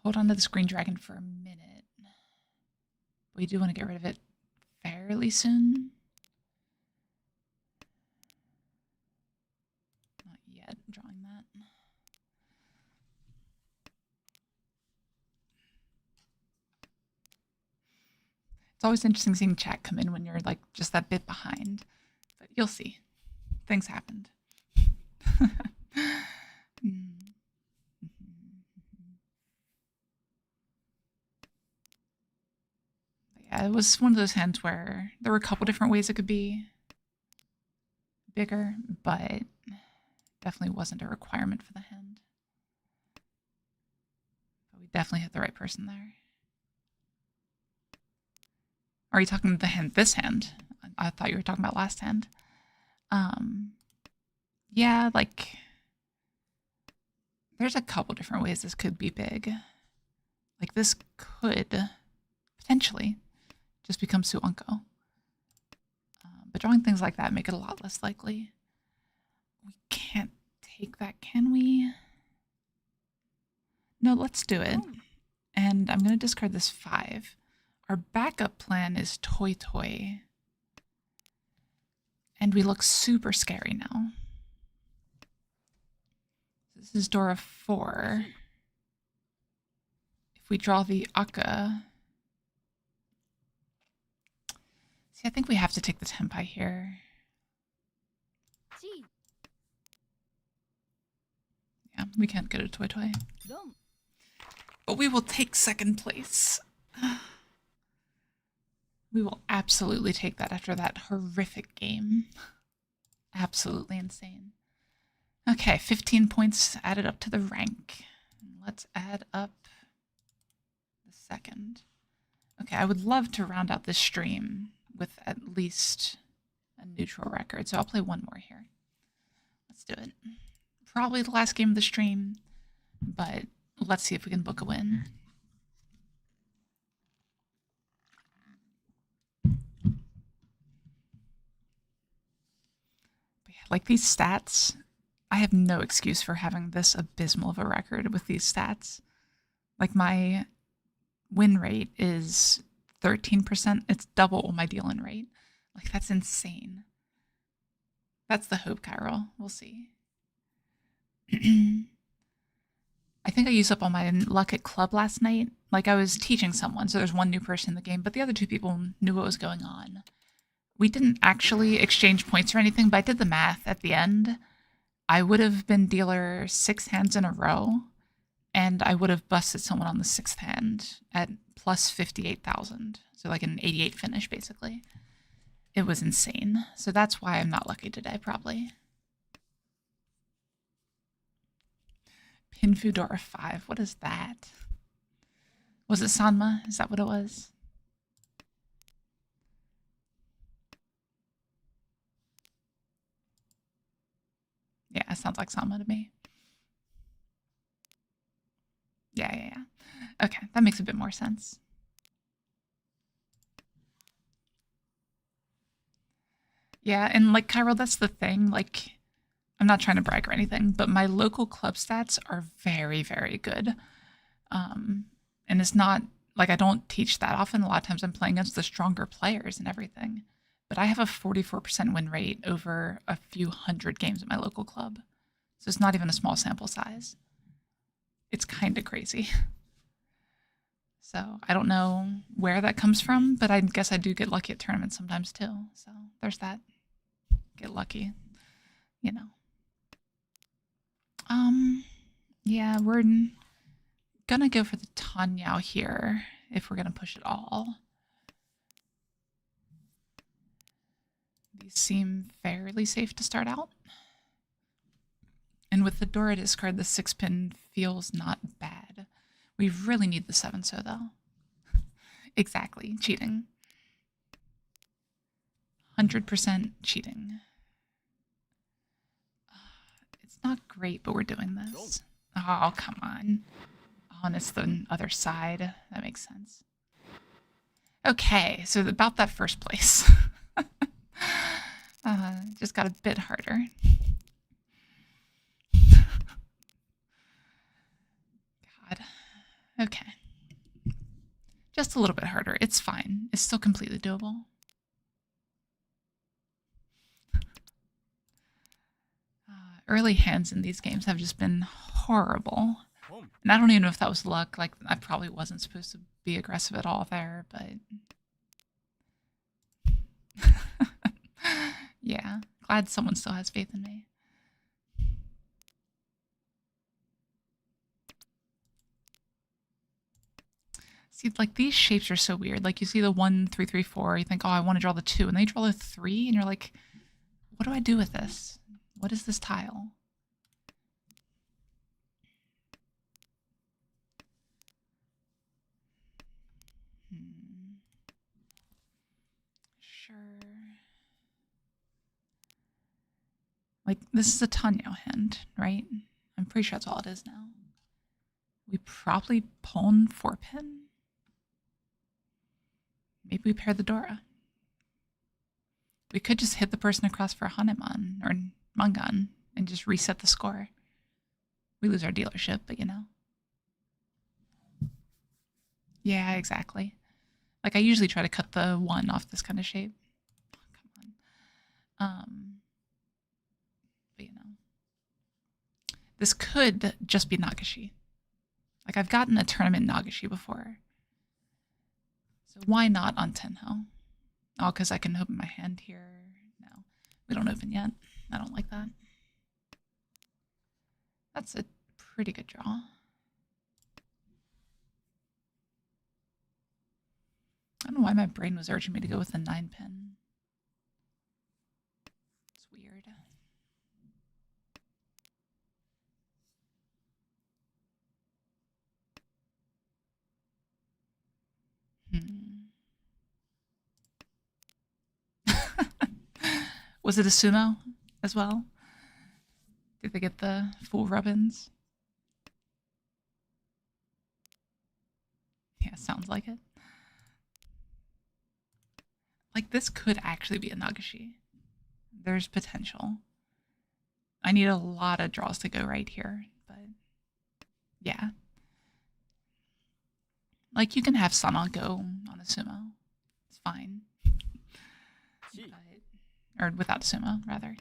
A: Hold on to this green dragon for a minute. We do want to get rid of it fairly soon. Not yet, drawing that. It's always interesting seeing chat come in when you're like just that bit behind, but you'll see. Things happened. Yeah, it was one of those hands where there were a couple different ways it could be bigger, but definitely wasn't a requirement for the hand. But we definitely hit the right person there. Are you talking the hand, this hand? I thought you were talking about last hand. Yeah, like, there's a couple different ways this could be big. Like, this could potentially just become Suanko. But drawing things like that make it a lot less likely. We can't take that, can we? No, let's do it. And I'm going to discard this 5. Our backup plan is Toy Toy. And we look super scary now. This is Dora 4. If we draw the Aka... See, I think we have to take the Tenpai here. Yeah, we can't go to Toy Toy. But we will take second place. We will absolutely take that after that horrific game. Absolutely insane. Okay, 15 points added up to the rank. Let's add up the second. Okay, I would love to round out this stream with at least a neutral record, so I'll play one more here. Let's do it. Probably the last game of the stream, but let's see if we can book a win. Like these stats, I have no excuse for having this abysmal of a record with these stats. Like my win rate is 13%. It's double my deal-in rate. Like that's insane. That's the hope, Kyril. We'll see. I think I used up all my luck at club last night. Like I was teaching someone, so there's one new person in the game, but the other two people knew what was going on. We didn't actually exchange points or anything, but I did the math at the end. I would have been dealer 6 hands in a row, and I would have busted someone on the 6th hand at plus 58,000. So like an 88 finish, basically. It was insane. So that's why I'm not lucky today, probably. Pin Fudora 5. What is that? Was it Sanma? Is that what it was? Yeah, it sounds like Sanma to me. Yeah. Okay, that makes a bit more sense. Yeah, and like Kyril, that's the thing. Like, I'm not trying to brag or anything, but my local club stats are very, very good. And it's not like I don't teach that often. A lot of times I'm playing against the stronger players and everything. But I have a 44% win rate over a few hundred games at my local club. So it's not even a small sample size. It's kind of crazy. So I don't know where that comes from, but I guess I do get lucky at tournaments sometimes too. So there's that. Get lucky, you know. Yeah, we're gonna go for the Tanyao here if we're gonna push it all. These seem fairly safe to start out. And with the Dora discard, the 6-pin feels not bad. We really need the 7-so though. Exactly, cheating. 100% cheating. It's not great, but we're doing this. Oh, come on. Oh, and it's the other side. That makes sense. Okay, so about that first place. Just got a bit harder. God. Okay. Just a little bit harder. It's fine. It's still completely doable. Early hands in these games have just been horrible. And I don't even know if that was luck. Like, I probably wasn't supposed to be aggressive at all there, but... Yeah, glad someone still has faith in me. See, like, these shapes are so weird. Like, you see the 1, 3, 3, 4, you think, oh, I want to draw the 2, and then you draw the 3, and you're like, what do I do with this? What is this tile? Sure. Like, this is a Tenhou hand, right? I'm pretty sure that's all it is now. We probably pawn 4-pin. Maybe we pair the Dora. We could just hit the person across for Hanemon or Mangan and just reset the score. We lose our dealership, but you know. Yeah, exactly. Like, I usually try to cut the 1 off this kind of shape. Come on. But you know. This could just be Nakashi. Like, I've gotten a tournament Nagashi before. So why not on Tenhou? Oh, because I can open my hand here. No, we don't open yet. I don't like that. That's a pretty good draw. I don't know why my brain was urging me to go with a 9-pin. It's weird. Was it a sumo as well? Did they get the full rubbins? Yeah, sounds like it. Like, this could actually be a Nagashi. There's potential. I need a lot of draws to go right here, but yeah. Like, you can have Sana go on a sumo. It's fine. Or without a sumo, rather.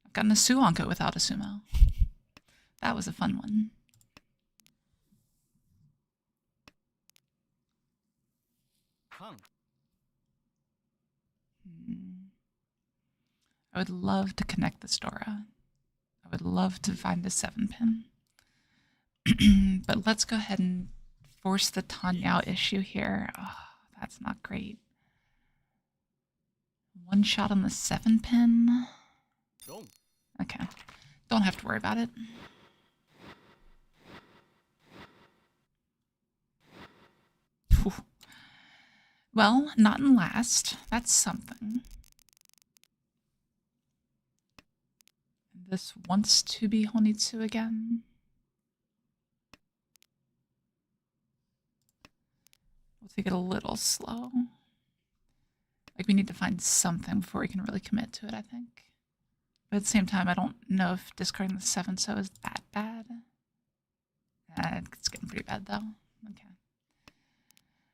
A: I've gotten a Suonko without a sumo. That was a fun one. I would love to connect the Stora. I would love to find a 7-pin. But let's go ahead and force the Tanyao issue here. Oh, that's not great. One shot on the 7-pin. Okay. Don't have to worry about it. Whew. Well, not in last. That's something. This wants to be Honitsu again. We'll take it a little slow. Like, we need to find something before we can really commit to it, I think. But at the same time, I don't know if discarding the 7-so is that bad. It's getting pretty bad, though. Okay.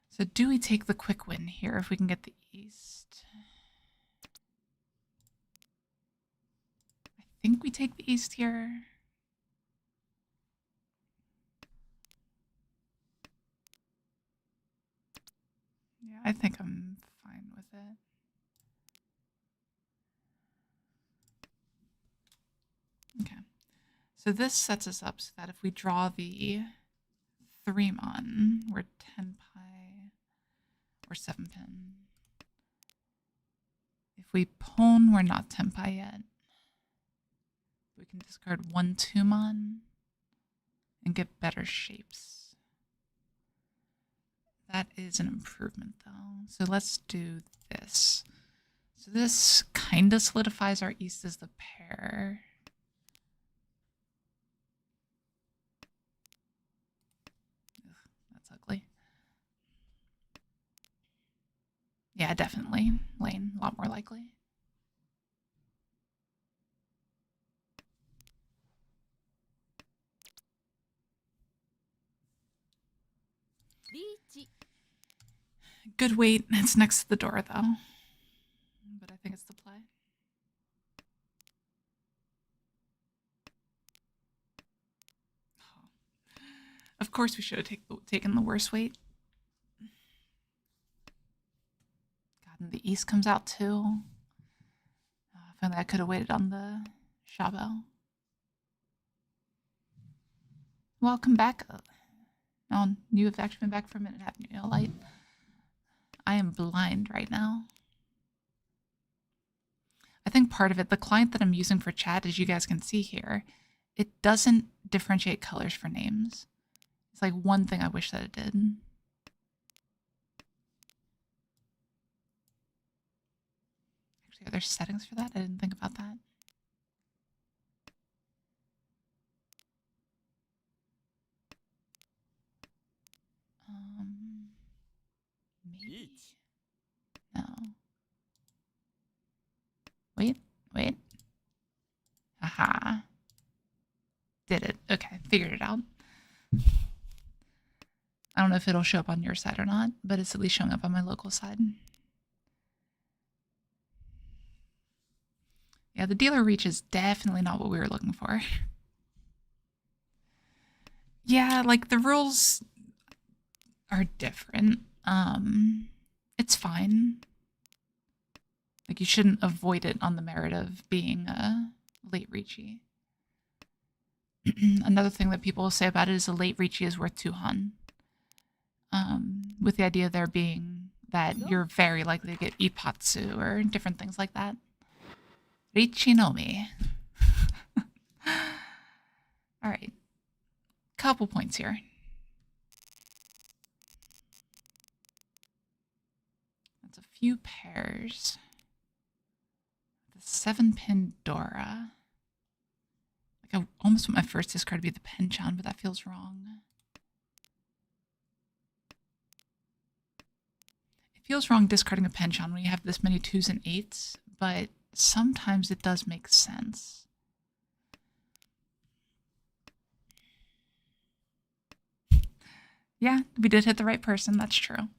A: So do we take the quick win here if we can get the east? I think we take the east here. Yeah, I think I'm fine with it. Okay. So this sets us up so that if we draw the 3-mon, we're 10-pi or 7-pin. If we pawn, we're not 10-pi yet. We can discard 1 2-mon and get better shapes. That is an improvement, though. So let's do this. So this kind of solidifies our east as the pair. Ugh, that's ugly. Yeah, definitely. Lane, a lot more likely.
B: Riichi.
A: Good weight. It's next to the door, though. But I think it's the play. Oh. Of course we should have taken the worst weight. God, and the east comes out, too. If only I could have waited on the Shabo. Welcome back. Oh, you have actually been back for a minute, haven't you, Light? I am blind right now. I think part of it, the client that I'm using for chat, as you guys can see here, it doesn't differentiate colors for names. It's like one thing I wish that it did. Actually, are there settings for that? I didn't think about that. Maybe. No. Wait. Aha. Did it. Okay, figured it out. I don't know if it'll show up on your side or not, but it's at least showing up on my local side. Yeah, the dealer reach is definitely not what we were looking for. Yeah, like the rules are different. It's fine. Like you shouldn't avoid it on the merit of being a late Riichi. Another thing that people will say about it is a late Riichi is worth 2 hun. With the idea there being that you're very likely to get Ipatsu or different things like that. Riichi no mi. Alright. Couple points here. That's a few pairs. The 7-pin Dora. Like I almost want my first discard to be the Penchant, but that feels wrong. It feels wrong discarding a Penchant when you have this many 2s and 8s, but sometimes it does make sense. Yeah, we did hit the right person, that's true.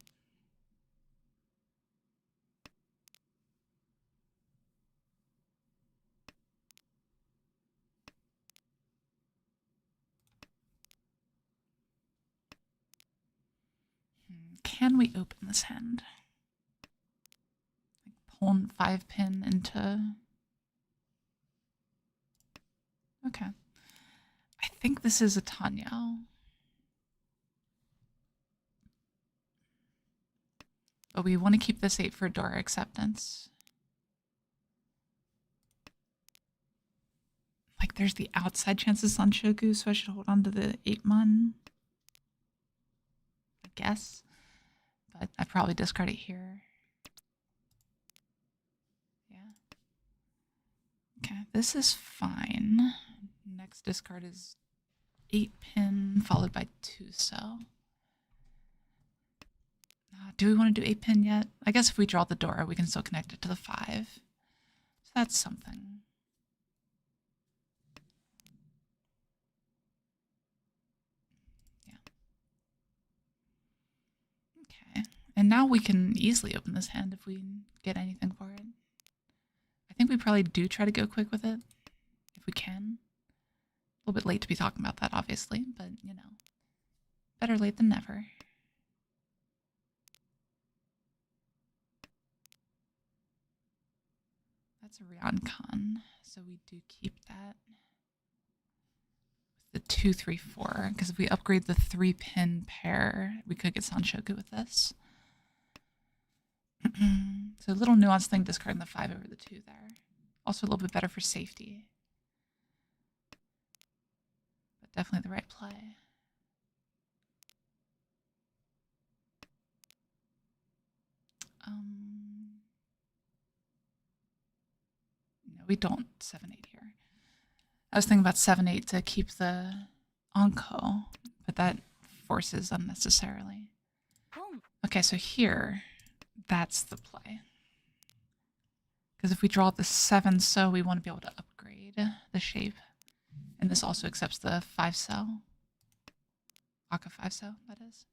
A: Can we open this hand? Like pull 5-pin into... Okay. I think this is a Tenhou. But we want to keep this 8 for Dora acceptance. Like there's the outside chances on Shogu, so I should hold on to the 8-mon. I guess. But I probably discard it here. Yeah. Okay, this is fine. Next discard is 8-pin followed by 2-so. Do we want to do 8-pin yet? I guess if we draw the Dora, we can still connect it to the 5. So that's something. Yeah. Okay. And now we can easily open this hand if we get anything for it. I think we probably do try to go quick with it, if we can. A little bit late to be talking about that, obviously, but, you know, better late than never. That's a Ryoncon, so we do keep that. The 2, 3, 4, because if we upgrade the 3-pin pair, we could get Sanshoku with this. So a little nuanced thing, discarding the 5 over the 2 there. Also a little bit better for safety. But definitely the right play. No, we don't 7-8 here. I was thinking about 7-8 to keep the Anko, but that forces unnecessarily. Okay, so here, that's the play. Because if we draw the 7-so, we want to be able to upgrade the shape. And this also accepts the 5-so. Aka 5-so, that is.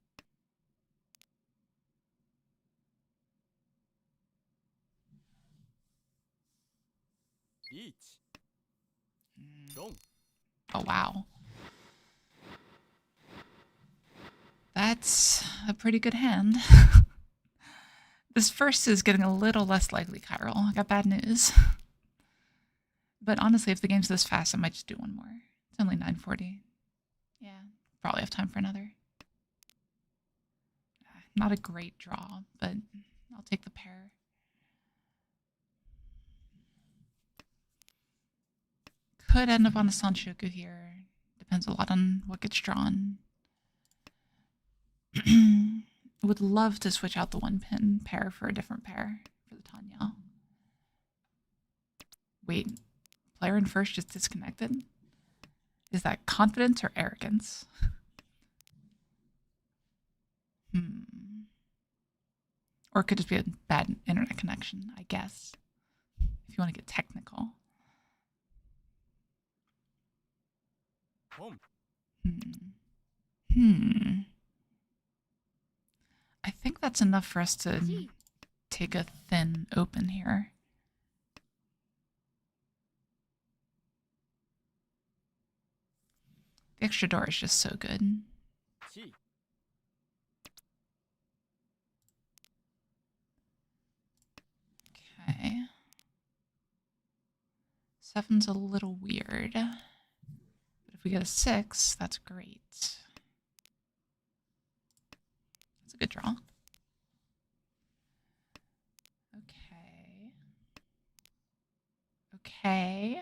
A: Oh, wow. That's a pretty good hand. This first is getting a little less likely, Chiral. I got bad news. But honestly, if the game's this fast, I might just do one more. It's only 9:40. Yeah, probably have time for another. Not a great draw, but I'll take the pair. Could end up on a Sanshoku here. Depends a lot on what gets drawn. Would love to switch out the 1-pin pair for a different pair for the Tenhou. Wait, player in first just disconnected? Is that confidence or arrogance? Or it could just be a bad internet connection, I guess, if you want to get technical. I think that's enough for us to take a thin open here. The extra door is just so good. Okay. 7's a little weird. But if we get a 6, that's great. That's a good draw. Okay. Okay.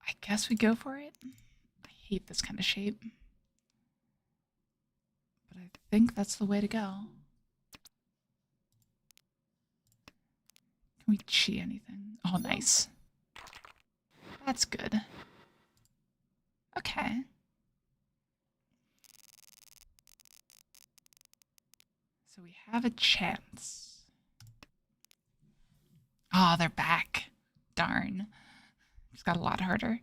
A: I guess we go for it. I hate this kind of shape. But I think that's the way to go. Can we cheat anything? Oh, nice. That's good. Okay. So we have a chance. Oh, they're back. Darn. It's got a lot harder.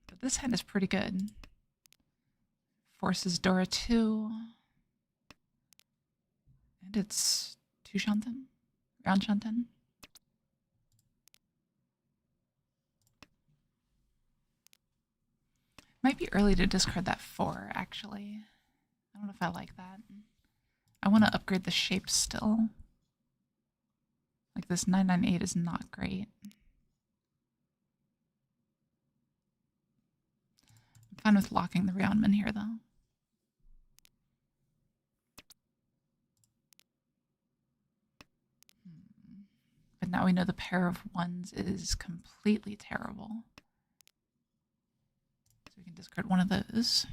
A: But this hand is pretty good. Forces Dora 2. And it's 2 Shanten? Round Shanten? Might be early to discard that 4, actually. I don't know if I like that. I want to upgrade the shape still. Like this 998 is not great. I'm fine with locking the Roundman here, though. But now we know the pair of 1s is completely terrible. So we can discard one of those.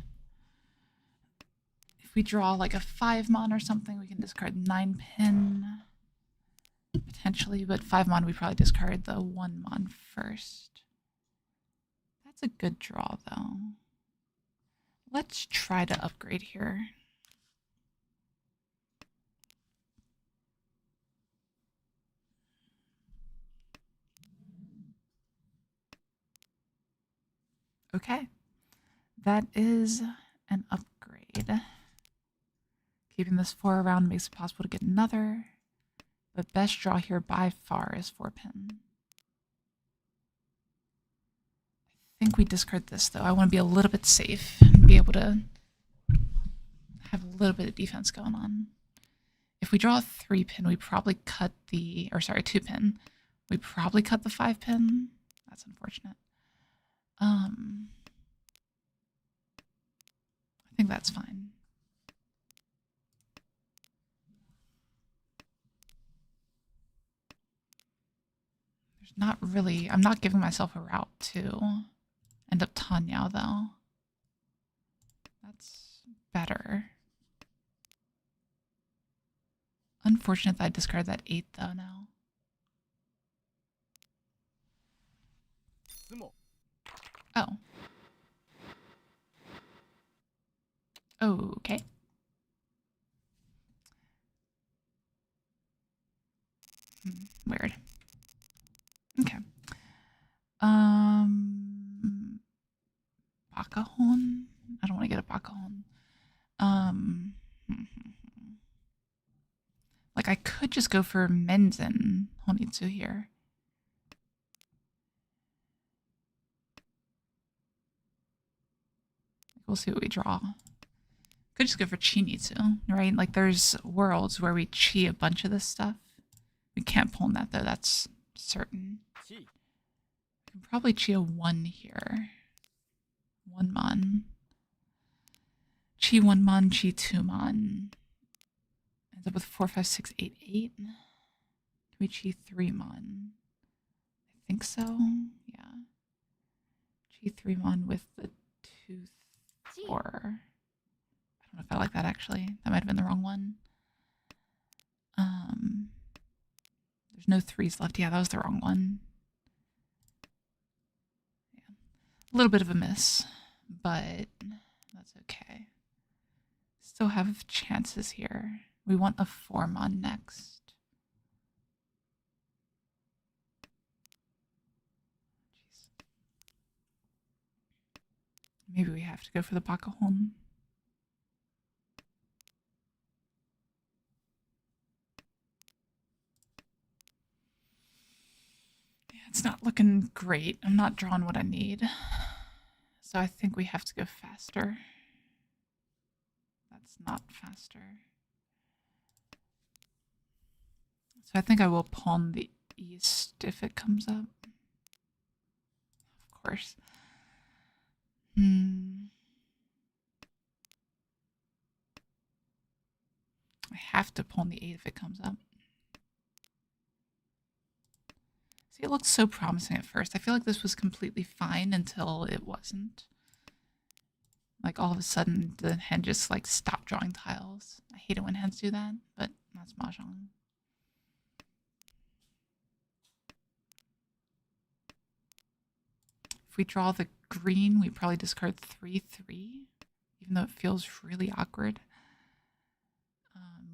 A: If we draw like a 5-mon or something, we can discard 9-pin. Potentially, but 5-mon, we probably discard the 1-mon first. That's a good draw, though. Let's try to upgrade here. Okay. That is an upgrade. Keeping this 4 around makes it possible to get another. But best draw here by far is 4-pin. I think we discard this, though. I want to be a little bit safe and be able to have a little bit of defense going on. If we draw a 3-pin, we probably cut the... Or sorry, 2-pin. We probably cut the 5-pin. That's unfortunate. I think that's fine. There's not really... I'm not giving myself a route to end up Tanyao, though. That's better. Unfortunate that I discard that 8, though, now. Oh. Okay. Weird. Okay. Bakahon? I don't want to get a Bakahon. Like, I could just go for Menzen Honitsu here. We'll see what we draw. Could just go for Chinitsu, right? Like, there's worlds where we chi a bunch of this stuff. We can't pull in that, though. That's certain. We can probably chi a 1 here. 1-mon. Chi 1-mon, chi 2-mon. Ends up with 4, 5, 6, 8, 8. Can we chi 3-mon? I think so. Yeah. Chi 3-mon with the 2, 4. I don't know if I like that, actually. That might have been the wrong one. There's no 3s left. Yeah, that was the wrong one. Yeah. A little bit of a miss, but that's okay. Still have chances here. We want a 4-mon next. Jeez. Maybe we have to go for the Bakahon. Yeah, it's not looking great. I'm not drawing what I need. So I think we have to go faster. That's not faster. So I think I will pawn the east if it comes up. Of course. I have to pawn the 8 if it comes up. See, it looked so promising at first. I feel like this was completely fine until it wasn't. Like all of a sudden the hen just like stopped drawing tiles. I hate it when hens do that, but that's Mahjong. If we draw the green, we probably discard 3/3, even though it feels really awkward.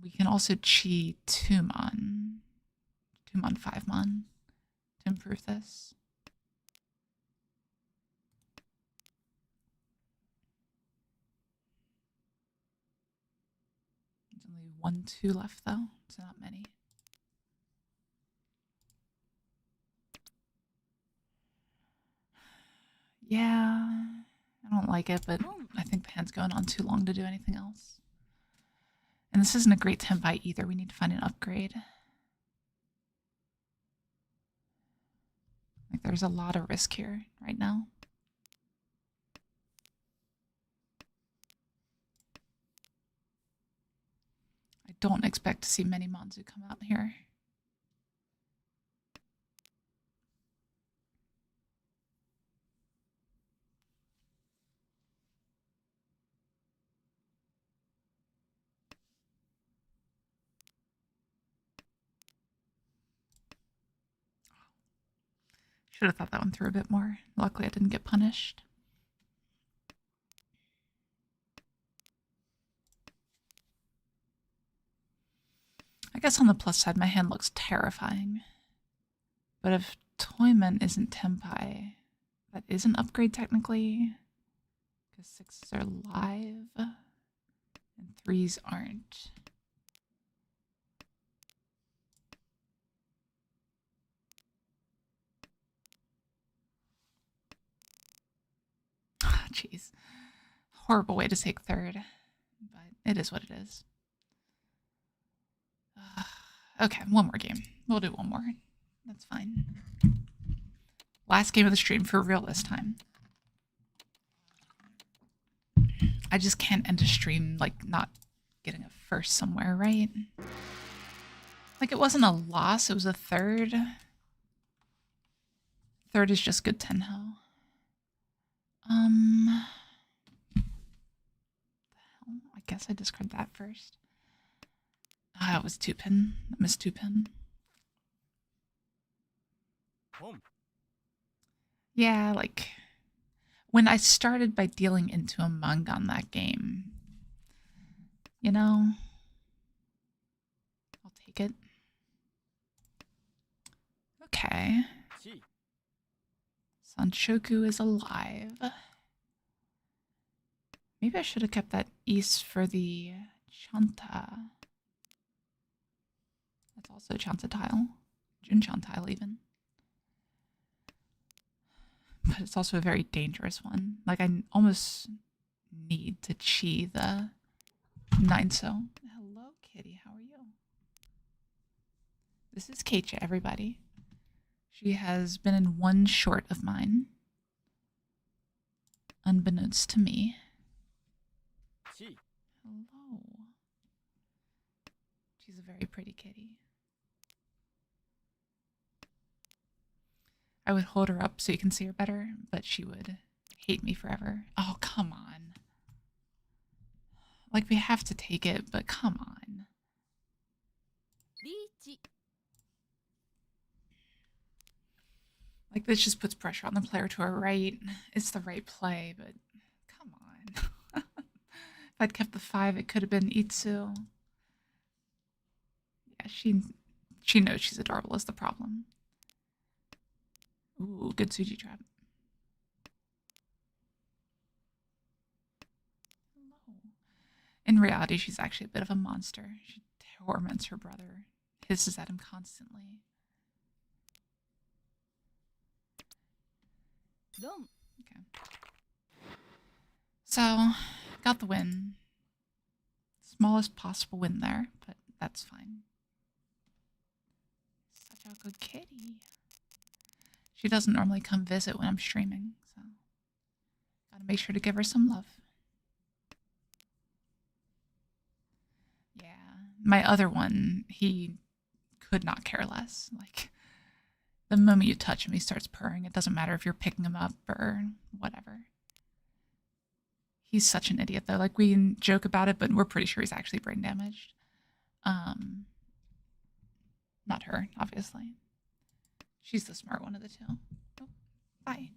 A: We can also chi 2-mon, 2-mon, 5-mon to improve this. There's only 1, 2 left though, so not many. Yeah, I don't like it, but I think the hand's going on too long to do anything else. And this isn't a great tempai either. We need to find an upgrade. Like there's a lot of risk here right now. I don't expect to see many Manzu come out here. Should have thought that one through a bit more. Luckily, I didn't get punished. I guess on the plus side, my hand looks terrifying. But if Toyman isn't Tempai, that is an upgrade technically. Because 6s are live and 3s aren't. Jeez. Horrible way to take third, but it is what it is. Okay, one more game. We'll do one more. That's fine. Last game of the stream for real this time. I just can't end a stream like not getting a first somewhere, right? Like it wasn't a loss, it was a third. Third is just good Tenhou. The hell? I guess I discard that first. Ah, it was 2-pin. I missed 2-pin. Yeah, like when I started by dealing into a Mung on that game, you know, I'll take it. Okay. Sanshoku is alive. Maybe I should have kept that east for the Chanta. That's also Chanta tile. Junchan tile even. But it's also a very dangerous one. Like I almost need to chi the 9-so. Hello, kitty. How are you? This is Keicha, everybody. She has been in one short of mine. Unbeknownst to me. Hello. She's a very pretty kitty. I would hold her up so you can see her better, but she would hate me forever. Oh, come on. Like, we have to take it, but come on.
B: Riichi.
A: Like, this just puts pressure on the player to our right. It's the right play, but come on. If I'd kept the 5, it could have been Itsu. Yeah, she knows she's adorable is the problem. Ooh, good Suji trap. Hello. In reality, she's actually a bit of a monster. She torments her brother, hisses at him constantly. Okay. So, got the win. Smallest possible win there, but that's fine. Such a good kitty. She doesn't normally come visit when I'm streaming, so gotta make sure to give her some love. Yeah, my other one, he could not care less. Like, the moment you touch him, he starts purring. It doesn't matter if you're picking him up or whatever. He's such an idiot, though. Like, we joke about it, but we're pretty sure he's actually brain damaged. Not her, obviously. She's the smart one of the two. Oh, bye.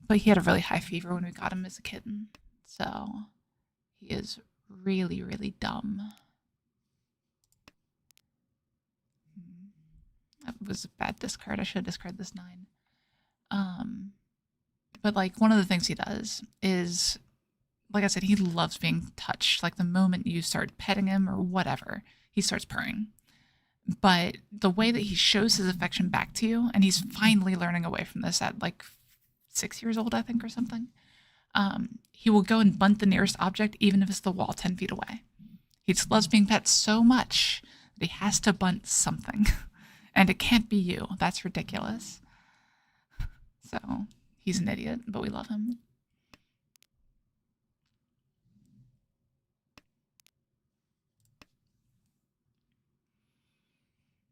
A: But he had a really high fever when we got him as a kitten. So he is really, really dumb. That was a bad discard. I should have discarded this 9. But like one of the things he does is, like I said, he loves being touched. Like the moment you start petting him or whatever, he starts purring. But the way that he shows his affection back to you, and he's finally learning away from this at like 6 years old, I think, or something. He will go and bunt the nearest object, even if it's the wall 10 feet away. He just loves being pet so much that he has to bunt something. And it can't be you. That's ridiculous. So he's an idiot, but we love him.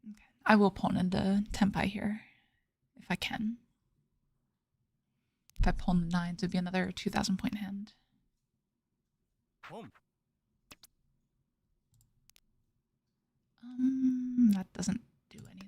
A: Okay. I will pawn into Tempai here, if I can. If I pull the 9s, it would be another 2,000 point hand. That doesn't do anything.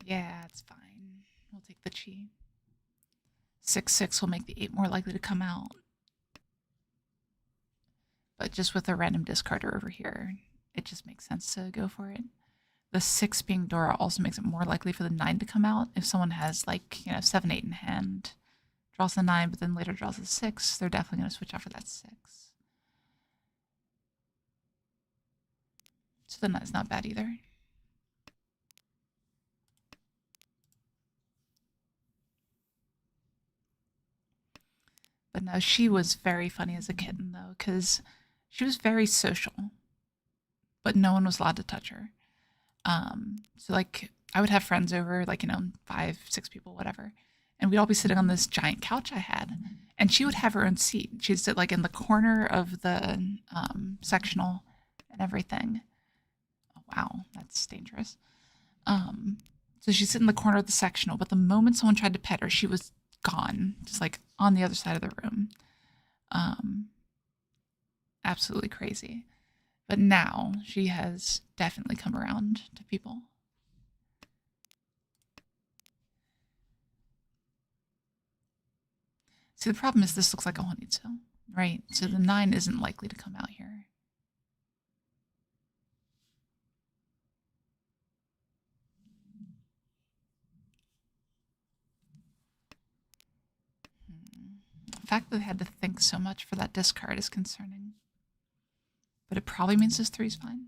A: Yeah, it's fine. We'll take the chi. 6/6 will make the 8 more likely to come out. But just with a random discarder over here, it just makes sense to go for it. The 6 being Dora also makes it more likely for the 9 to come out. If someone has like, 7, 8 in hand, draws the 9, but then later draws the 6, they're definitely going to switch out for that 6. So then that's not bad either. But no, she was very funny as a kitten, though, because she was very social, but no one was allowed to touch her. So, like, I would have friends over, like, 5, 6 people, whatever, and we'd all be sitting on this giant couch I had, and she would have her own seat. She'd sit, like, in the corner of the sectional and everything. Oh, wow, that's dangerous. So she'd sit in the corner of the sectional, but the moment someone tried to pet her, she was gone, just like on the other side of the room. Absolutely crazy. But now she has definitely come around to people. See, the problem is this looks like a Honitsu, right? So the 9 isn't likely to come out here. The fact that they had to think so much for that discard is concerning. But it probably means this 3 is fine.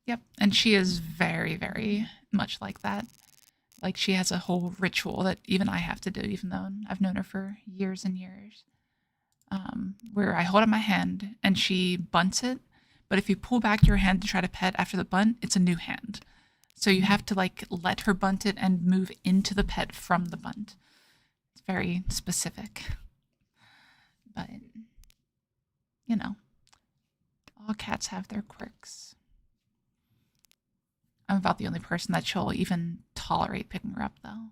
A: Yep, and she is very, very much like that. Like, she has a whole ritual that even I have to do, even though I've known her for years and years. Where I hold up my hand and she bunts it, but if you pull back your hand to try to pet after the bunt, it's a new hand. So you have to, like, let her bunt it and move into the pet from the bunt. It's very specific. But, all cats have their quirks. I'm about the only person that she'll even tolerate picking her up, though.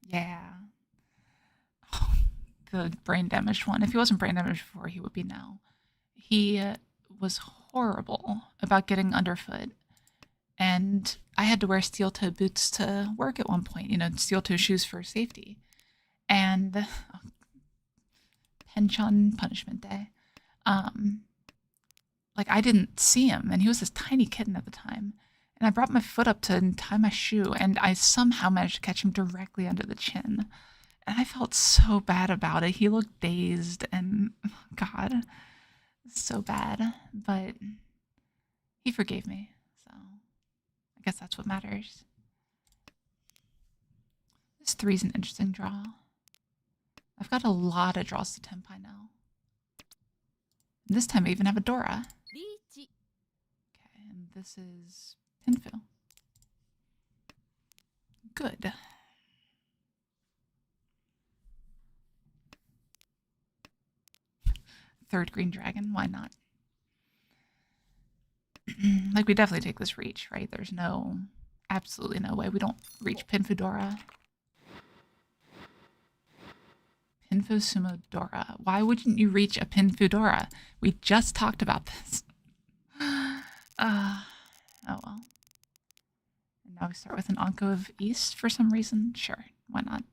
A: Yeah. The brain damaged one. If he wasn't brain damaged before, he would be now. He was horrible about getting underfoot. And I had to wear steel toe boots to work at one point, steel toe shoes for safety. And Penchon Punishment Day. Like I didn't see him, and he was this tiny kitten at the time. And I brought my foot up to tie my shoe, and I somehow managed to catch him directly under the chin. And I felt so bad about it. He looked dazed, and God, so bad. But he forgave me, so I guess that's what matters. This 3's an interesting draw. I've got a lot of draws to Tenpai now. And this time I even have a Dora.
B: Riichi.
A: Okay, and this is Tenhou. Good. Third green dragon, why not? Like, we definitely take this Riichi, right? There's absolutely no way we don't reach Pinfu Dora. Pinfu Sumo Dora. Why wouldn't you reach a Pinfu Dora? We just talked about this. Oh well. And now we start with an Anko of East for some reason. Sure, why not?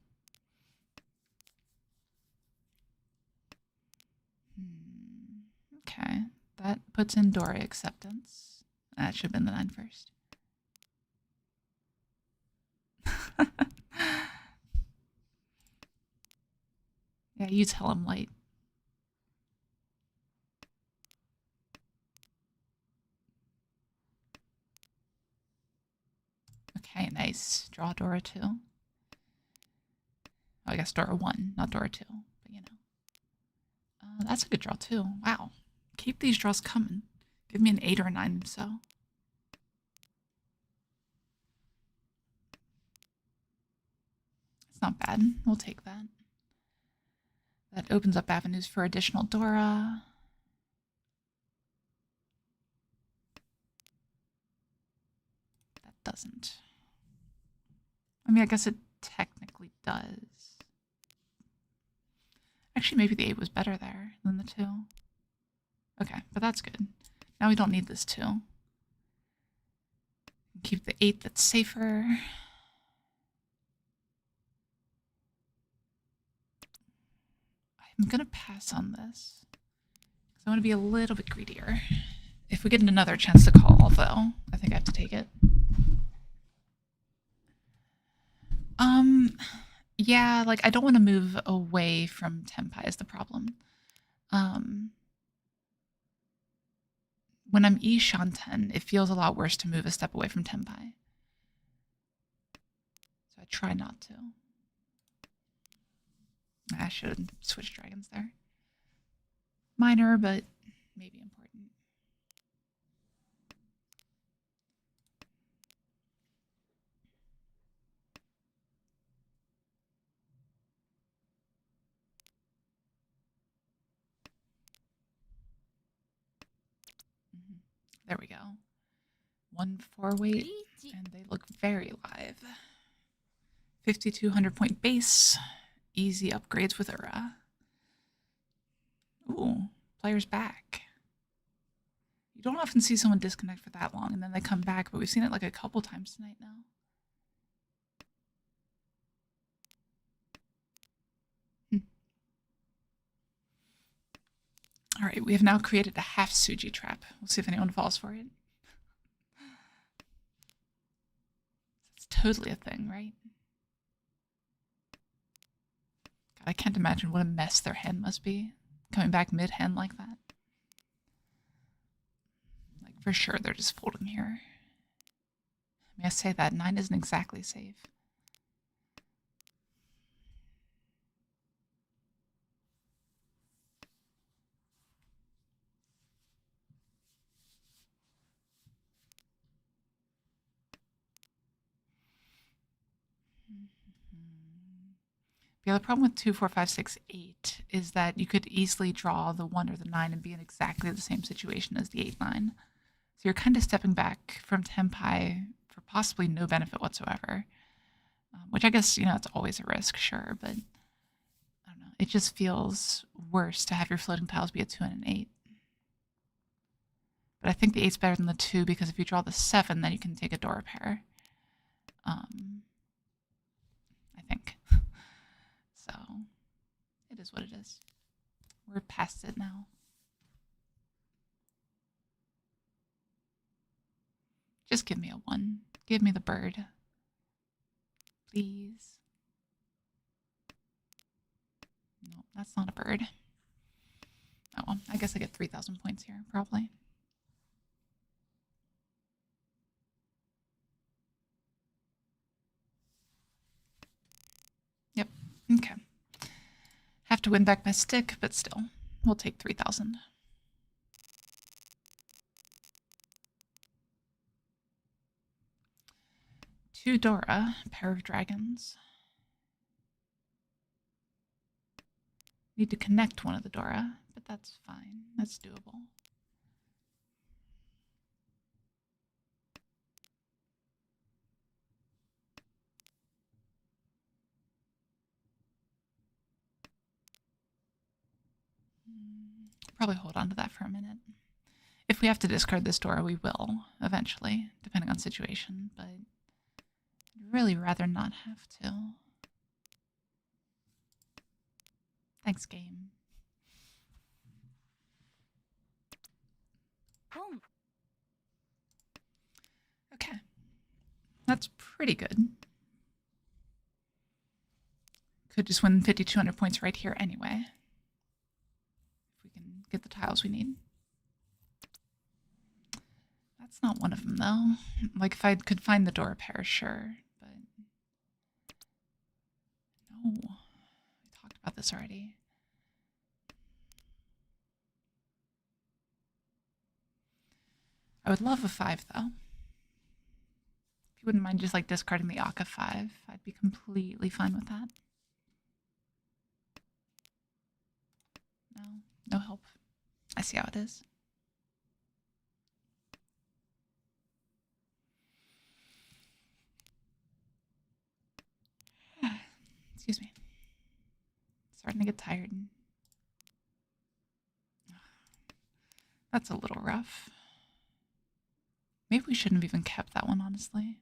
A: Okay, that puts in Dora acceptance. That should have been the 9 first. Yeah, you tell him, Light. Okay, nice. Draw Dora 2. Oh, I guess Dora 1, not Dora 2, but that's a good draw too. Wow. Keep these draws coming. Give me an 8 or a 9, so. It's not bad. We'll take that. That opens up avenues for additional Dora. That doesn't. I mean, I guess it technically does. Actually, maybe the 8 was better there than the 2. Okay, but that's good. Now we don't need this 2. Keep the 8 that's safer. I'm going to pass on this, because I want to be a little bit greedier. If we get another chance to call, though, I think I have to take it. Yeah, like, I don't want to move away from Tenpai is the problem. When I'm E Shanten, it feels a lot worse to move a step away from Tenpai. So I try not to. I should have switched dragons there. Minor, but maybe important. There we go. 1-4 weight, and they look very live. 5,200 point base. Easy upgrades with Ura. Ooh, player's back. You don't often see someone disconnect for that long and then they come back, but we've seen it like a couple times tonight now. All right, we have now created a half Suji trap. We'll see if anyone falls for it. It's totally a thing, right? God, I can't imagine what a mess their hand must be, coming back mid-hand like that. Like, for sure, they're just folding here. May I say that 9 isn't exactly safe. The other problem with 2, 4, 5, 6, 8 is that you could easily draw the 1 or the 9 and be in exactly the same situation as the 8, 9. So you're kind of stepping back from Tenpai for possibly no benefit whatsoever. Which I guess, it's always a risk, sure, but I don't know. It just feels worse to have your floating tiles be a 2 and an 8. But I think the 8's better than the 2 because if you draw the 7, then you can take a door pair. I think. So, it is what it is. We're past it now. Just give me a 1. Give me the bird. Please. No, that's not a bird. Oh, well, I guess I get 3,000 points here, probably. Yep, okay. Have to win back my stick, but still, we'll take 3,000. Two Dora, pair of dragons. Need to connect one of the Dora, but that's fine. That's doable. Probably hold on to that for a minute. If we have to discard this Dora, we will eventually, depending on situation, but I'd really rather not have to. Thanks, game. Okay. That's pretty good. Could just win 5,200 points right here anyway. If we can get the tiles we need. That's not one of them, though. Like, if I could find the Dora pair, sure, but... No. We talked about this already. I would love a 5, though. If you wouldn't mind just, like, discarding the Akka 5, I'd be completely fine with that. No, no help. I see how it is. Excuse me. Starting to get tired. That's a little rough. Maybe we shouldn't have even kept that one, honestly.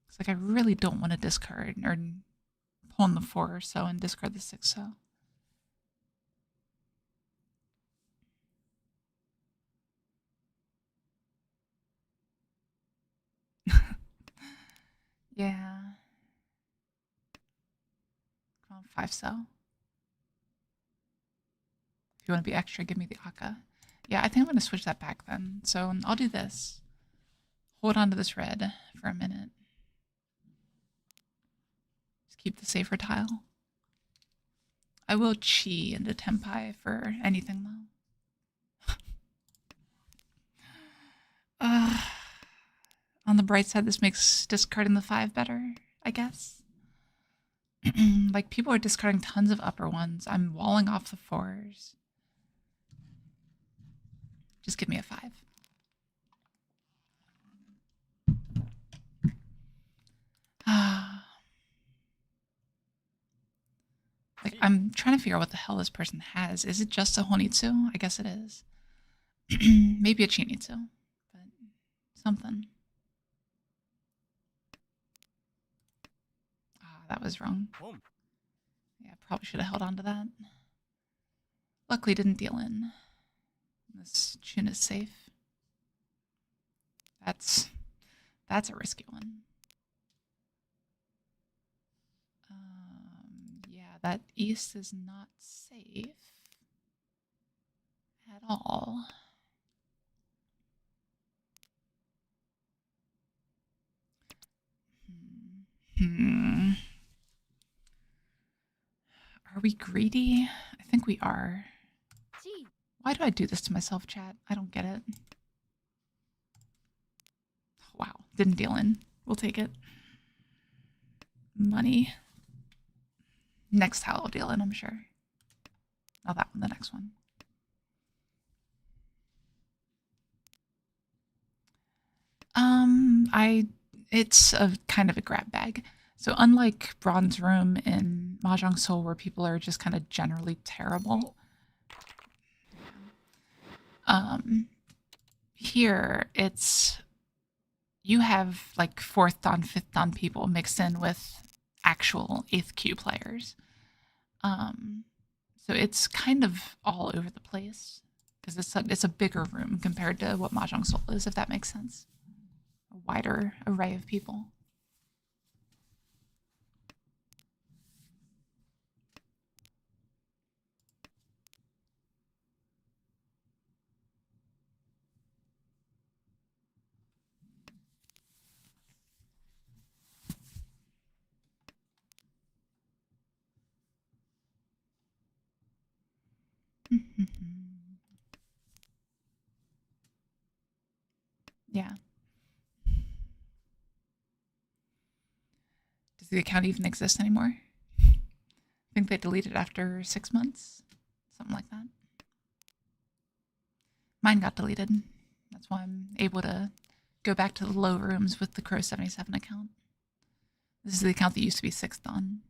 A: It's like I really don't want to discard or pull in the 4 or so and discard the 6 so. Yeah. Come on, 5 so. If you want to be extra, give me the Akka. Yeah, I think I'm going to switch that back then. So I'll do this. Hold on to this red for a minute. Just keep the safer tile. I will chi into Tempai for anything, though. On the bright side, this makes discarding the 5 better, I guess. Like, people are discarding tons of upper ones. I'm walling off the 4s. Just give me a 5. Like, I'm trying to figure out what the hell this person has. Is it just a Honitsu? I guess it is. Maybe a Chinitsu, but something. Ah, that was wrong. Yeah, probably should have held on to that. Luckily didn't deal in. This Chun is safe. That's a risky one. Yeah, that east is not safe at all. Are we greedy? I think we are. Why do I do this to myself, chat? I don't get it. Wow, didn't deal in. We'll take it. Money. Next tile I'll deal in, I'm sure. Not that one, the next one. It's a kind of a grab bag. So unlike Bronze Room in Mahjong Soul, where people are just kind of generally terrible, Here it's you have like fourth dan, fifth dan people mixed in with actual eighth Q players. So it's kind of all over the place because it's a bigger room compared to what Mahjong Soul is, if that makes sense. A wider array of people. Yeah. Does the account even exist anymore? I think they deleted it after 6 months. Something like that. Mine got deleted. That's why I'm able to go back to the low rooms with the Crow 77 account. This is the account that used to be 6th on.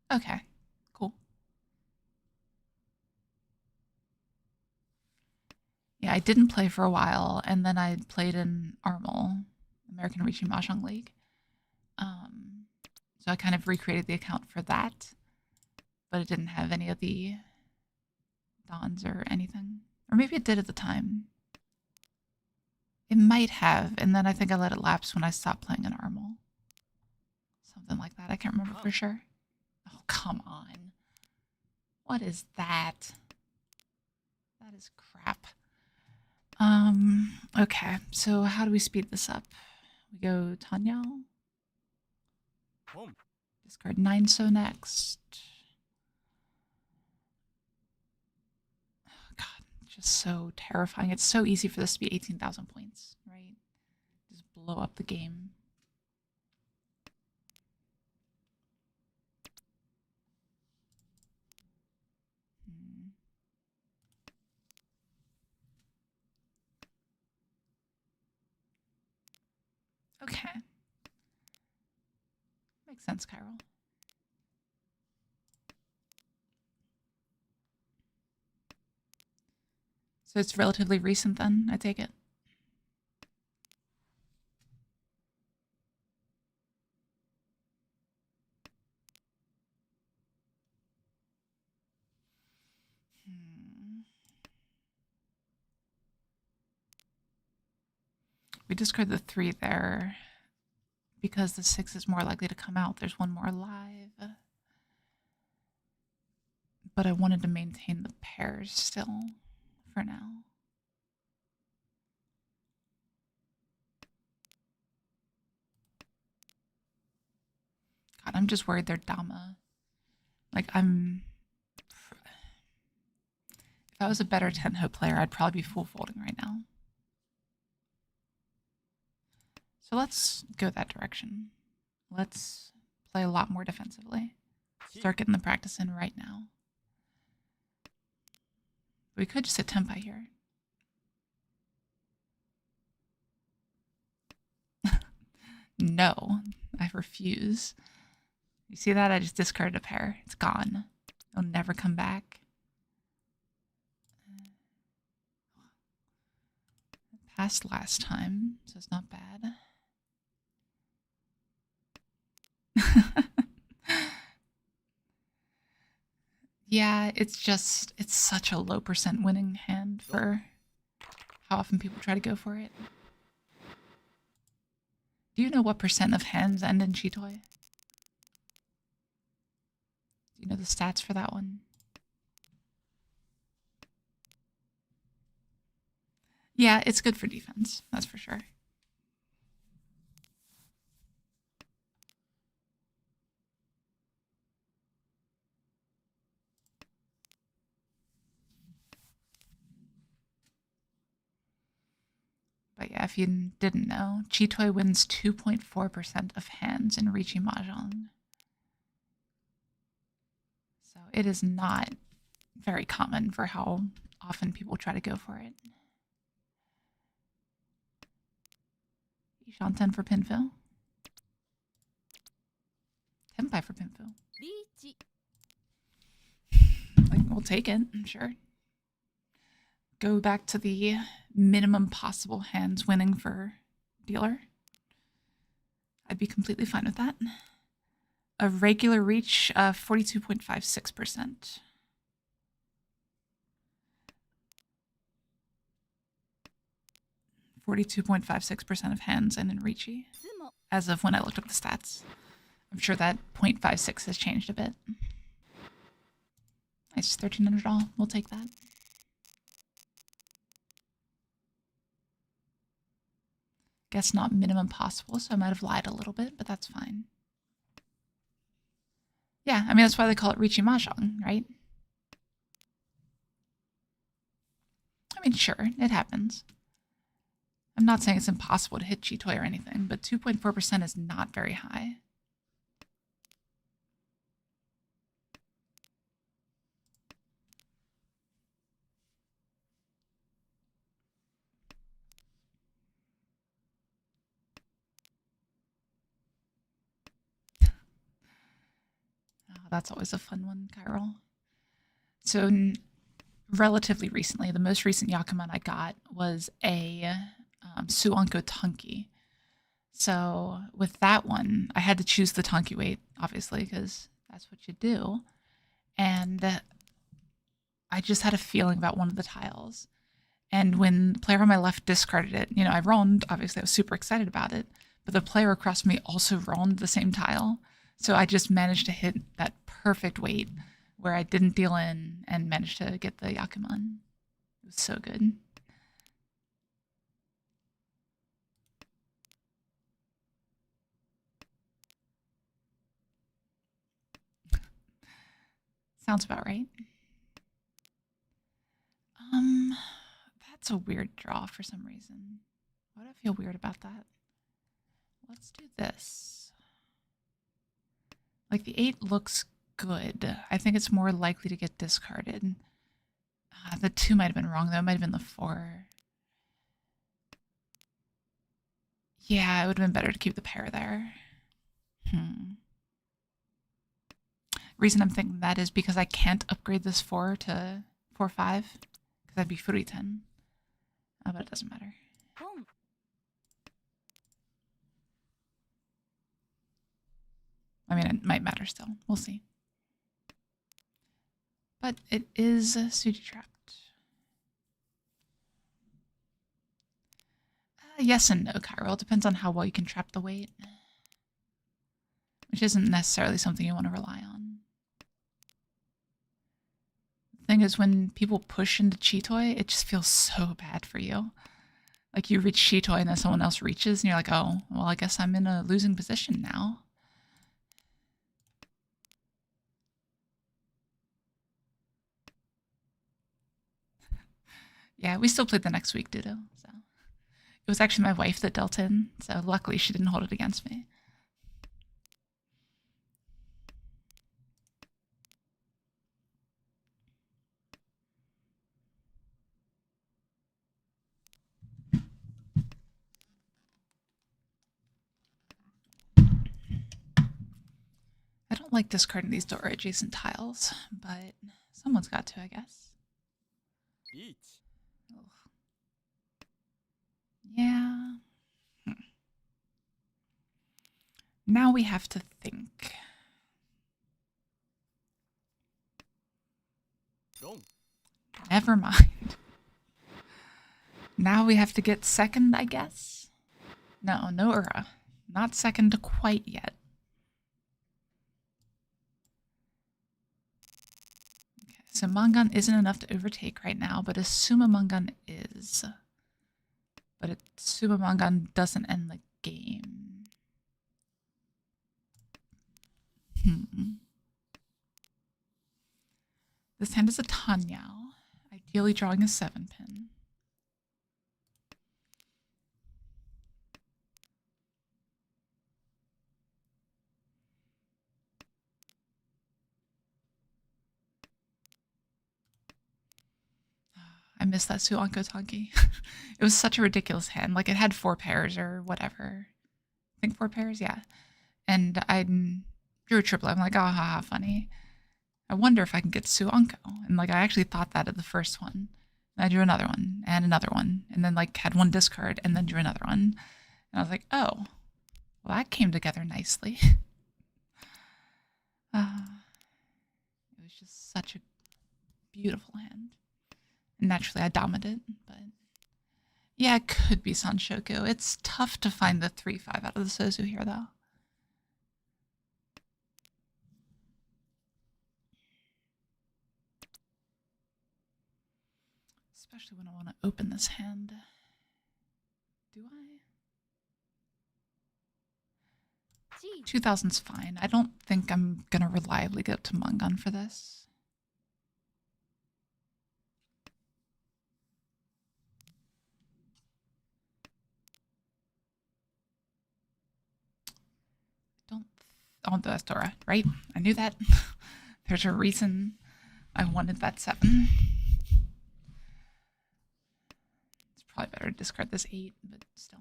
A: Okay, cool. Yeah, I didn't play for a while, and then I played in ARML, American Riichi Mahjong League. So I kind of recreated the account for that, but it didn't have any of the dons or anything. Or maybe it did at the time. It might have, and then I think I let it lapse when I stopped playing in ARML. Something like that. I can't remember for sure. Oh, come on. What is that? That is crap. Okay, so how do we speed this up? We go Tenhou. Discard 9 so next. Oh, God, just so terrifying. It's so easy for this to be 18,000 points, right? Just blow up the game. Okay. Makes sense, Chiral. So it's relatively recent then, I take it? We discard the 3 there because the 6 is more likely to come out. There's one more live. But I wanted to maintain the pairs still for now. God, I'm just worried they're Dama. Like, if I was a better Tenhou player, I'd probably be full folding right now. So let's go that direction. Let's play a lot more defensively. Start getting the practice in right now. We could just hit Tempai here. No, I refuse. You see that? I just discarded a pair. It's gone. It'll never come back. Passed last time, so it's not bad. Yeah, it's such a low percent winning hand for how often people try to go for it. Do you know what percent of hands end in Chitoi? Do you know the stats for that one? Yeah, it's good for defense, that's for sure. But yeah, if you didn't know, Chitoi wins 2.4% of hands in Riichi Mahjong. So it is not very common for how often people try to go for it. Shanten for Pinfill. Tenpai for Pinfu.
B: Riichi.
A: Like, we'll take it, I'm sure. Go back to the minimum possible hands winning for dealer. I'd be completely fine with that. A regular reach of 42.56%. (42.56% of hands and in Riichi, as of when I looked up the stats. I'm sure that 0.56 has changed a bit. Nice, 1,300 all. We'll take that. Guess not minimum possible, so I might have lied a little bit, but that's fine. Yeah, I mean, that's why they call it Riichi Mahjong, right? I mean, sure, it happens. I'm not saying it's impossible to hit Chitoi or anything, but 2.4% is not very high. Oh, that's always a fun one, Chiral. So relatively recently, the most recent Yakuman I got was a Suanko Tanki. So with that one, I had to choose the Tanki weight, obviously, because that's what you do. And I just had a feeling about one of the tiles. And when the player on my left discarded it, you know, I rolled, obviously I was super excited about it, but the player across from me also rolled the same tile. So I just managed to hit that perfect weight where I didn't deal in and managed to get the Yakuman. It was so good. Sounds about right. That's a weird draw for some reason. Why do I feel weird about that? Let's do this. Like the 8 looks good. I think it's more likely to get discarded. The 2 might have been wrong though. It might have been the 4. Yeah, it would have been better to keep the pair there. Reason I'm thinking that is because I can't upgrade this 4 to 4-5, because that'd be Furiten. Oh, but it doesn't matter. I mean, it might matter still. We'll see. But it is Suji trapped. Yes and no, Chiral. It depends on how well you can trap the weight, which isn't necessarily something you want to rely on. The thing is, when people push into Chitoi, it just feels so bad for you. Like you reach Chitoi and then someone else reaches and you're like, oh, well, I guess I'm in a losing position now. Yeah, we still played the next week, Dudo. So it was actually my wife that dealt in, so luckily she didn't hold it against me. I don't like discarding these door adjacent tiles, but someone's got to, I guess. Ugh. Yeah. Now we have to think. Never mind. Now we have to get second, I guess? No, no Ura. Not second quite yet. Okay, so Mangan isn't enough to overtake right now, but a Suma Mangan is. But a Suma Mangan doesn't end the game. This hand is a Tanyao, ideally drawing a 7-pin. I miss that Suanko Tanki. It was such a ridiculous hand. Like, it had 4 pairs or whatever. I think 4 pairs, yeah. And drew a triple. I'm like, oh, haha, funny. I wonder if I can get Suanko. And like, I actually thought that at the first one. And I drew another one and another one, and then like had one discard and then drew another one. And I was like, oh, well, that came together nicely. It was just such a beautiful hand. And naturally, I dominated, but yeah, it could be Sanshoku. It's tough to find the 3-5 out of the Sozu here, though. Especially when I want to open this hand. Do I? 2000's fine. I don't think I'm going to reliably go to Mungun for this. Oh, that's Dora, right? I knew that. There's a reason I wanted that 7. It's probably better to discard this 8, but still.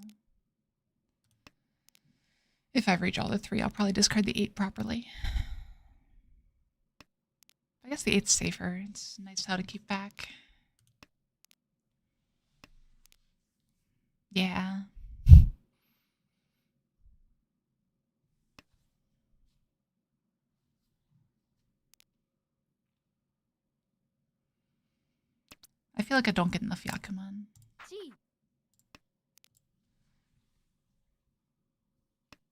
A: If I reach all the 3, I'll probably discard the 8 properly. I guess the 8's safer. It's nice how to keep back. Yeah. I feel like I don't get enough Yakuman.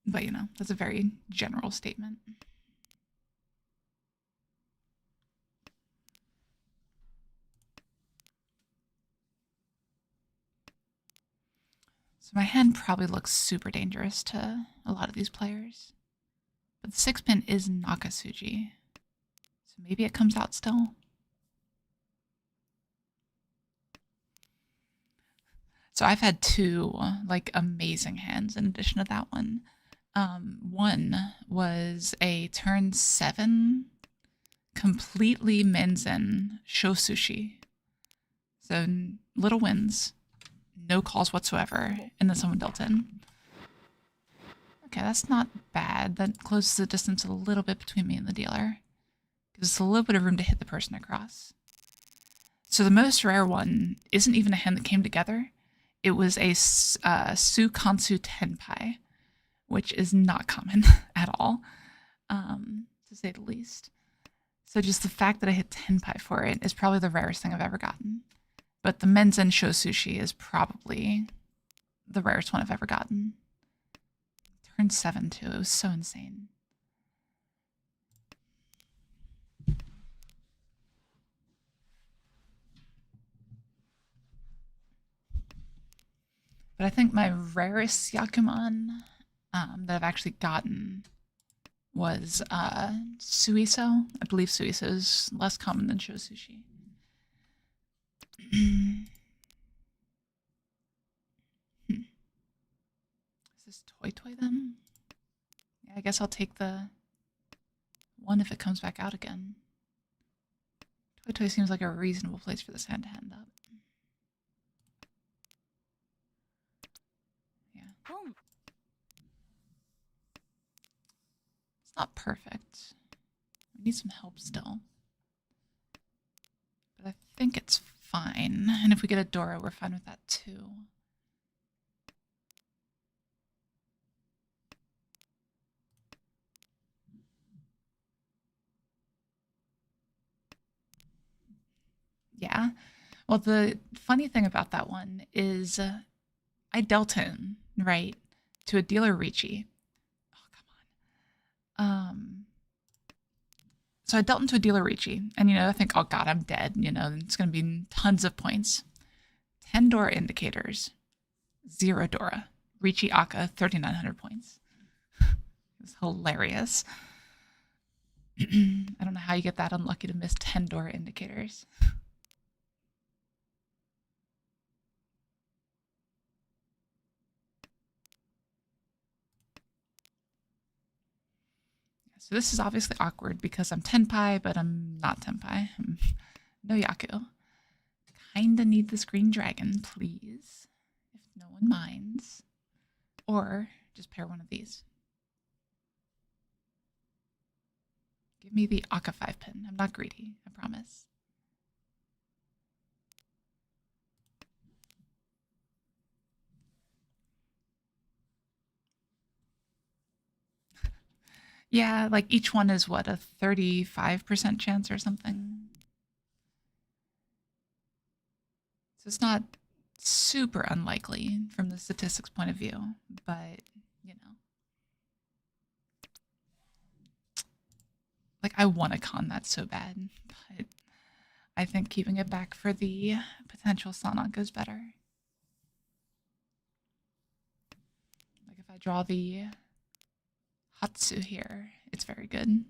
A: But, you know, that's a very general statement. So my hand probably looks super dangerous to a lot of these players. But the 6-pin is Nakasuji. So maybe it comes out still. So I've had 2, like, amazing hands in addition to that one. One was a turn 7, completely Menzen Shosushi. So little wins, no calls whatsoever, and then someone dealt in. Okay, that's not bad. That closes the distance a little bit between me and the dealer. Gives us a little bit of room to hit the person across. So the most rare one isn't even a hand that came together. It was a Sukansu Tenpai, which is not common at all, to say the least. So just the fact that I hit Tenpai for it is probably the rarest thing I've ever gotten. But the Menzen Shosushi is probably the rarest one I've ever gotten. Turn 7 too, it was so insane. But I think my rarest Yakuman that I've actually gotten was Suiso. I believe Suiso is less common than Shosushi. Is this Toy Toy then? Yeah, I guess I'll take the 1 if it comes back out again. Toy Toy seems like a reasonable place for this hand to end up. It's not perfect. We need some help still. But I think it's fine. And if we get a Dora, we're fine with that too. Yeah. Well, the funny thing about that one is I dealt in, right, to a dealer Riichi. So I dealt into a dealer Riichi, and, you know, I think, oh god, I'm dead, you know, it's going to be tons of points. 10 Dora indicators, 0 Dora. Riichi Aka, 3,900 points. It was hilarious. I don't know how you get that unlucky to miss 10 Dora indicators. So this is obviously awkward because I'm Tenpai, but I'm not Tenpai. I'm no Yaku. Kinda need this green dragon, please. If no one minds. Or just pair one of these. Give me the Aka 5 pin. I'm not greedy, I promise. Yeah, like each one is what, a 35% chance or something? So it's not super unlikely from the statistics point of view, but, you know. Like, I want to con that so bad, but I think keeping it back for the potential Sanok is better. Like, if I draw the Hatsu here, it's very good.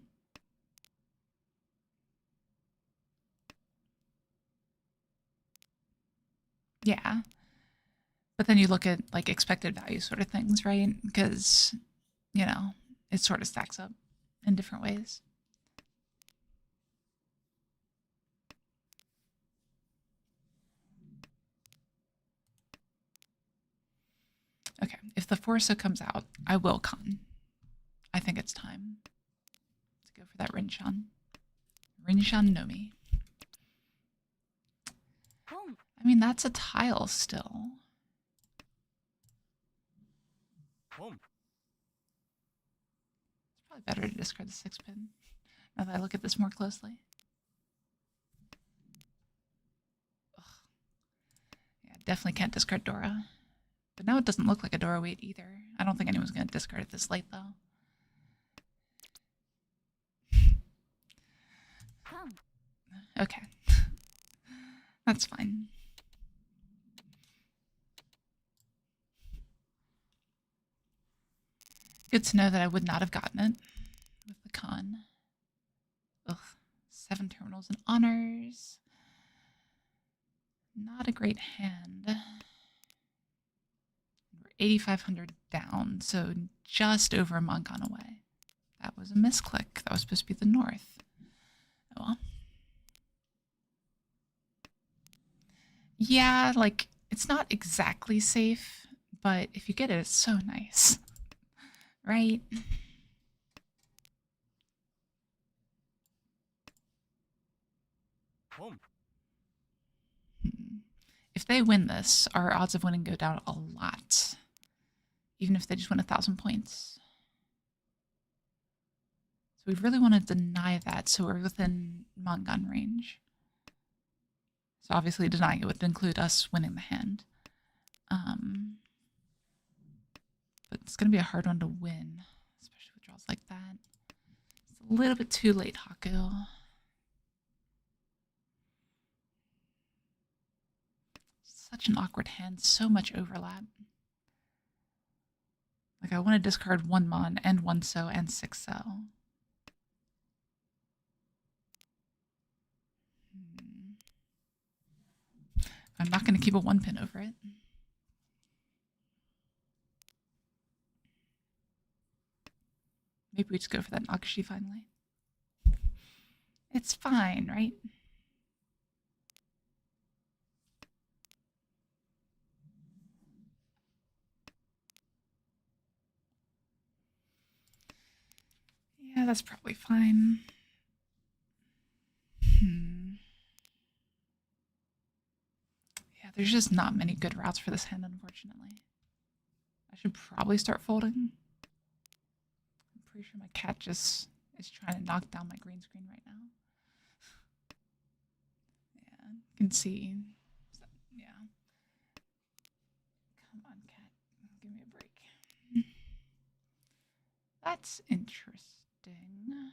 A: Yeah. But then you look at, like, expected value sort of things, right? Because, you know, it sort of stacks up in different ways. Okay, if the Forza comes out, I will con. I think it's time to go for that Rinshan. Rinshan Nomi. I mean, that's a tile still. It's probably better to discard the 6 pin now that I look at this more closely. Ugh. Yeah, definitely can't discard Dora. But now it doesn't look like a Dora wait either. I don't think anyone's going to discard it this late, though. Okay. That's fine. Good to know that I would not have gotten it with the con. Ugh. 7 terminals and honors. Not a great hand. We're 8,500 down, so just over a Monkan away. That was a misclick. That was supposed to be the north. Oh well. Yeah, like, it's not exactly safe, but if you get it, it's so nice. Right? If they win this, our odds of winning go down a lot. Even if they just win 1,000 points. So we really want to deny that so we're within Mongan range. So obviously denying it would include us winning the hand. But it's going to be a hard one to win, especially with draws like that. It's a little bit too late, Haku. Such an awkward hand, so much overlap. Like, I want to discard 1 Mon and 1 So and 6 So. I'm not going to keep a 1 pin over it. Maybe we just go for that Nagashi finally. It's fine, right? Yeah, that's probably fine. Yeah, there's just not many good routes for this hand, unfortunately. I should probably start folding. I'm pretty sure my cat just is trying to knock down my green screen right now. Yeah, you can see. Yeah. Come on, cat. Give me a break. That's interesting. No.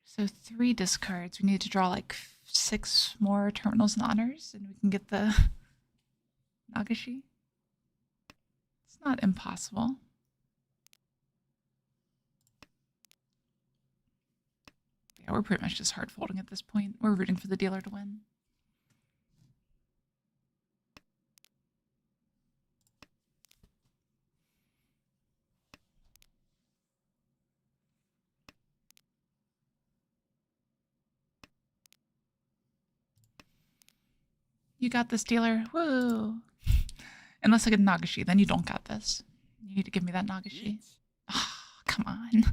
A: So 3 discards. We need to draw like 6 more terminals and honors, and we can get the Nagashi. It's not impossible. Yeah, we're pretty much just hard folding at this point. We're rooting for the dealer to win. You got this, dealer. Woo! Unless I get Nagashi, then you don't got this. You need to give me that Nagashi. Oh, come on.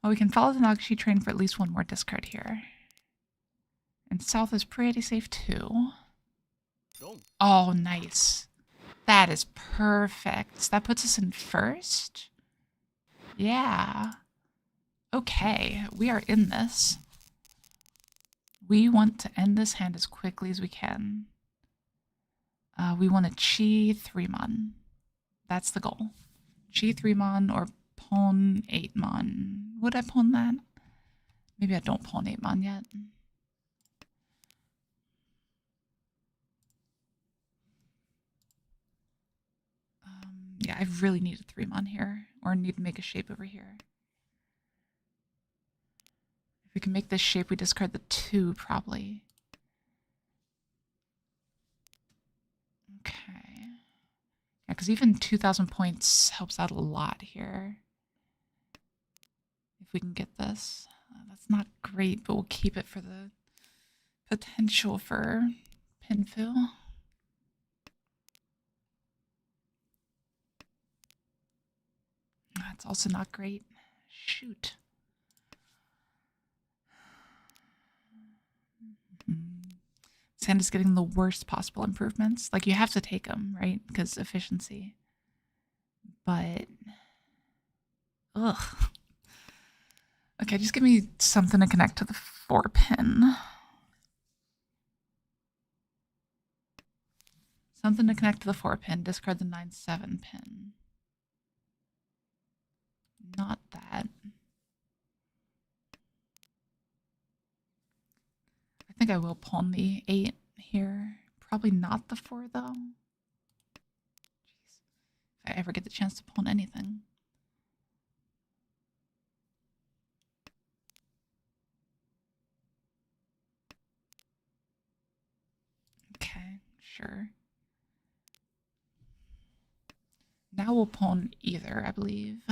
A: Well, we can follow the Nagashi train for at least one more discard here. And south is pretty safe too. Oh, nice. That is perfect. That puts us in first. Yeah. Okay, we are in this. We want to end this hand as quickly as we can. We want to Chi 3-mon. That's the goal. Chi 3-mon or Pawn 8-mon. Would I pawn that? Maybe I don't pawn 8-mon yet. Yeah, I really need a 3-mon here, or need to make a shape over here. If we can make this shape, we discard the 2, probably. Okay. Yeah, because even 2,000 points helps out a lot here. If we can get this. That's not great, but we'll keep it for the potential for pinfill. That's also not great. Shoot. Sand is getting the worst possible improvements. Like, you have to take them, right? Because efficiency. But, ugh. Okay, just give me something to connect to the 4-pin. Something to connect to the 4-pin. Discard the 9-7 pin. Not that. I think I will pawn the 8 here. Probably not the 4, though. Jeez. If I ever get the chance to pawn anything. Okay, sure. Now we'll pawn either, I believe.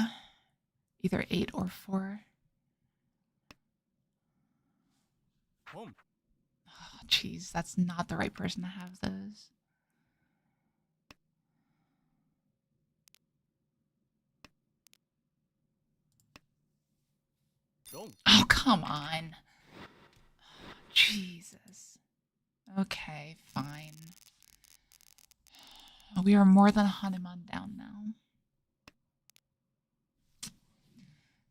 A: Either 8 or 4. Oh, jeez, that's not the right person to have those. Oh, come on. Jesus. Okay, fine. We are more than a Hanuman down now.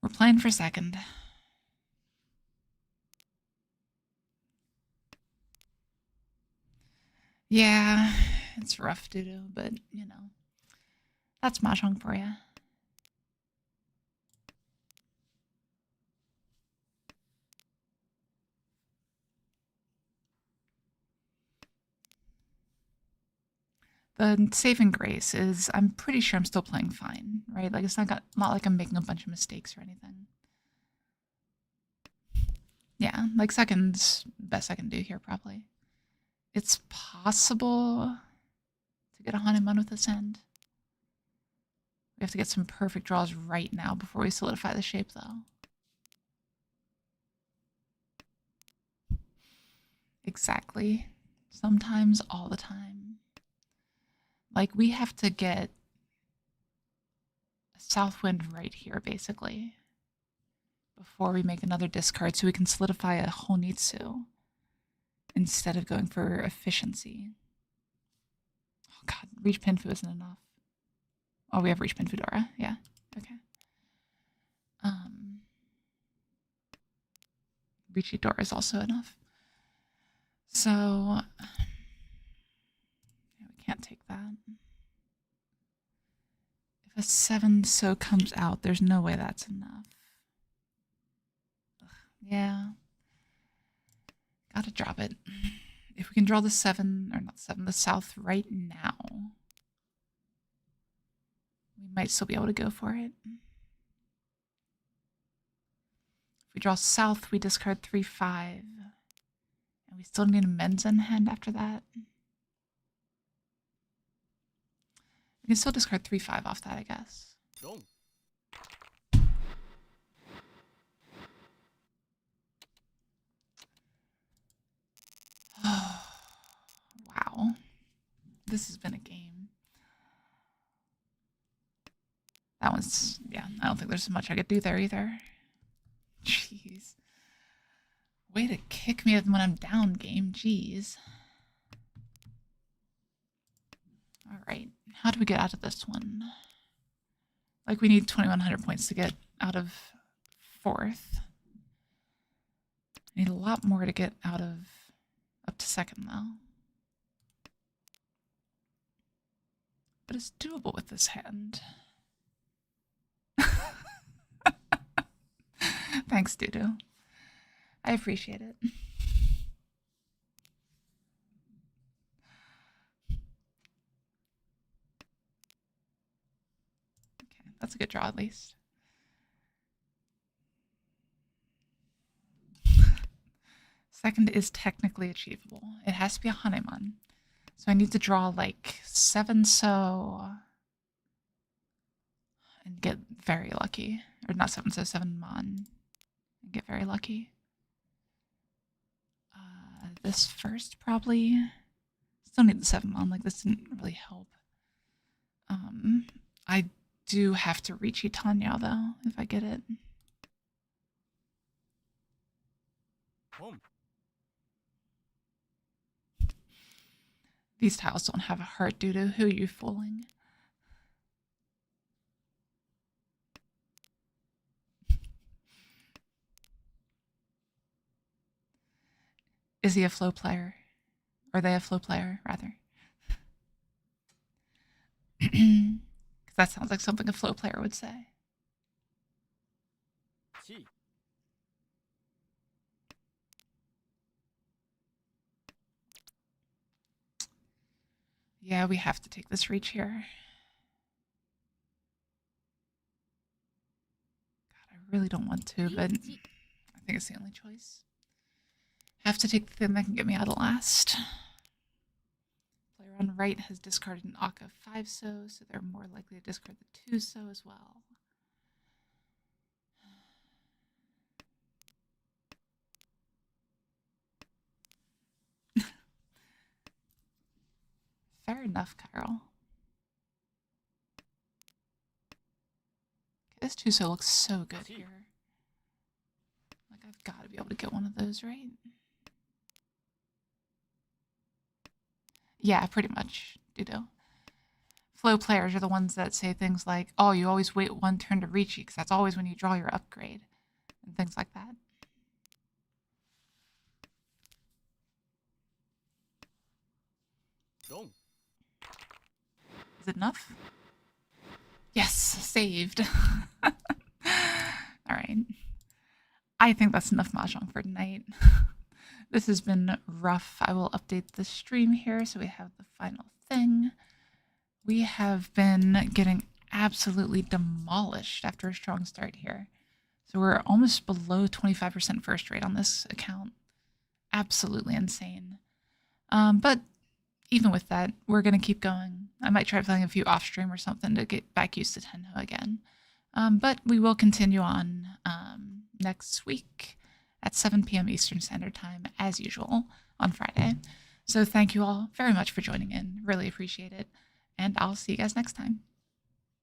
A: We're playing for second. Yeah, it's rough to do, but, you know, that's Mahjong for you. The saving grace is I'm pretty sure I'm still playing fine, right? Like, it's not like I'm making a bunch of mistakes or anything. Yeah, like second's best I can do here, probably. It's possible to get a Hanuman with this end. We have to get some perfect draws right now before we solidify the shape, though. Exactly. Sometimes, all the time. Like, we have to get a south wind right here, basically, before we make another discard so we can solidify a Honitsu instead of going for efficiency. Oh god, Reach Pinfu isn't enough. Oh, we have Reach Pinfudora. Yeah, okay. Riichi Dora is also enough. So, yeah, we can't take that. If a 7 so comes out, there's no way that's enough. Ugh, yeah. Gotta drop it. If we can draw the 7, or not 7, the south right now, we might still be able to go for it. If we draw south, we discard 3-5. And we still need a Menzen hand after that. We can still discard 3-5 off that, I guess. Wow. This has been a game. That one's, yeah, I don't think there's much I could do there either. Jeez. Way to kick me when I'm down, game. Jeez. Alright, how do we get out of this one? Like, we need 2,100 points to get out of 4th. I need a lot more to get out of up to 2nd, though. But it's doable with this hand. Thanks, Dudu. I appreciate it. Okay, that's a good draw at least. Second is technically achievable. It has to be a Hanemon. So I need to draw like 7 so and get very lucky. Or not 7 so, 7 mon. And get very lucky. This first probably. Still need the 7 mon, like this didn't really help. I do have to Riichi Tenhou though, if I get it. These tiles don't have a heart, Dudu. Who are you fooling? Is he a flow player? Or are they a flow player, rather? Because that sounds like something a flow player would say. Yeah, we have to take this reach here. God, I really don't want to, but I think it's the only choice. Have to take the thing that can get me out of last. Player on right has discarded an Akka 5 so they're more likely to discard the 2 so as well. Fair enough, Carol. Okay, this 2 so looks so good here. Like, I've got to be able to get one of those, right? Yeah, pretty much, Dudo. Flow players are the ones that say things like, oh, you always wait 1 turn to Riichi, because that's always when you draw your upgrade, and things like that. Is it enough? Yes, saved. Alright. I think that's enough Mahjong for tonight. This has been rough. I will update the stream here so we have the final thing. We have been getting absolutely demolished after a strong start here. So we're almost below 25% first rate on this account. Absolutely insane. But even with that, we're going to keep going. I might try playing a few off stream or something to get back used to Tenhou again. But we will continue on next week at 7 p.m. Eastern Standard Time, as usual, on Friday. So thank you all very much for joining in. Really appreciate it. And I'll see you guys next time.